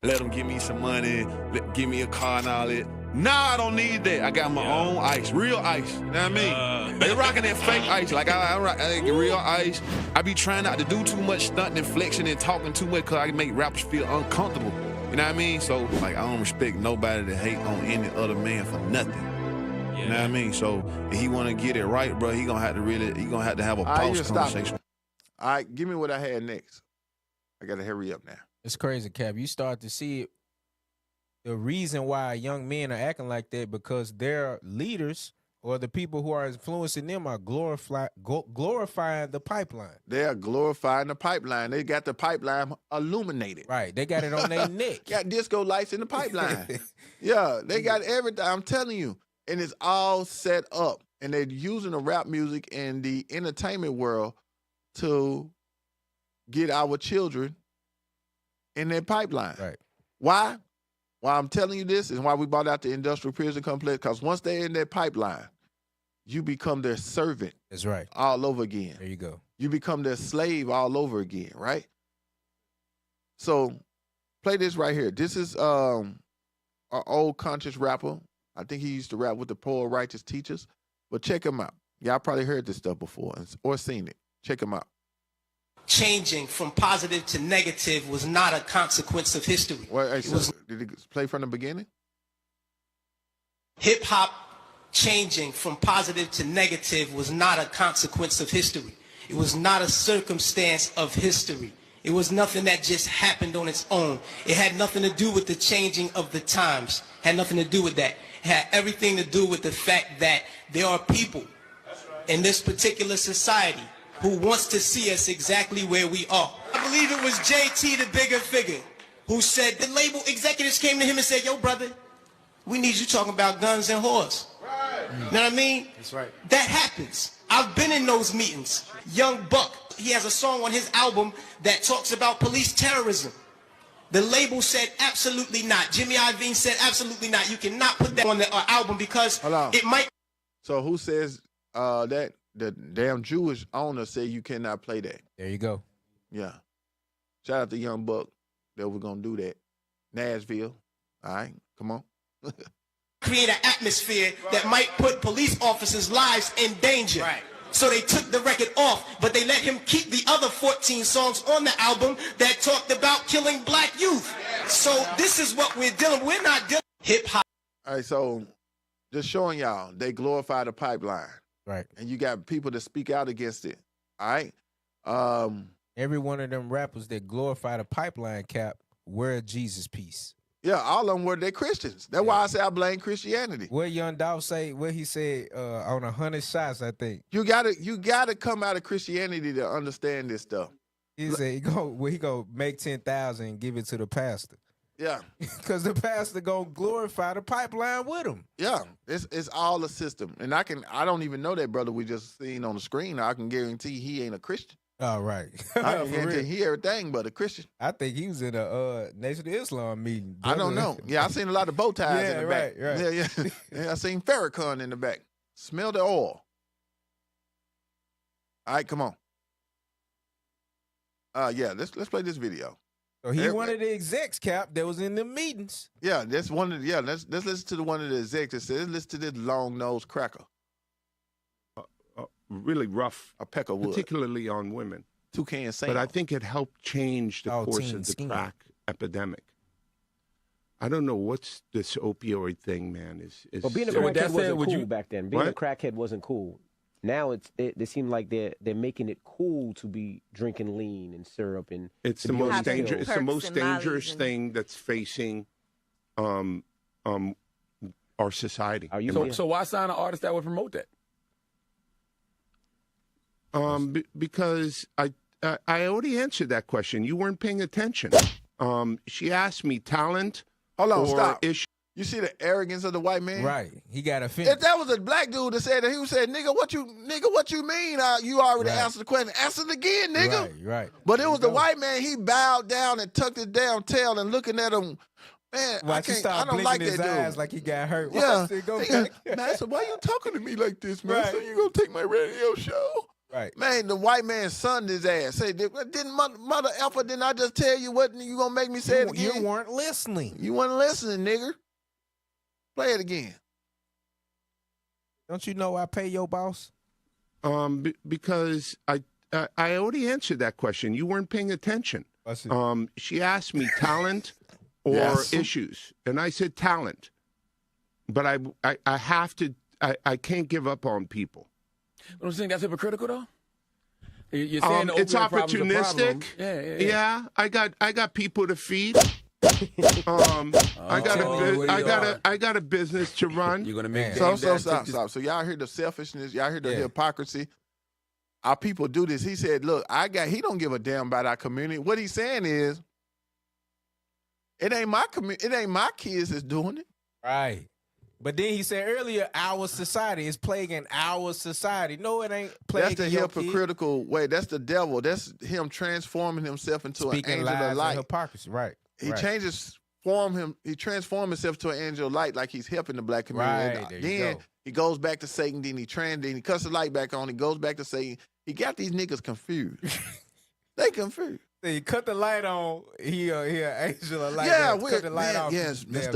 Let them give me some money, give me a car and all that. Nah, I don't need that. I got my own ice, real ice. You know what I mean? They rocking that fake ice. Like I get real ice. I be trying not to do too much stunting and flexing and talking too much because I make rappers feel uncomfortable. You know what I mean? So like I don't respect nobody that hate on any other man for nothing. You know what I mean? So if he want to get it right, bro, he gonna have to have a pause conversation. All right, give me what I had next. I gotta hurry up now. It's crazy, Cap. You start to see it. The reason why young men are acting like that because their leaders or the people who are influencing them are glorifying the pipeline. They are glorifying the pipeline. They got the pipeline illuminated. Right. They got it on their neck. Got disco lights in the pipeline. Yeah, they got everything. I'm telling you. And it's all set up. And they're using the rap music and the entertainment world to get our children in their pipeline. Right. Why? Why I'm telling you this is why we bought out the industrial prison complex, because once they're in their pipeline, you become their servant. That's right. All over again. There you go. You become their slave all over again, right? So play this right here. This is an old conscious rapper. I think he used to rap with the Poor Righteous Teachers. But check him out. Y'all probably heard this stuff before or seen it. Check him out. Changing from positive to negative was not a consequence of history. Well, hey, did he play from the beginning? Hip-hop changing from positive to negative was not a consequence of history. It was not a circumstance of history. It was nothing that just happened on its own. It had nothing to do with the changing of the times. It had nothing to do with that. It had everything to do with the fact that there are people in this particular society who wants to see us exactly where we are. I believe it was JT, the bigger figure, who said the label executives came to him and said, yo, brother, we need you talking about guns and whores. Right. You know what I mean? That's right. That happens. I've been in those meetings. Young Buck, he has a song on his album that talks about police terrorism. The label said absolutely not. Jimmy Iovine said absolutely not. You cannot put that on the album because it might. So who says that? The damn Jewish owner said you cannot play that. There you go. Yeah. Shout out to Young Buck that we're going to do that. Nashville. All right. Come on. Create an atmosphere that might put police officers' lives in danger. Right. So they took the record off, but they let him keep the other 14 songs on the album that talked about killing black youth. So this is what we're dealing with. We're not dealing with hip-hop. All right, so just showing y'all, they glorify the pipeline. Right. And you got people that speak out against it. All right. Every one of them rappers that glorify the pipeline, Cap, wear a Jesus piece. Yeah, all of them were they Christians. That's why I say I blame Christianity. What Young Dolph say? What he said on 100 shots, I think. You gotta come out of Christianity to understand this stuff. He said he go make 10,000 and give it to the pastor. Yeah, because the pastor gonna glorify the pipeline with him. Yeah, it's all a system, and I don't even know that brother we just seen on the screen. I can guarantee he ain't a Christian. Oh, right. I can guarantee he everything but a Christian. I think he was in a Nation of Islam meeting. I don't know. Yeah, I seen a lot of bow ties in the back. Right. Yeah, I seen Farrakhan in the back. Smell the oil. All right, come on. Yeah, let's play this video. So he one of the execs, Cap, that was in the meetings. Yeah, that's one of the, let's listen to the one of the execs that says, listen to this long-nosed cracker. Really rough, a peck of wood, particularly on women. Toucan Sam. But I think it helped change the course of the crack epidemic. I don't know what's this opioid thing, man. Well, being a crackhead wasn't cool back then. Being a crackhead wasn't cool. Now they seem like they're making it cool to be drinking lean and syrup and it's the most dangerous. It's the most dangerous thing that's facing our society. So why sign an artist that would promote that? Because I already answered that question. You weren't paying attention. She asked me talent. Hold on, or stop. issue. You see the arrogance of the white man? Right. He got offended. If that was a black dude that said that, he would say, nigga, what you mean? You already answered the question. Answer it again, nigga. Right. But it was the white man. He bowed down and tucked his down tail and looking at him. Man, I don't like that dude. Eyes like he got hurt. Yeah. Go back. Man, so why you talking to me like this, man? So you gonna take my radio show? Right. Man, the white man sunned his ass. Say, didn't mother effer, didn't I just tell you what you gonna make me say it again? You weren't listening. You weren't listening, nigger. Play it again. Don't you know I pay your boss? Because I already answered that question. You weren't paying attention. She asked me talent or issues, and I said talent. But I have to. I can't give up on people. Don't you think that's hypocritical though? You're saying the it's opioid problem's a opportunistic. problem. Yeah. I got people to feed. I got a business to run. You're gonna make stop. So y'all hear the selfishness? Y'all hear the hypocrisy? Our people do this. He said, "Look, he don't give a damn about our community." What he's saying is, it ain't my community. It ain't my kids that's doing it. Right. But then he said earlier, our society is plaguing our society. No, it ain't plaguing. That's the hypocritical way. That's the devil. That's him transforming himself into an angel of light. Hypocrisy. Right. He changes form. He transforms himself to an angel of light, like he's helping the black community. Right. Then he goes back to Satan. Then he cuts the light back on. He goes back to Satan. He got these niggas confused. They confused. He cut the light on. He an angel of light. Yeah, cut the light off. Yeah, it's messed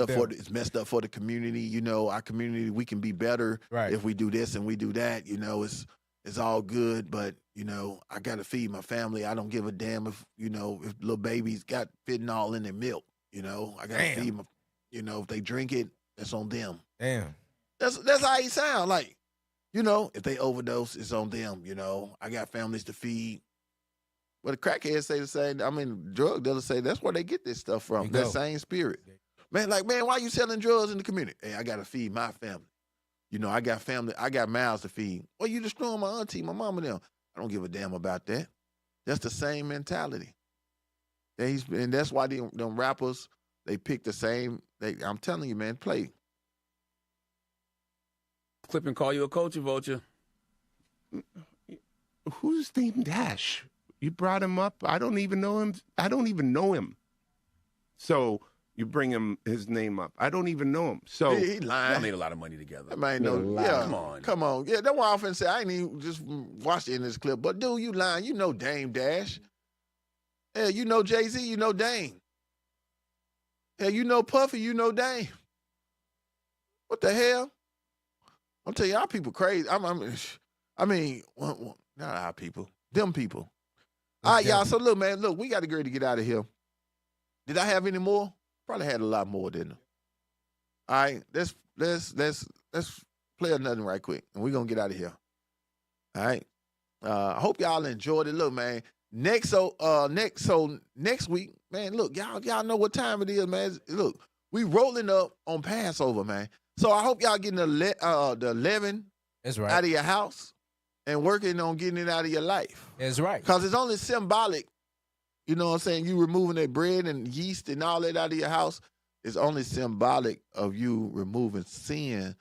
up for the community. You know, our community, we can be better if we do this and we do that. You know, it's all good, but you know, I gotta feed my family. I don't give a damn if little babies got fentanyl in their milk. You know, I gotta feed them. You know, if they drink it, that's on them. Damn. That's how he sound. Like, you know, if they overdose, it's on them. You know, I got families to feed. But the crackheads say the same. I mean, drug dealers say that's where they get this stuff from. That same spirit. Man, why you selling drugs in the community? Hey, I gotta feed my family. You know, I got family. I got mouths to feed. Well, you destroying my auntie, my mama, them. I don't give a damn about that. That's the same mentality. And that's why them rappers, they pick the same. I'm telling you, man, play. Clip and call you a culture vulture. Who's named Dash? You brought him up. I don't even know him. So you bring his name up. I don't even know him. So he lying. Y'all made a lot of money together. Come on. Yeah, that's why I often say I ain't even just watched it in this clip. But dude, you lying. You know Dame Dash. Yeah, you know Jay-Z. You know Dame. Yeah, you know Puffy. You know Dame. What the hell? I'm telling you, our people crazy. I mean, not our people. Them people. All right, y'all. So look, man. Look, we got to get ready to get out of here. Did I have any more? Probably had a lot more, didn't I? All right, let's play another right quick, and we're gonna get out of here. All right. I hope y'all enjoyed it. Look, man. Next week, man. Look, y'all know what time it is, man. Look, we rolling up on Passover, man. So I hope y'all getting the 11 out of your house and working on getting it out of your life. That's right. Because it's only symbolic. You know what I'm saying? You removing that bread and yeast and all that out of your house is only symbolic of you removing sin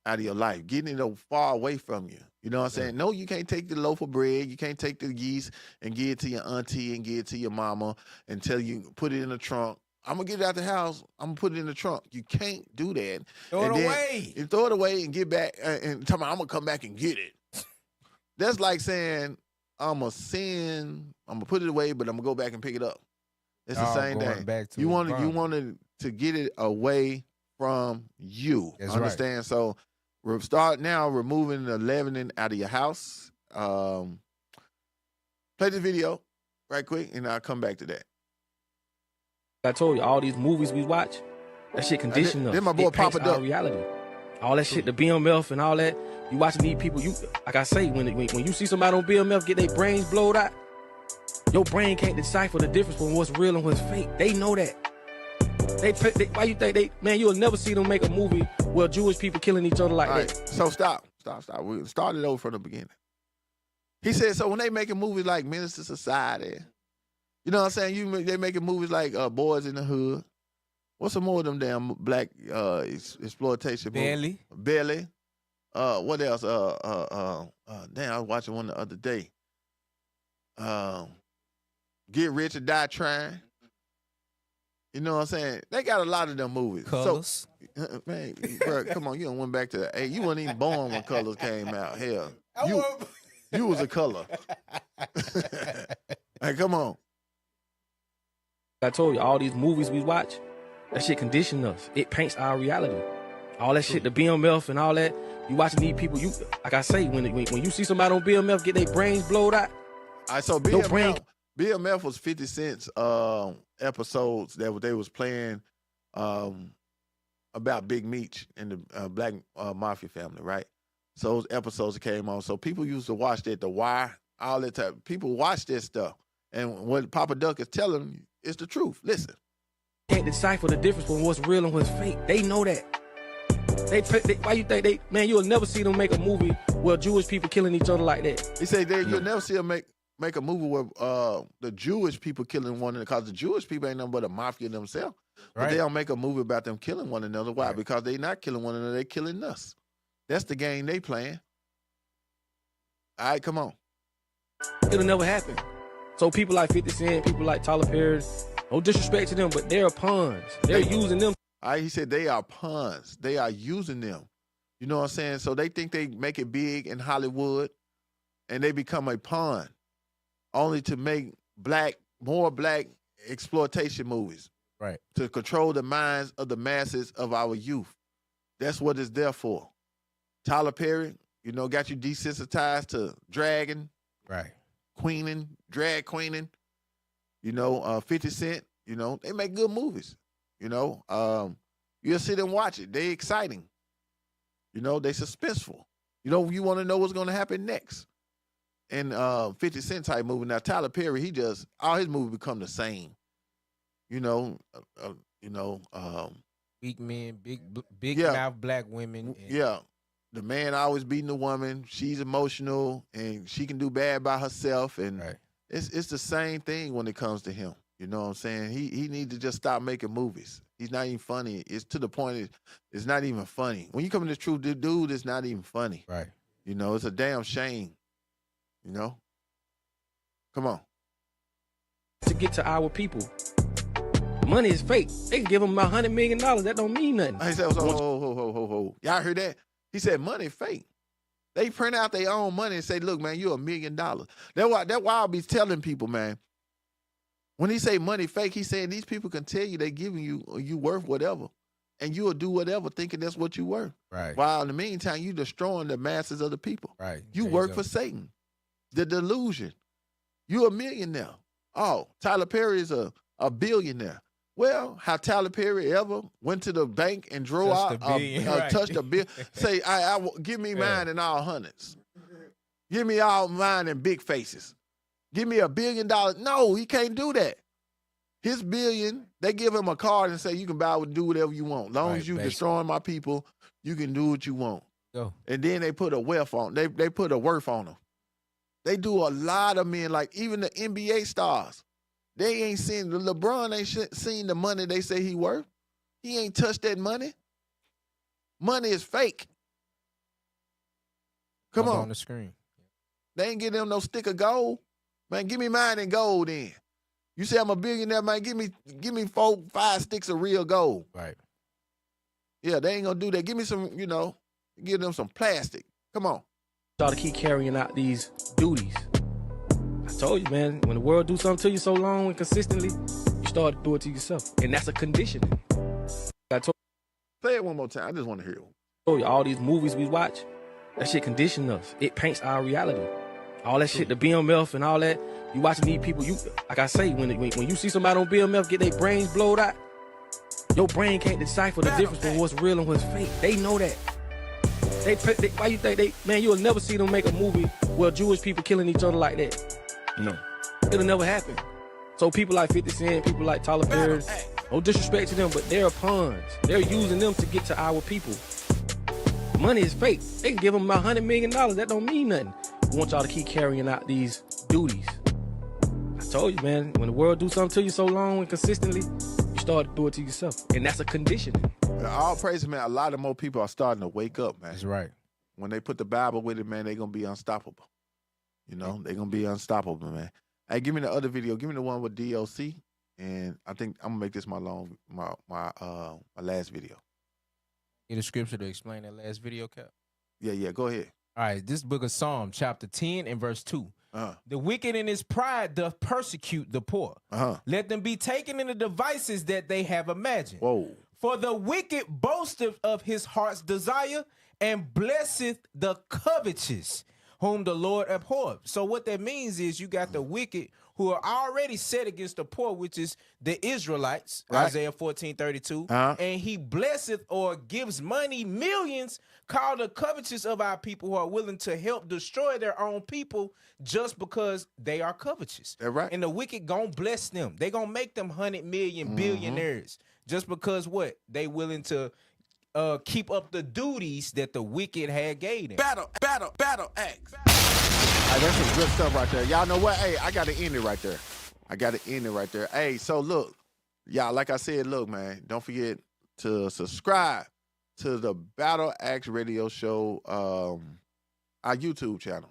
out of your life, getting it far away from you. You know what I'm saying? No, you can't take the loaf of bread. You can't take the yeast and give it to your auntie and give it to your mama and tell you put it in the trunk. I'm going to get it out the house. I'm going to put it in the trunk. You can't do that. Throw it away. You throw it away and get back and tell me I'm going to come back and get it. That's like saying, I'm going to put it away, but I'm going to go back and pick it up. It's the same thing. You wanted to get it away from you. That's understand? Right. So we'll start now removing the leavening out of your house. Play this video right quick, and I'll come back to that. I told you, all these movies we watch, that shit condition us. Then my boy It paints Papa our Duck. reality. All that shit, the BMF and all that. You watching these people, you like I say, when you see somebody on BMF get their brains blowed out, your brain can't decipher the difference between what's real and what's fake. They know that. They why you think man, you'll never see them make a movie where Jewish people killing each other like that. So stop. We started over from the beginning. He said, so when they making movies like Menace to Society, you know what I'm saying? They making movies like Boys in the Hood. What's some more of them damn black exploitation movies? Belly. What else? Damn, I was watching one the other day. Get Rich or Die Trying. You know what I'm saying? They got a lot of them movies. Colors. So, man, bro, come on, you done went back to the you weren't even born when Colors came out. Hell, you was a color. Hey, come on. I told you, all these movies we watch, that shit condition us. It paints our reality. All that shit, the BMF and all that. You watching these people, you like I say, when you see somebody on BMF get their brains blowed out. All right, so BMF was 50 Cent's episodes that they was playing about Big Meech and the Black Mafia family, right? So those episodes came on. So people used to watch that, The Wire, all that type. People watch this stuff. And what Papa Duck is telling them is the truth. Listen. Can't decipher the difference between what's real and what's fake. They know that. Why you think man, you'll never see them make a movie where Jewish people killing each other like that. He said you'll never see them make a movie where the Jewish people killing one another, because the Jewish people ain't nothing but a mafia themselves. Right. But they don't make a movie about them killing one another. Why? Right. Because they not killing one another, they killing us. That's the game they playing. All right, come on. It'll never happen. So people like 50 Cent, people like Tyler Perry, no disrespect to them, but they're pawns. They're using them. All right, he said they are pawns. They are using them. You know what I'm saying? So they think they make it big in Hollywood, and they become a pawn, only to make more black exploitation movies. Right. To control the minds of the masses of our youth. That's what it's there for. Tyler Perry, you know, got you desensitized to dragging. Right. Queening, drag queening. You know, 50 Cent, you know, they make good movies. You know, you'll sit and watch it. They exciting. You know, they suspenseful. You know, you want to know what's going to happen next. And 50 Cent type movie. Now, Tyler Perry, all his movies become the same. You know, weak men, big mouth black women. Yeah. The man always beating the woman. She's emotional and she can do bad by herself. And it's the same thing when it comes to him. You know what I'm saying? He needs to just stop making movies. He's not even funny. It's to the point it's not even funny. When you come to the truth, the dude is not even funny. Right. You know, it's a damn shame. You know? Come on. To get to our people. Money is fake. They can give them $100 million. That don't mean nothing. He said, ho. Y'all heard that? He said, money fake. They print out their own money and say, look, man, you're $1 million. That's why I'll be telling people, man, when he say money fake, he's saying these people can tell you they giving you worth whatever. And you'll do whatever thinking that's what you worth. Right. While in the meantime, you destroying the masses of the people. Right. You work for Satan. The delusion. You're a millionaire. Oh, Tyler Perry is a billionaire. Well, how Tyler Perry ever went to the bank and drew out touched a bill. Say, give me mine in all hundreds. Give me all mine in big faces. Give me $1 billion. No, he can't do that. His billion, they give him a card and say, you can buy, do whatever you want. As long as you destroying my people, you can do what you want. Go. And then they put a wealth on. They put a worth on them. They do a lot of men, like even the NBA stars. They ain't seen, LeBron ain't seen the money they say he worth. He ain't touched that money. Money is fake. Come on. On the screen. They ain't getting them no stick of gold. Man, give me mine in gold then. You say I'm a billionaire, man, give me 4-5 sticks of real gold. Right. Yeah, they ain't gonna do that. Give me some, give them some plastic. Come on. Y'all to keep carrying out these duties. I told you, man, when the world do something to you so long and consistently, you start to do it to yourself. And that's a conditioning. I told Say it one more time. I just want to hear it. I told you, all these movies we watch, that shit condition us. It paints our reality. All that shit, the BMF and all that, You watching these people, like I say, when you see somebody on BMF get their brains blowed out, your brain can't decipher the difference between what's real and what's fake. They know that. Why you think man, you'll never see them make a movie where Jewish people killing each other like that. No. It'll never happen. So people like 50 Cent, people like Tyler Perry, no disrespect to them, but they're pawns. They're using them to get to our people. Money is fake. They can give them $100 million. That don't mean nothing. We want y'all to keep carrying out these duties. I told you, man, when the world do something to you so long and consistently, you start to do it to yourself. And that's a conditioning. All praise, man. A lot of more people are starting to wake up, man. That's right. When they put the Bible with it, man, they're going to be unstoppable. You know, they're going to be unstoppable, man. Hey, give me the other video. Give me the one with DOC. And I think I'm going to make this my last video. Need a scripture to explain that last video, Cap? Yeah, go ahead. All right, this book of Psalm, chapter 10 and verse 2. The wicked in his pride doth persecute the poor. Let them be taken in the devices that they have imagined. Whoa. For the wicked boasteth of his heart's desire and blesseth the covetous, whom the Lord abhorred. So what that means is you got the wicked who are already set against the poor, which is the Israelites, right. Isaiah 14:32. And he blesseth or gives money, millions, called the covetous of our people, who are willing to help destroy their own people just because they are covetous. That's right. And the wicked gonna bless them. They gonna make them 100 million billionaires just because what? They willing to keep up the duties that the wicked had gave them. Battle axe. Hey, that's some good stuff right there. Y'all know what? Hey, I got to end it right there. Hey, so look, y'all, like I said, look, man, don't forget to subscribe to the Battle Axe Radio Show, our YouTube channel.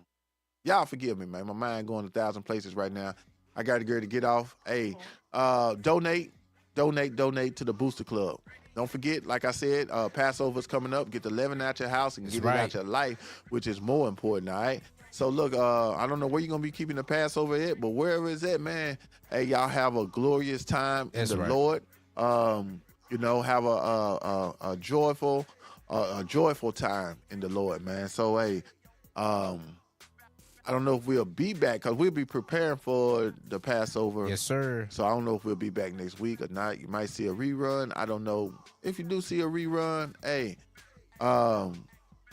Y'all forgive me, man. My mind going 1,000 places right now. I got to get off. Hey, donate to the Booster Club. Don't forget, like I said, Passover's coming up. Get the leaven out your house and get it out your life, which is more important, all right? So, look, I don't know where you're going to be keeping the Passover at, but wherever it's at, man, hey, y'all have a glorious time in the Lord. You know, have a joyful time in the Lord, man. So, hey, I don't know if we'll be back because we'll be preparing for the Passover. Yes, sir. So I don't know if we'll be back next week or not. You might see a rerun. I don't know. If you do see a rerun, hey,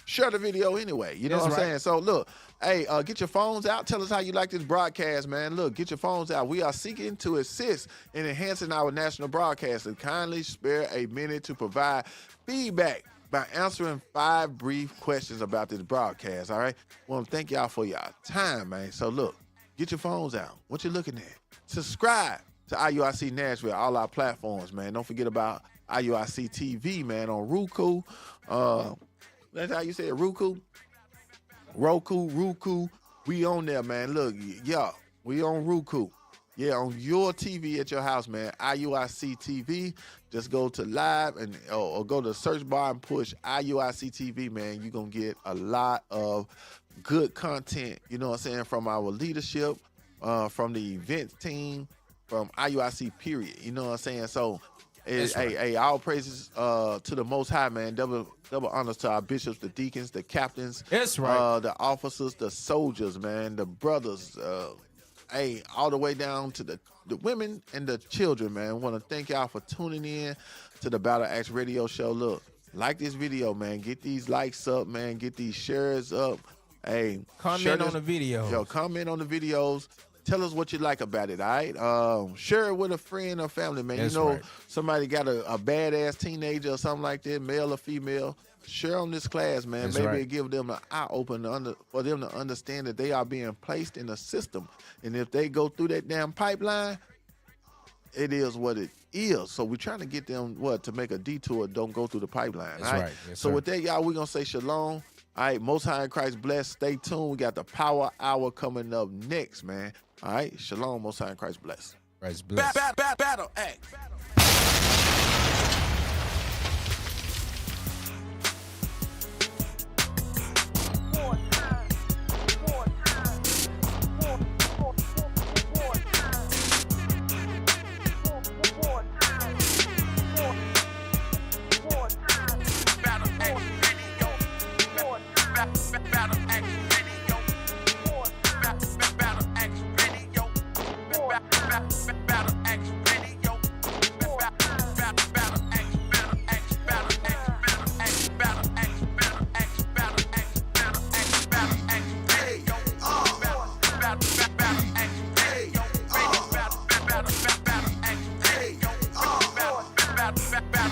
share the video anyway. You know what I'm saying? So look, hey, get your phones out. Tell us how you like this broadcast, man. Look, get your phones out. We are seeking to assist in enhancing our national broadcast. And kindly spare a minute to provide feedback by answering 5 brief questions about this broadcast, all right? Want to thank y'all for your time, man. So look, get your phones out. What you looking at? Subscribe to IUIC Nashville, all our platforms, man. Don't forget about IUIC TV, man, on Roku. That's how you say it, Roku? Roku. We on there, man. Look, y'all, we on Roku. Yeah, on your TV at your house, man. IUIC TV. Just go to live and or go to the search bar and push IUIC TV, man. You're going to get a lot of good content, you know what I'm saying, from our leadership, from the events team, from IUIC, period. You know what I'm saying? So, hey, all praises to the Most High, man. Double honors to our bishops, the deacons, the captains. That's right. The officers, the soldiers, man, the brothers, hey, all the way down to the women and the children, man. I want to thank y'all for tuning in to the Battle Axe Radio Show. Look, like this video, man. Get these likes up, man. Get these shares up. Hey, comment on the videos. Yo, comment on the videos. Tell us what you like about it, all right? Share it with a friend or family, man. That's you know, right. Somebody got a badass teenager or something like that, male or female. Share on this class, man. That's Maybe right. it give them an eye opener for them to understand that they are being placed in a system. And if they go through that damn pipeline, it is what it is. So we're trying to get them, to make a detour, don't go through the pipeline. That's all right. Yes, so sir. with that, y'all, we're going to say shalom. All right, Most High in Christ bless. Stay tuned. We got the Power Hour coming up next, man. All right, shalom, Most High in Christ bless. Christ bless. Battle Axe.